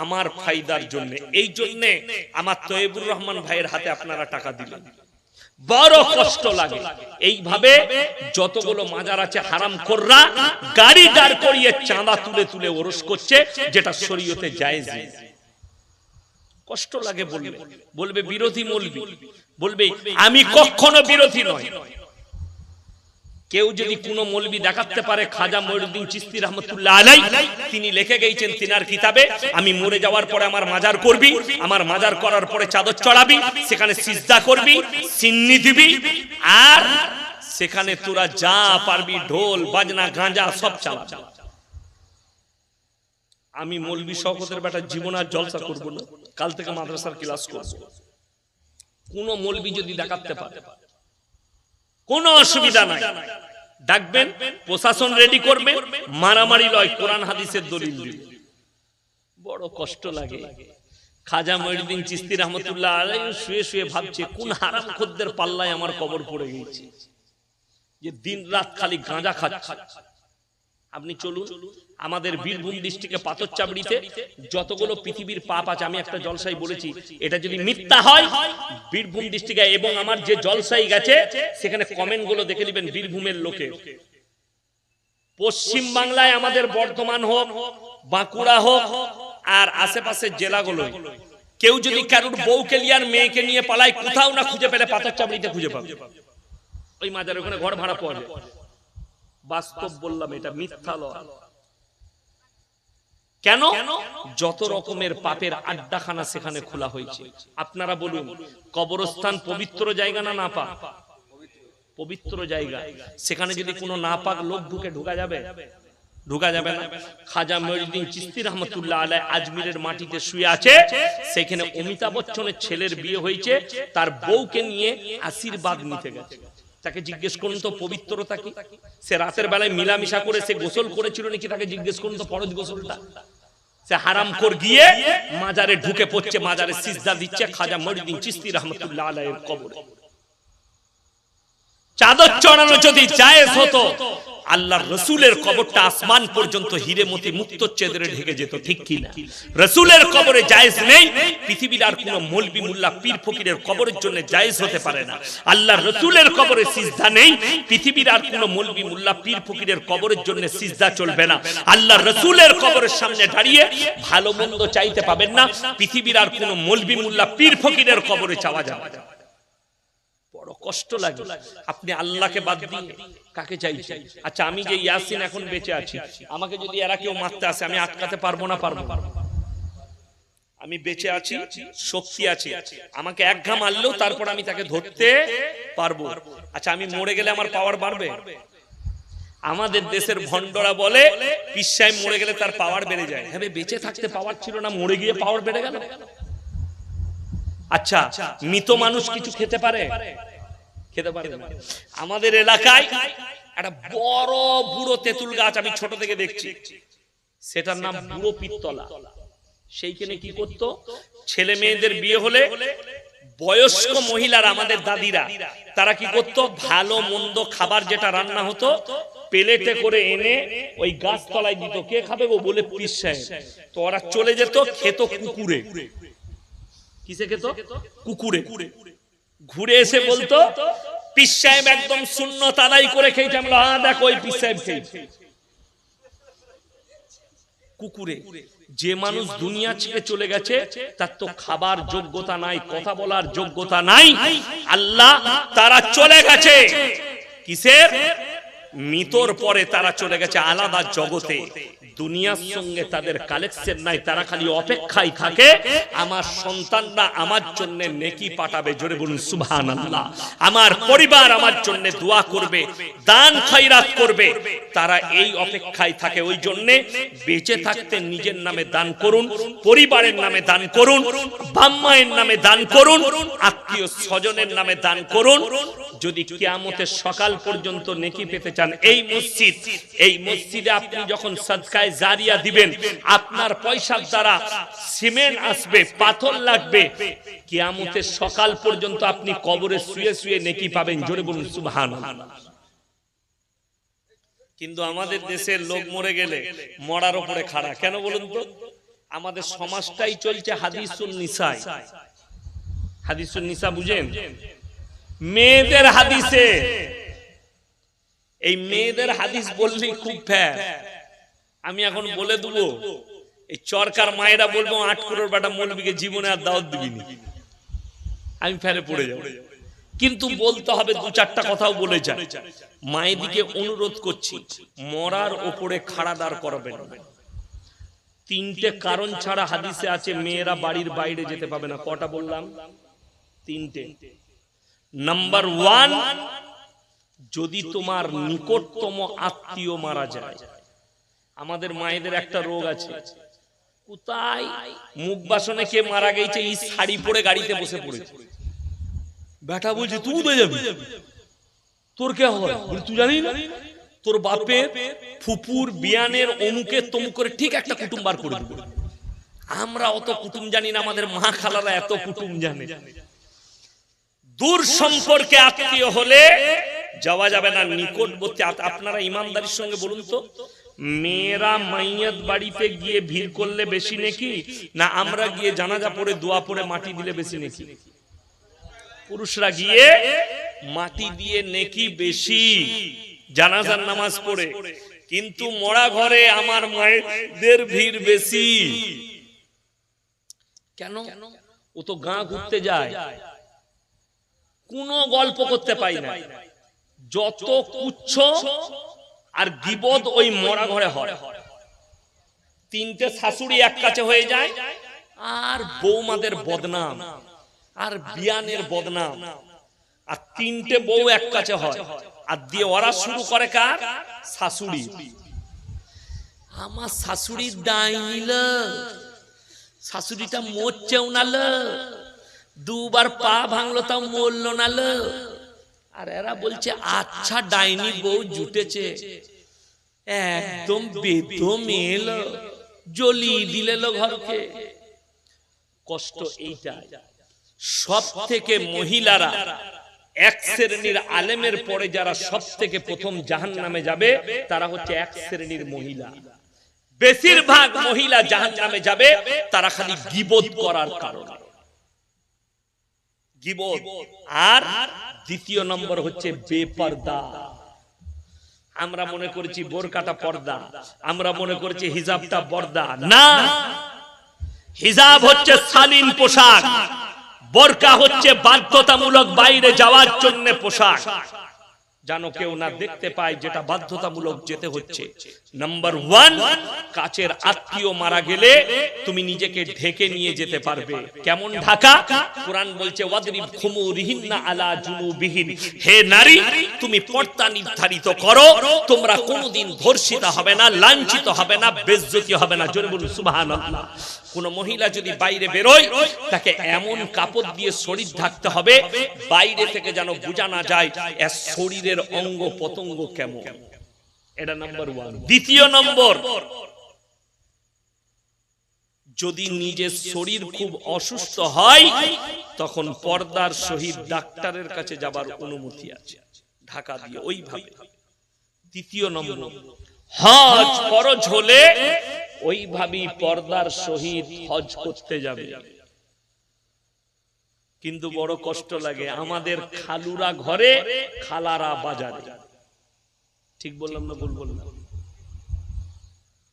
আমার ফায়দার জন্য। এই জন্য আমার তৈবুর রহমান ভাইয়ের হাতে আপনারা টাকা দিলেন, বড় কষ্ট লাগে। এইভাবে যতগুলো মাজার আছে হারামখোররা গাড়ি দাঁড় করিয়ে চাঁদা তুলে তুলে ওরস করছে, যেটা শরীয়তে জায়েজ নেই। কষ্ট লাগে বলবে, বলবে বিরোধী মৌলবি, বলবে আমি কখনো বিরোধী নয়। কেউ যদি কোনো মৌলবি দেখাতে পারে খাজা মঈনুদ্দিন চিশতি রাহমাতুল্লাহ আলাইহি তিনি লিখে গেছেন তিনার কিতাবে, আমি মরে যাওয়ার পরে আমার মাজার করবি, আমার মাজার করার পরে চাদর চড়াবি, সেখানে সিজদা করবি, সিন্নি দিবি, আর সেখানে তোরা যা পারবি ঢোল বাজনা গাঁজা সব চালাবি। আমি মৌলবি শওকতের বেটা জীবন আর জলসা করব না, কাল থেকে মাদ্রাসার ক্লাস করব। কোন মৌলবি যদি দেখাতে পারে কোনো অসুবিধা নাই, ডাকবেন, প্রশাসন রেডি করবে, মারামারি লয়, কোরআন হাদিসের দলিল দিবে। বড় কষ্ট লাগে। খাজা মঈনুদ্দিন চিশতি রাহমাতুল্লাহ আলাইহি শুয়ে শুয়ে ভাবছে কোন হারামখোরদের পাল্লায় আমার কবর পড়ে গেছে, যে দিন রাত খালি গাঁজা খাচ্ছে। আপনি চলুন আমাদের বীরভূম ডিস্ট্রিক্টে পাথরচাবড়িতে যতগুলো পৃথিবীর পাপ আছে, আমি একটা জলসাই বলেছি, এটা যদি মিথ্যা হয় বীরভূম ডিস্ট্রিক্টে, এবং আমার যে জলসাই গেছে সেখানে কমেন্ট গুলো দেখে নেবেন বীরভূমের লোকে। পশ্চিম বাংলায় আমাদের বর্ধমান হোক, বাঁকুড়া হোক, আর আশেপাশের জেলাগুলো, কেউ যদি কারোর বউকে নিয়ে আর মেয়েকে নিয়ে পালায়, কোথাও না খুঁজে পেলে পাথরচাবড়িতে খুঁজে পাবে। ওই মাজার ওখানে ঘর ভাড়া পাওয়া যায়। বাস্তব বললাম, এটা মিথ্যা নয়। কেন? যত রকমের পাপের আড্ডাখানা সেখানে খোলা হয়েছে। আপনারা বলুন, কবরস্থান পবিত্র জায়গা না নাপাক? পবিত্র জায়গা। সেখানে যদি কোনো নাপাক লোক ঢুকা যাবে? ঢুকা যাবে না। খাজা মঈনুদ্দিন চিশতি রাহমাতুল্লাহ আলাইহি আজমিরের মাটিতে শুয়ে আছে, সেখানে অমিতাভ বচ্চনের ছেলের বিয়ে হয়েছে, তার বউকে নিয়ে আশীর্বাদ নিতে গেছে। তাকে জিজ্ঞেস করুন তো পবিত্রতা কি? সে রাতের বেলায় মিলামিশা করে সে গোসল করেছিল নাকি? তাকে জিজ্ঞেস করুন তো ফরজ গোসলটা। সে হারামখোর গিয়ে মাজারে ঢুকে পড়ছে, মাজারে সিজদা দিচ্ছে খাজা মঈনুদ্দিন চিশতি রাহমাতুল্লাহ আলাইহির কবরে। চাদর চড়ানো যদি জায়েজ হতো, আল্লাহর রাসূলের কবরটা আসমান পর্যন্ত হিরে মতি মুক্ত চেদরে ঢেকে যেত, ঠিক কি না? রাসূলের কবরে জায়েজ নেই, পৃথিবীর আর কোনো মৌলবি মুল্লা পীর ফকিরের কবরের জন্য জায়েজ হতে পারে না। আল্লাহর রাসূলের কবরে সিজদা নেই, পৃথিবীর আর কোনো মৌলবি মুল্লা পীর ফকিরের কবরের জন্য সিজদা চলবে না। আল্লাহর রাসূলের কবরের সামনে দাঁড়িয়ে ভালো মন্দ চাইতে পাবেন না, পৃথিবীর আর কোনো মৌলবি মুল্লা পীর ফকিরের কবরে চাওয়া যাবে না। বড় কষ্ট লাগে। আপনি আল্লাহকে বাদ দিয়ে কাকে চাইছেন? আচ্ছা, আমি যে ইয়াসিন এখন বেঁচে আছি, আমাকে যদি এরা কেউ মারতে আসে, আমি আটকাতে পারবো না? পারবো। আমি বেঁচে আছি, শক্তি আছে, আমাকে এক ঘা মারলেও তারপর আমি তাকে ধরতে পারবো। আচ্ছা, আমি মরে গেলে আমার পাওয়ার বাড়বে? আমাদের দেশের ভণ্ডরা বলে পীর সাহেব মরে গেলে তার পাওয়ার বেড়ে যায়। হ্যাঁ, বেঁচে থাকতে পাওয়ার ছিল না, মরে গিয়ে পাওয়ার বেড়ে গেল। আচ্ছা, মৃত মানুষ কিছু খেতে পারে? খেতে পারে না। আমাদের এলাকায় একটা বড় বুড়ো তেঁতুল গাছ আমি ছোট থেকে দেখছি, সেটার নাম বুড়ো পিত্তলা। সেইখানে কি করতো, ছেলে মেয়েদের বিয়ে হলে বয়স্ক মহিলারা, আমাদের দাদিরা, তারা কি করতো, ভালো মন্দ খাবার যেটা রান্না হতো প্লেটে করে এনে ওই গাছ তলায় দিত। কে খাবে গো? বলে পীর সাহেব। তো ওরা চলে যেত, খেত কুকুরে। কিসে খেত? কুকুরে। ঘুরে এসে বলতো পীর সাহেব একদম সুন্নত আদায় করে খেয়েছে। আমরা হ্যাঁ দেখো ওই পীর সাহেব খেয়েছে কুকুরে। যে মানুষ দুনিয়া ছেড়ে চলে গেছে তার তো খাবার যোগ্যতা নাই, কথা বলার যোগ্যতা নাই। আল্লাহ তারা চলে গেছে কিসের? মৃতর পরে তারা চলে গেছে আলাদা জগতে। দুনিয়ার সঙ্গে তাদের কালেকশন নাই, তারা খালি অপেক্ষায় থাকে আমার সন্তানরা আমার জন্য নেকি পাঠাবে। জোরে বলুন সুবহানাল্লাহ। আমার পরিবার আমার জন্য দোয়া করবে, দান খয়রাত করবে, তারা এই অপেক্ষায় থাকে। ওই জন্য বেঁচে থাকতে নিজের নামে দান করুন, পরিবারের নামে দান করুন, বাম্মায়ের নামে দান করুন, আত্মীয় স্বজনের নামে দান করুন। যদি কিয়ামতের সকাল পর্যন্ত নেকি পেতে চান, এই মসজিদে আপনি যখন সাদকায়ে জারিয়া দিবেন, আপনার পয়সার দ্বারা সিমেন্ট আসবে, পাথর লাগবে, কিয়ামতের সকাল পর্যন্ত আপনি কবরে শুয়ে শুয়ে নেকি পাবেন। জোরে বলুন সুবহানাল্লাহ। কিন্তু আমাদের দেশের লোক মরে গেলে মরার উপরে খাড়া। কেন বলুন তো? আমাদের সমাজটাই চলছে হাদিসুন নিসা। হাদিসুন নিসা বুঝেন? মেয়েদের হাদিসে। এই মেয়েদের হাদিস বললেই খুব ফ্যার। আমি এখন বলে দেবো, এই চরকার মায়েরা বলবো 8 করোড় বেটা মৌলবীকে জীবনে আর দাওয়াত দিবি না, আমি ফেরে পড়ে যাব। কিন্তু বলতে হবে, দু চারটা কথাও বলে যায়। মায়েদিকে অনুরোধ করছি, মরার ওপরে খাড়া দাঁড় করবেন। তিনটে কারণ ছাড়া হাদিসে আছে মেয়েরা বাড়ির বাইরে যেতে পাবে না। কটা বললাম? তিনটে। নাম্বার 1, যদি তোমার নিকটতম আত্মীয় মারা যায়। আমাদের মায়েদের একটা রোগ আছে, কোথায় মুখ বাসনে কে মারা গেছে, এই শাড়ি পরে গাড়িতে বসে পড়েছে। বেটা বলছে তুই কোথায় যাবি, তোর কে হয়? তুই জানিস না তোর বাপের ফুপুর বিয়ানের অমুকের তমুকের ঠিক একটা কুটুম বার করে দিবে। আমরা অত কুটুম জানি না, আমাদের মা খালারা এত কুটুম জানে। দূর সম্পর্কে আত্মীয় হলে যাওয়া যাবে না, নিকটবর্তী। আপনারা ইমানদারির সঙ্গে বলুন তো, মেয়েরা মাইয়াত বাড়িতে গিয়ে ভিড় করলে বেশি নাকি, না আমরা গিয়ে জানাজা পড়ে দোয়া পড়ে মাটি দিলে বেশি নাকি? পুরুষরা গিয়ে মাটি দিয়ে নেকি বেশি, জানাজার নামাজ পড়ে। কিন্তু মরা ঘরে আমার মায়েদের ভিড় বেশি। কেন? ও তো গাঁ ঘুরতে যায়, কোনো গল্প করতে পাই না। যত কুচ্ছ আর গিবত ওই মরা ঘরে হয়। তিনটে শাশুড়ি এক কাছে হয়ে যায়, আর বৌমাদের বদনাম আর বিয়ানের বদনাম, আর তিনটে বউ এক কাছে হয়। আর দিয়ে ওরা শুরু করে কার? শাশুড়ি। আমার শাশুড়ির ডাইনি লো, শাশুড়িটা মরছেও না লো, দুবার পা ভাঙলো তাও মরলো না লো। আর এরা বলছে আচ্ছা ডাইনি বউ জুটেছে, একদম বেদম এলো, জ্বলিয়ে দিলে লো ঘরকে। কষ্ট এইটা। সব থেকে মহিলারা এক শ্রেণীর আলেমের পরে যারা সব থেকে প্রথম জাহান্নামে যাবে তারা হচ্ছে এক শ্রেণীর মহিলা। বেশিরভাগ মহিলা জাহান্নামে যাবে তারা খালি গীবত করার কারণে। গীবত। আর দ্বিতীয় নম্বর হচ্ছে বেপরদা। আমরা মনে করেছি বোরকাটা পর্দা, আমরা মনে করেছি হিজাবটা পর্দা। না, হিজাব হচ্ছে শালীন পোশাক, বোরকা হচ্ছে বাধ্যতামূলক বাইরে যাওয়ার জন্য পোশাক, জানো কেউ না দেখতে পায়, যেটা বাধ্যতামূলক যেতে হচ্ছে। নাম্বার 1, কাছের আত্মীয় মারা গেলে তুমি নিজেকে ঢেকে নিয়ে যেতে পারবে। কেমন ঢাকা? কোরআন বলছে ওয়াদরিব খুমুরিহিন্না আলা জুনুবিহিন, হে নারী তুমি পর্দা নির্ধারিত করো, তোমরা কোনোদিন ধর্ষিতা হবে না, লাঞ্ছিত হবে না, বেইজ্জতি হবে না। জোরে বলুন সুবহানাল্লাহ। কোন মহিলা যদি বাইরে বেরোয় তাকে এমন কাপড় দিয়ে শরীর ঢাকতে হবে বাইরে থেকে যেন বোঝা না যায় এর শরীরের অঙ্গ পতঙ্গ কেমন। এটা নাম্বার 1। দ্বিতীয় নম্বর, যদি নিজের শরীর খুব অসুস্থ হয় তখন পর্দার সহিত ডাক্তারের কাছে যাবার অনুমতি আছে, ঢাকা দিয়ে ওইভাবে। তৃতীয় নম্বর, হজ ফরজ হলে ওইভাবেই পর্দার সহিত হজ করতে যাবে। কিন্তু বড় কষ্ট লাগে, আমাদের খালুরা ঘরে, খালারা বাজারে। ঠিক বললাম না ভুল বললাম?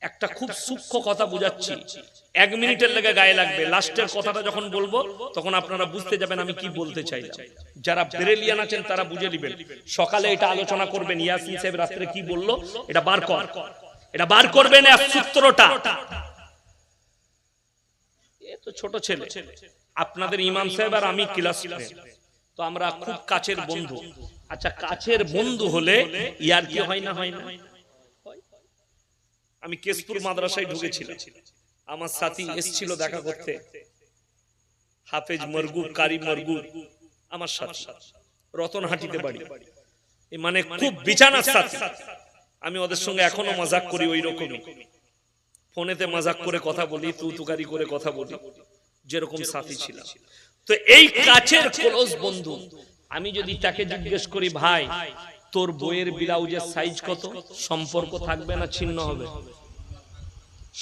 একটা খুব সূক্ষ্ম কথা বুঝাচ্ছি, 1 মিনিটের লেগে গায়ে লাগবে। লাস্টের কথাটা যখন বলবো তখন আপনারা বুঝতে যাবেন আমি কি বলতে চাইলাম। যারা বেরেলিয়ান আছেন তারা বুঝে নেবেন। সকালে এটা আলোচনা করবেন, ইয়াসিন সাহেব রাত্রে কি বললো এটা বার কর, এটা বার করবেন এক সূত্রটা। এ তো ছোট ছেলে, আপনাদের ইমাম সাহেব আর আমি ক্লাস তো আমরা খুব কাছের বন্ধু। আচ্ছা, কাছের বন্ধু হলে ইয়ার কি হয় না? হয় না? আমি কেশপুর মাদ্রাসায় ঢুকেছিলাম, আমার সাথী এসেছিল দেখা করতে, হাফেজ মরগুব, কারি মরগুব আমার সাথে, রতনহাটিতে বাড়ি, মানে খুব বিছানার সাথী। আমি ওদের সঙ্গে এখনো মজাক করি, ওই রকমই ফোনেতে মজাক করে কথা বলি, তুতুকারি করে কথা বলি, যেরকম সাথী ছিলাম। তো এই কাছের ক্লোজ বন্ধু, আমি যদি তাকে জিজ্ঞেস করি ভাই তোর বইয়ের ব্লাউজের সাইজ কত, সম্পর্ক থাকবে না ছিন্ন হবে?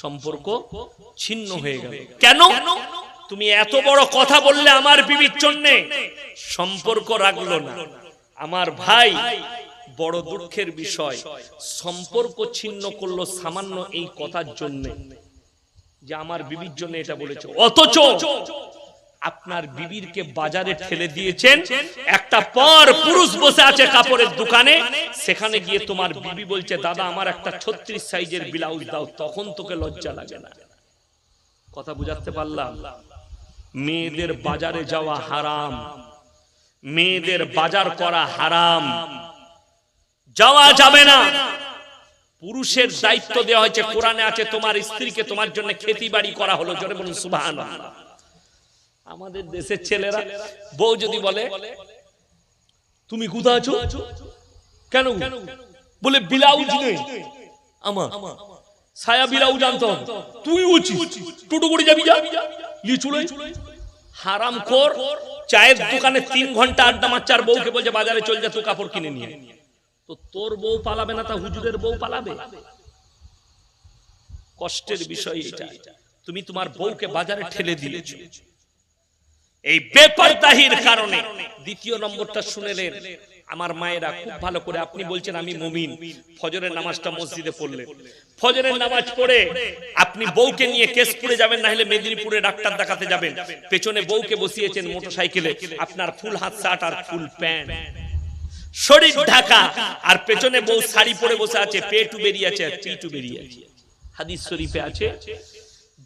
সম্পর্ক ছিন্ন হয়ে গেল। কেন? তুমি এত বড় কথা বললে আমার বিবির জন্য, সম্পর্ক রাখলো না। আমার ভাই, বড় দুঃখের বিষয়, সম্পর্ক ছিন্ন করলো সামান্য এই কথার জন্য যে আমার বিবির জন্য এটা বলেছে। অথচ আপনার বিবিরকে বাজারে ঠেলে দিয়েছেন, একটা পর পুরুষ বসে আছে কাপড়ের দোকানে, সেখানে গিয়ে তোমার বিবি বলছে দাদা আমার একটা 36 সাইজের ব্লাউজ দাও, তখন তোকে লজ্জা লাগে না? কথা বুঝাতে পারলাম? মেয়েদের বাজারে যাওয়া হারাম, মেয়েদের বাজার করা হারাম, যাওয়া যাবে না। পুরুষের দায়িত্ব দেওয়া হয়েছে, কোরআনে আছে তোমার স্ত্রীকে তোমার জন্য খেতি বাড়ি করা হলো। জোরে বলুন সুবহানাল্লাহ। আমাদের দেশের ছেলেরা বউ যদি বলে তুমি কোথায় আছো, কেন বলে ব্লাউজ নেই আমার, সায়া ব্লাউজ আনতে হবে, তুই উচিত টোটো করে যাবি, যা নিয়ে চলে। হারামখোর, চায়ের দোকানে 3 ঘন্টা আড্ডা মারছে আর বউকে বলছে বাজারে চল যা, তুই কাপড় কিনে নিয়ে। তো তোর বউ পালাবে না, তা হুজুরের বউ পালাবে? কষ্টের বিষয় এটা। তুমি তোমার বউকে বাজারে ঠেলে দিয়েছো এই বেপরদাহির কারণে। দ্বিতীয় নম্বরটা শুনেলেন আমার মায়েরা খুব ভালো করে। আপনি বলছেন আমি মুমিন, ফজরের নামাজটা মসজিদে পড়লেন, ফজরের নামাজ পড়ে আপনি বউকে নিয়ে কেশপুরে যাবেন, না হলে মেদিনীপুরে ডাক্তার দেখাতে যাবেন, পেছনে বউকে বসিয়েছেন মোটরসাইকেলে, আপনার ফুল হাত শার্ট আর ফুল প্যান্ট, শরীর ঢাকা, আর পেছনে বউ শাড়ি পরে বসে আছে, পেটু বেরিয়ে আছে আর পিটু বেরিয়ে আছে। হাদিস শরীফে আছে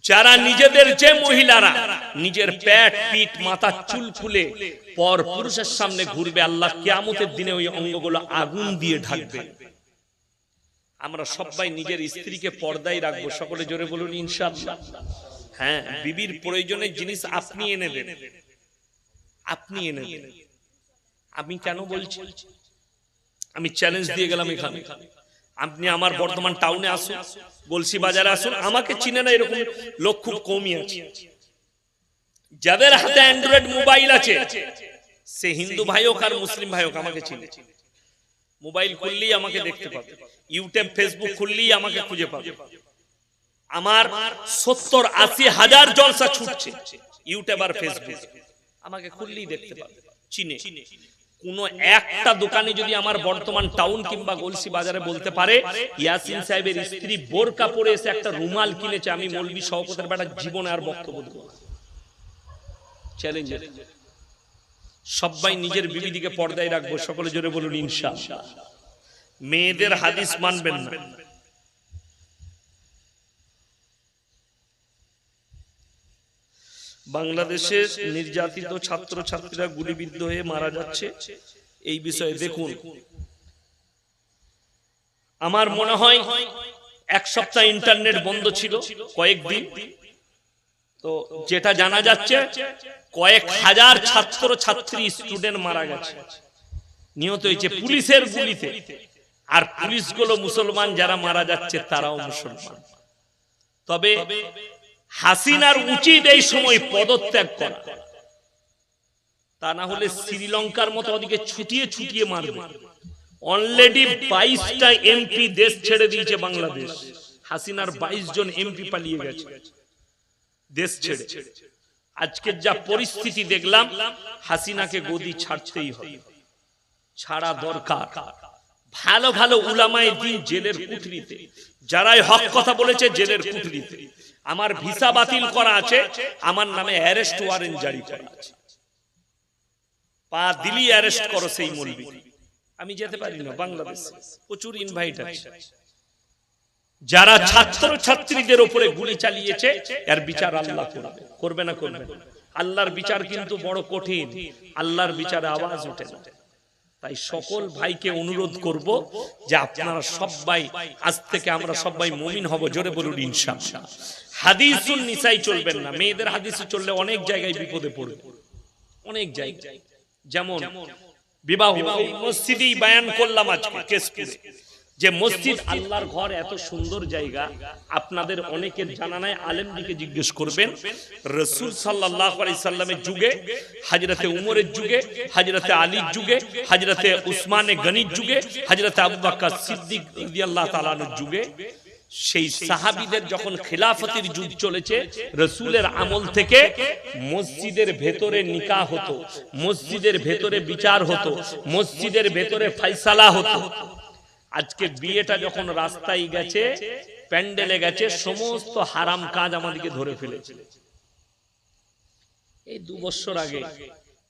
যারা নিজেদের, যে মহিলারা নিজের পেট পিঠ মাথা চুল খুলে পর পুরুষের সামনে ঘুরবে, আল্লাহ কিয়ামতের দিনে ওই অঙ্গগুলো আগুন দিয়ে ঢাকবে। আমরা সবাই নিজের স্ত্রীকে পর্দায় রাখবো, সকলে জোরে বলুন ইনশাআল্লাহ। হ্যাঁ, বিবির প্রয়োজনের জিনিস আপনি এনে দেন, আপনি এনে দেন। আমি কেন বলছি, আমি চ্যালেঞ্জ দিয়ে গেলাম এখানে, আপনি আমার বর্ধমান টাউনে আসুন, গলসি বাজারে আসুন, আমাকে চিনে না এরকম লোক খুব কমই আছে। যাদের হাতে অ্যান্ড্রয়েড মোবাইল আছে, সে হিন্দু ভাই হোক আর মুসলিম ভাই হোক, আমাকে চিনে। মোবাইল খুললেই আমাকে দেখতে পাবে, ইউটিউব ফেসবুক খুললেই আমাকে খুঁজে পাবে। আমার 70-80 হাজার জলসা ছুটছে ইউটিউব আর ফেসবুক, আমাকে খুললেই দেখতে পাবে, চিনে। কোন একটা দোকানে যদি আমার বর্তমান টাউন কিংবা গলসি বাজারে বলতে পারে ইয়াসিন সাহেবের স্ত্রী বোরকা পরে এসে একটা রুমাল কিনেছে, আমি মৌলভী শওকতের বেটা জীবনে আর বক্তব্য দেব না। চ্যালেঞ্জ। সবাই নিজের বিবিদিকে পর্দায় রাখবো, সকলে জোরে বলুন ইনশাআল্লাহ। মেয়েদের হাদিস মানবেন না। বাংলাদেশের নির্যাতিত ছাত্র ছাত্রীরা গুলিবিদ্ধ হয়ে মারা যাচ্ছে, এই বিষয়ে দেখুন। আমার মনে হয় 1 সপ্তাহ ইন্টারনেট বন্ধ ছিল, কয়েকদিন। তো যেটা জানা যাচ্ছে কয়েক হাজার ছাত্র ছাত্রী স্টুডেন্ট মারা গেছে, নিহত হয়েছে পুলিশের গুলিতে। আর পুলিশগুলো মুসলমান, যারা মারা যাচ্ছে তারাও মুসলমান। তবে হাসিনার উচিত এই সময় পদত্যাগ করা, তা না হলে শ্রীলঙ্কার মতো ওদিকে ছুটিয়ে ছুটিয়ে মারবে। অলরেডি 22টা এমপি দেশ ছেড়ে দিয়েছে বাংলাদেশ। হাসিনার 22 জন এমপি পালিয়ে গেছে দেশ ছেড়ে। আজকের যা পরিস্থিতি দেখলাম, হাসিনাকে গদি ছাড়তেই হবে, ছাড়া দরকার। ভালো ভালো উলামায়ে দ্বীন জেলের কুঠরিতে, যারাই হক কথা বলেছে জেলের কুঠরিতে। আমার ভিসা বাতিল করা আছে, আমার নামে অ্যারেস্ট ওয়ারেন্ট জারি করা আছে, পা দিলি অ্যারেস্ট করো সেই মৌলবি। আমি যেতে পারি না বাংলাদেশে, প্রচুর ইনভাইট আছে। যারা ছাত্র ছাত্রীদের উপরে গুলি চালিয়েছে এর বিচার আল্লাহ করবে, করবে না করবে। আল্লাহর বিচার কিন্তু বড় কঠিন, আল্লাহর বিচারে আওয়াজ ওঠে না। তাই সকল ভাইকে অনুরোধ করব যে আপনারা সবাই, আজ থেকে আমরা সবাই মুমিন হব, জোরে বলুন ইনশাআল্লাহ। হাদিসুন নিসাই চলবেন না, মেয়েদের হাদিসে চললে অনেক জায়গায় বিপদে পড়বে, অনেক জায়গায়। যেমন বিবাহ, মসজিদেই বয়ান করলাম আজকে কেশপুরে, যে মসজিদ আল্লাহর ঘর, এত সুন্দর জায়গা। আপনাদের অনেকের জানা নাই, আলেমদিকে জিজ্ঞেস করবেন। রাসূল সাল্লাল্লাহু আলাইহি সাল্লামের যুগে, হযরতে উমরের যুগে, হযরতে আলীর যুগে, হযরতে উসমানে গনির যুগে, হযরতে আবু বকর সিদ্দিক রাদিয়াল্লাহু তাআলা আনহুর যুগে, সেই সাহাবীদের যখন খিলাফতের যুগ চলেছে, রাসূলের আমল থেকে মসজিদের ভেতরে নিকাহ হতো, মসজিদের ভেতরে বিচার হতো, মসজিদের ভেতরে ফয়সালা হতো। আজকে বিয়েটা যখন রাস্তায় গেছে, প্যান্ডেলে গেছে, সমস্ত হারাম কাজ আমাদেরকে ধরে ফেলেছে। এই 2 বছর আগে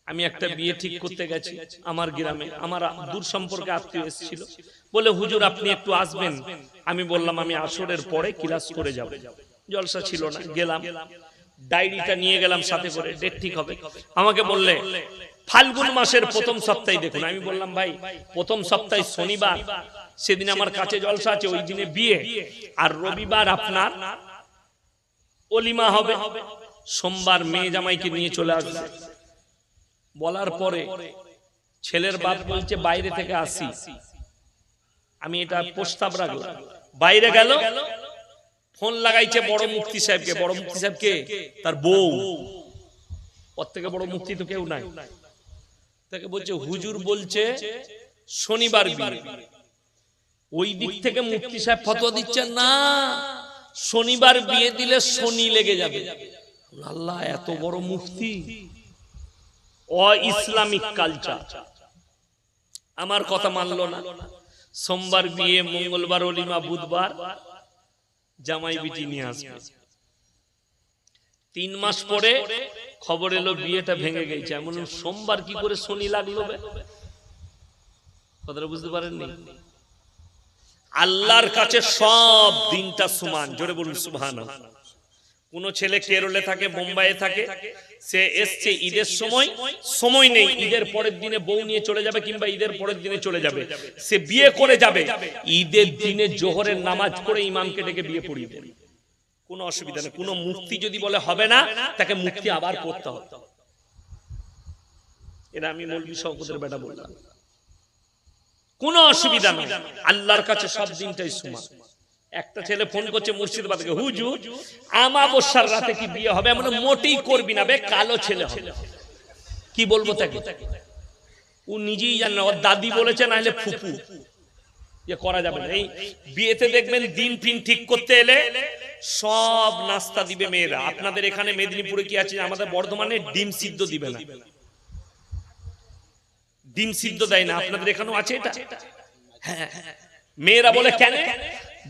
আমি একটা বিয়ে ঠিক করতে গেছি আমার গ্রামে। আমার দূর সম্পর্কে আত্মীয় এসেছিল, বলে হুজুর আপনি একটু আসবেন। আমি বললাম আমি আসরের পরে ক্লাস করে যাব, জলসা ছিল না। গেলাম, ডায়েরিটা নিয়ে গেলাম সাথে করে, ডেট ঠিক হবে। আমাকে বললে ফাল্গুন মাসের প্রথম সপ্তাহে দেখুন। আমি বললাম ভাই প্রথম সপ্তাহে শনিবার, সেদিন আমার কাছে জলসা আছে, ওই দিনে বিয়ে, আর রবিবার আপনার অলিমা হবে, সোমবার মেয়ে জামাইকে নিয়ে চলে আসবে। বলার পরে ছেলের বাপ বলছে বাইরে থেকে আসি। আমি এটা প্রস্তাব রাখলাম। বাইরে গেল, ফোন লাগাইছে বড় মুফতি সাহেবকে। বড় মুফতি সাহেবকে তার বউ, ওর থেকে বড় মুফতি তো কেউ নাই। তাকে বলছে হুজুর বলছে শনিবার বিয়ে। ওই দিক থেকে মুফতি সাহেব ফতোয়া দিচ্ছেন না, শনিবার বিয়ে দিলে শনি লেগে যাবে। আল্লাহ, এত বড় মুফতি! Islamic culture. আমার কথা মানলো না। সোমবার বিয়ে, মঙ্গলবার অলিমা, বুধবার জামাই বিটি নিয়ে আসবে। 3 মাস পরে খবর এলো বিয়েটা ভেঙে গেছে। এমন সোমবার কি করে শনি লাগলো? কথাটা বুঝতে পারেননি? আল্লাহর কাছে সব দিনটা সমান। জোরে বলুন সুবহানাল্লাহ। কোন ছেলে কেরলে থাকে, বোম্বাইয়ে থাকে, সে এসছে ঈদের সময়, সময় নেই, ঈদের পরের দিনে বউ নিয়ে চলে যাবে কিংবা ঈদের পরের দিনে চলে যাবে, সে বিয়ে করে যাবে, ঈদের দিনে জোহরের নামাজ পড়ে ইমামকে ডেকে বিয়ে পড়িয়ে দেবে, কোনো অসুবিধা নেই। কোনো মুফতি যদি বলে হবে না, তাকে মুফতি আবার করতে হবে। এটা আমি মৌলভী শওকতের বেটা বললাম, কোনো অসুবিধা নেই। আল্লাহর কাছে সব দিনটাই সমান। একটা ছেলে ফোন করছে মুর্শিদাবাদ থেকে, হুজুর আমাবস্যার রাতে কি বিয়ে হবে? আমরা মোটেই করবি না বে, কালো ছেলে হবে। কি বলবো তাকে? ও নিজেই জানে না, ওর দাদি বলেছে না হলে ফুপু, যে করা যাবে না। এই বিয়েতে দেখবেন দিন ফিন ঠিক করতে এলে সব নাস্তা দিবে মেয়েরা। আপনাদের এখানে মেদিনীপুরে কি আছে? আমাদের বর্ধমানে ডিম সিদ্ধ দিবে না, ডিম সিদ্ধ দেয় না। আপনাদের এখানেও আছে এটা? হ্যাঁ, মেয়েরা বলে কেন?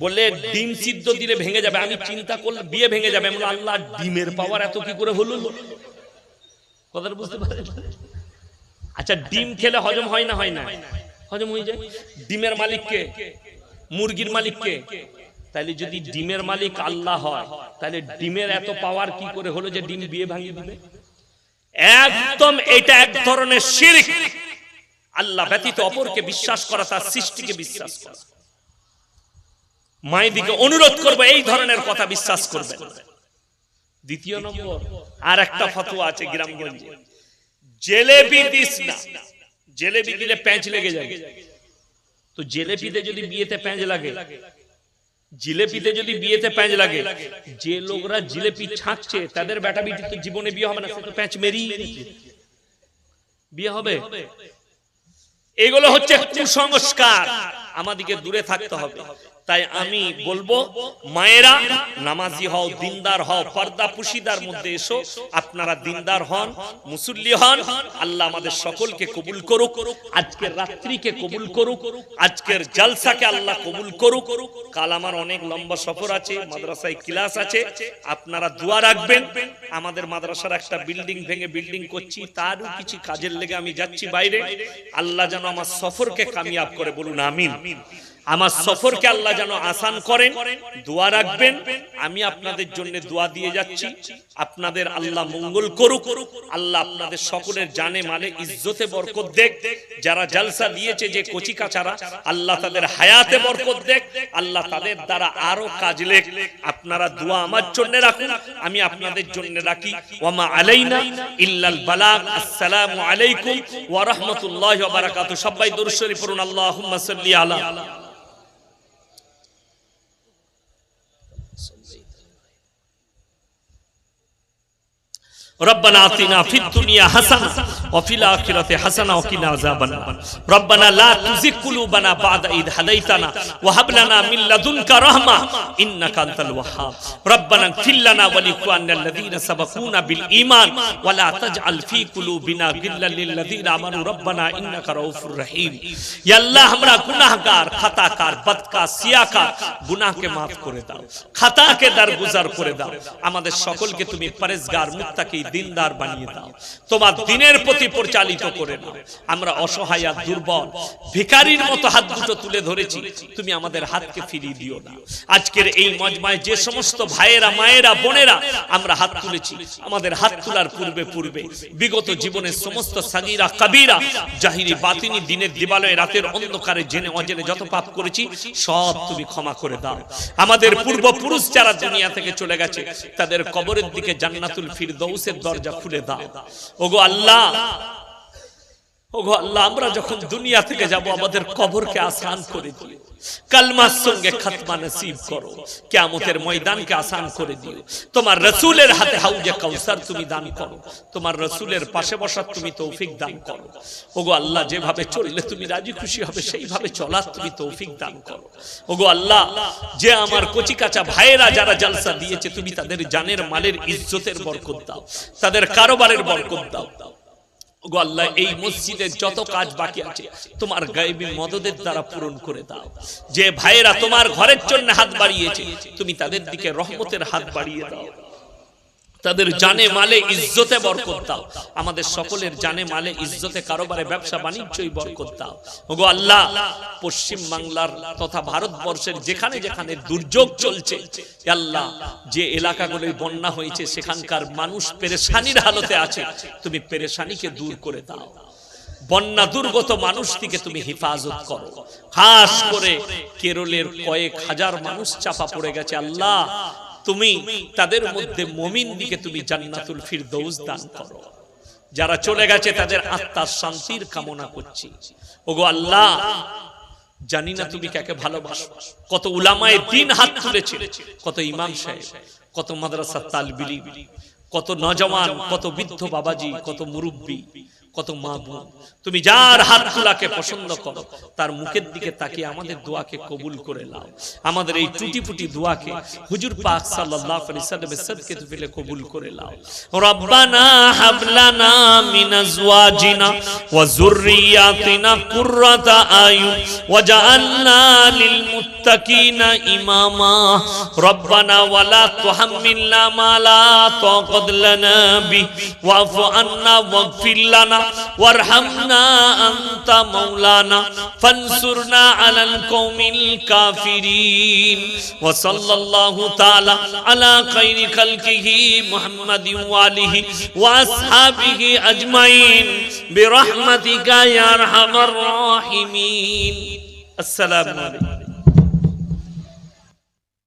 বলে ডিম সিদ্ধ দিলে ভেঙে যাবে। আমি চিন্তা করলে বিয়ে ভেঙে যাবে। আল্লাহ, ডিমের পাওয়ার এত কি করে হলো? কথাটা বুঝতে পারেন? আচ্ছা, ডিম খেলে হজম হয় না? হয় না, হজম হয়ে যায়। ডিমের মালিক কে? মুরগির মালিক কে? তাহলে যদি ডিমের মালিক আল্লাহ হয়, তাহলে ডিমের এত পাওয়ার কি করে হলো যে ডিম বিয়ে ভাঙিয়ে দিবে? একদম এটা এক ধরনের শিরক। আল্লাহ ব্যতীত অপরকে বিশ্বাস করা, তার সৃষ্টিকে বিশ্বাস করা। মায়েদিকে অনুরোধ করবো এই ধরনের কথা বিশ্বাস করবেন। দ্বিতীয় নম্বর, আর একটা ফতোয়া আছে গ্রামগঞ্জে, জেলেবি দিস না। জেলেবি দিলে প্যাঁচ লেগে যাবে। তো জেলেবিতে যদি বিয়েতে প্যাঁচ লাগে, জিলেপিতে যদি বিয়েতে প্যাঁচ লাগে, যে লোকরা জিলেপি ছাঁকছে তাদের বেটা বিটি তো জীবনে বিয়ে হবে না, সে তো প্যাঁচ মেরিয়ে বিয়ে হবে। এগুলো হচ্ছে কুসংস্কার, আমাদেরকে দূরে থাকতে হবে। তাই আমি বলবো, মায়েরা নামাজি হও, দিনদার হও, পর্দা পুশিদার মধ্যে এসো। আপনারা দিনদার হন, মুসল্লি হন। আল্লাহ আমাদের সকলকে কবুল করুক, আজকের রাত্রিকে কবুল করুক, আজকের জলসাকে আল্লাহ কবুল করুক। কাল আমার অনেক লম্বা সফর আছে, মাদ্রাসায় ক্লাস আছে, আপনারা দোয়া রাখবেন। আমাদের মাদ্রাসার একটা বিল্ডিং ভেঙে বিল্ডিং করছি, তারও কিছু কাজের লেগে আমি যাচ্ছি বাইরে। আল্লাহ যেন আমার সফরকে কামিয়াব করে, বলুন আমিন। আমার সফরকে আল্লাহ যেন আসান করেন, দোয়া রাখবেন। আমি আপনাদের জন্য দোয়া দিয়ে যাচ্ছি, আপনাদের আল্লাহ মঙ্গল করুক। আল্লাহ আপনাদের সকলের জানে মালে ইজ্জতে বরকত দেখ। যারা জলসা দিয়েছে, যে কচি কাচারা, আল্লাহ তাদের হায়াতে বরকত দেখ। আল্লাহ তাদের দ্বারা আরো কাজ লেখ। আপনারা দোয়া আমার জন্য রাখুন, আমি আপনাদের জন্য রাখি। ওয়ামা আলাইনা ইল্লাল বালাগ। আসসালামু আলাইকুম ওয়া রাহমাতুল্লাহি ওয়া বারাকাতুহু। সবাই দরুদ শরীফ পড়ুন। আল্লাহুম্মা সাল্লি আলা ربنا آتنا في الدنيا حسنة وفي الآخرة حسنة وقنا عذاب النار ربنا لا تزغ قلوبنا بعد إذ هديتنا وهب لنا من لدنك رحمة إنك أنت الوهاب ربنا اغفر لنا ولإخواننا الذين سبقونا بالإيمان ولا تجعل في قلوبنا غلا للذين آمنوا ربنا إنك رؤوف رحيم يا الله हमरा गुनाहगार खताकार बदकार सियाकार गुनाह के माफ করে দাও खता के दरगुजर করে দাও আমাদের সকলকে তুমি পরহেজগার মুত্তাকি দিনদার বানিয়ে দাও, তোমার দিনের প্রতি পরিচালিত করে নাও। আমরা অসহায় আর দুর্বল ভিখারির মতো হাত দুটো তুলে ধরেছি, তুমি আমাদের হাতকে ফিরিয়ে দিও না। আজকের এই মজমায় যে সমস্ত ভাইয়েরা, মায়েরা, বোনেরা আমরা হাত তুলেছি, আমাদের হাত তোলার পূর্বে বিগত জীবনের সমস্ত সাগীরা কবীরা, জাহিরি বাতিনি, দিনের দিবালয়ে, রাতের অন্ধকারে, জেনে অজেনে যত পাপ করেছি সব তুমি ক্ষমা করে দাও। আমাদের পূর্বপুরুষ যারা দুনিয়া থেকে চলে গেছে তাদের কবরের দিকে জান্নাতুল ফিরদৌসের দরজা খুলে দাও। ওগো আল্লাহ, ওগো আল্লাহ, আমরা যখন দুনিয়া থেকে যাব আমাদের কবরকে আসান করে দিও, কালমার সঙ্গে খাতমা নসিব করো, কিয়ামতের ময়দানকে আসান করে দিও। তোমার রাসূলের হাতে হাউজে কাউসার তুমি দান করো, তোমার রাসূলের পাশে বসার তুমি তৌফিক দান করো। ওগো আল্লাহ, যেভাবে চললে তুমি রাজি খুশি হবে সেইভাবে চলার তুমি তৌফিক দান করো। ওগো আল্লাহ, যে আমার কচি কাঁচা ভাইয়েরা যারা জালসা দিয়েছে তুমি তাদের জানের মালের ইজ্জতের বরকত দাও, তাদের কারবারের বরকত দাও। ওগো আল্লাহ, এই মসজিদের যত কাজ বাকি আছে তোমার গায়েবী মদদের দ্বারা পূরণ করে দাও। যে ভাইয়েরা তোমার ঘরের জন্য হাত বাড়িয়েছে তুমি তাদের দিকে রহমতের হাত বাড়িয়ে দাও, তাদের জানে মালে ইজ্জতে বরকত দাও। আমাদের সকলের জানে মালে ইজ্জতে কারবারে ব্যবসা বাণিজ্যই বরকত দাও। ওগো আল্লাহ, পশ্চিম বাংলার তথা ভারতবর্ষের যেখানে যেখানে দুর্যোগ চলছে আল্লাহ, যে এলাকাগুলোয় বন্যা হয়েছে সেখানকার মানুষ পেরেশানির হালতে আছে, তুমি পেরেশানিকে দূর করে দাও। বন্যা দুর্গত মানুষ থেকে তুমি হেফাজত করো। খাস করে কেরলের কয়েক হাজার মানুষ চাপা পড়ে গেছে আল্লাহ, তুমি তাদের মধ্যে মুমিন দিকে তুমি জান্নাতুল ফিরদৌস দান করো। যারা চলে গেছে তাদের আত্মার শান্তির কামনা করছি। ওগো আল্লাহ, জানি না তুমি কাকে ভালোবাসো। কত উলামায়ে দ্বীন হাত তুলেছে, কত ইমাম সাহেব, কত মাদ্রাসা তালবিল, কত নওজওয়ান, কত বৃদ্ধ বাবাজি, কত মুরব্বী, কত মা বোন, তুমি যার হাত তোলাকে পছন্দ করো তার মুখের দিকে তাকিয়ে আমাদের দোয়াকে কবুল করে নাও। আমাদের এই টুটি ফুটি দোয়াকে হুজুর পাক সাল্লাল্লাহু আলাইহি ওয়াসাল্লামের সাদকে তুলে কবুল করে নাও। রব্বানা হাব লানা মিন আজওয়াজিনা ওয়া যুররিয়াতিনা কুররাতা আয়ুন ওয়াজআলনা লিল মুত্তাকিনা ইমামা। রব্বানা ওয়ালা তুহাম্মিলনা মা লা তাকাত লানা বি ওয়াফু আন্না ওয়াগফির লানা وارحمنا أنت مولانا فانصرنا على القوم الكافرين وصلى الله تعالى على خير خلقه محمد وآله وأصحابه أجمعين برحمتك يا أرحم الراحمين. السلام عليكم.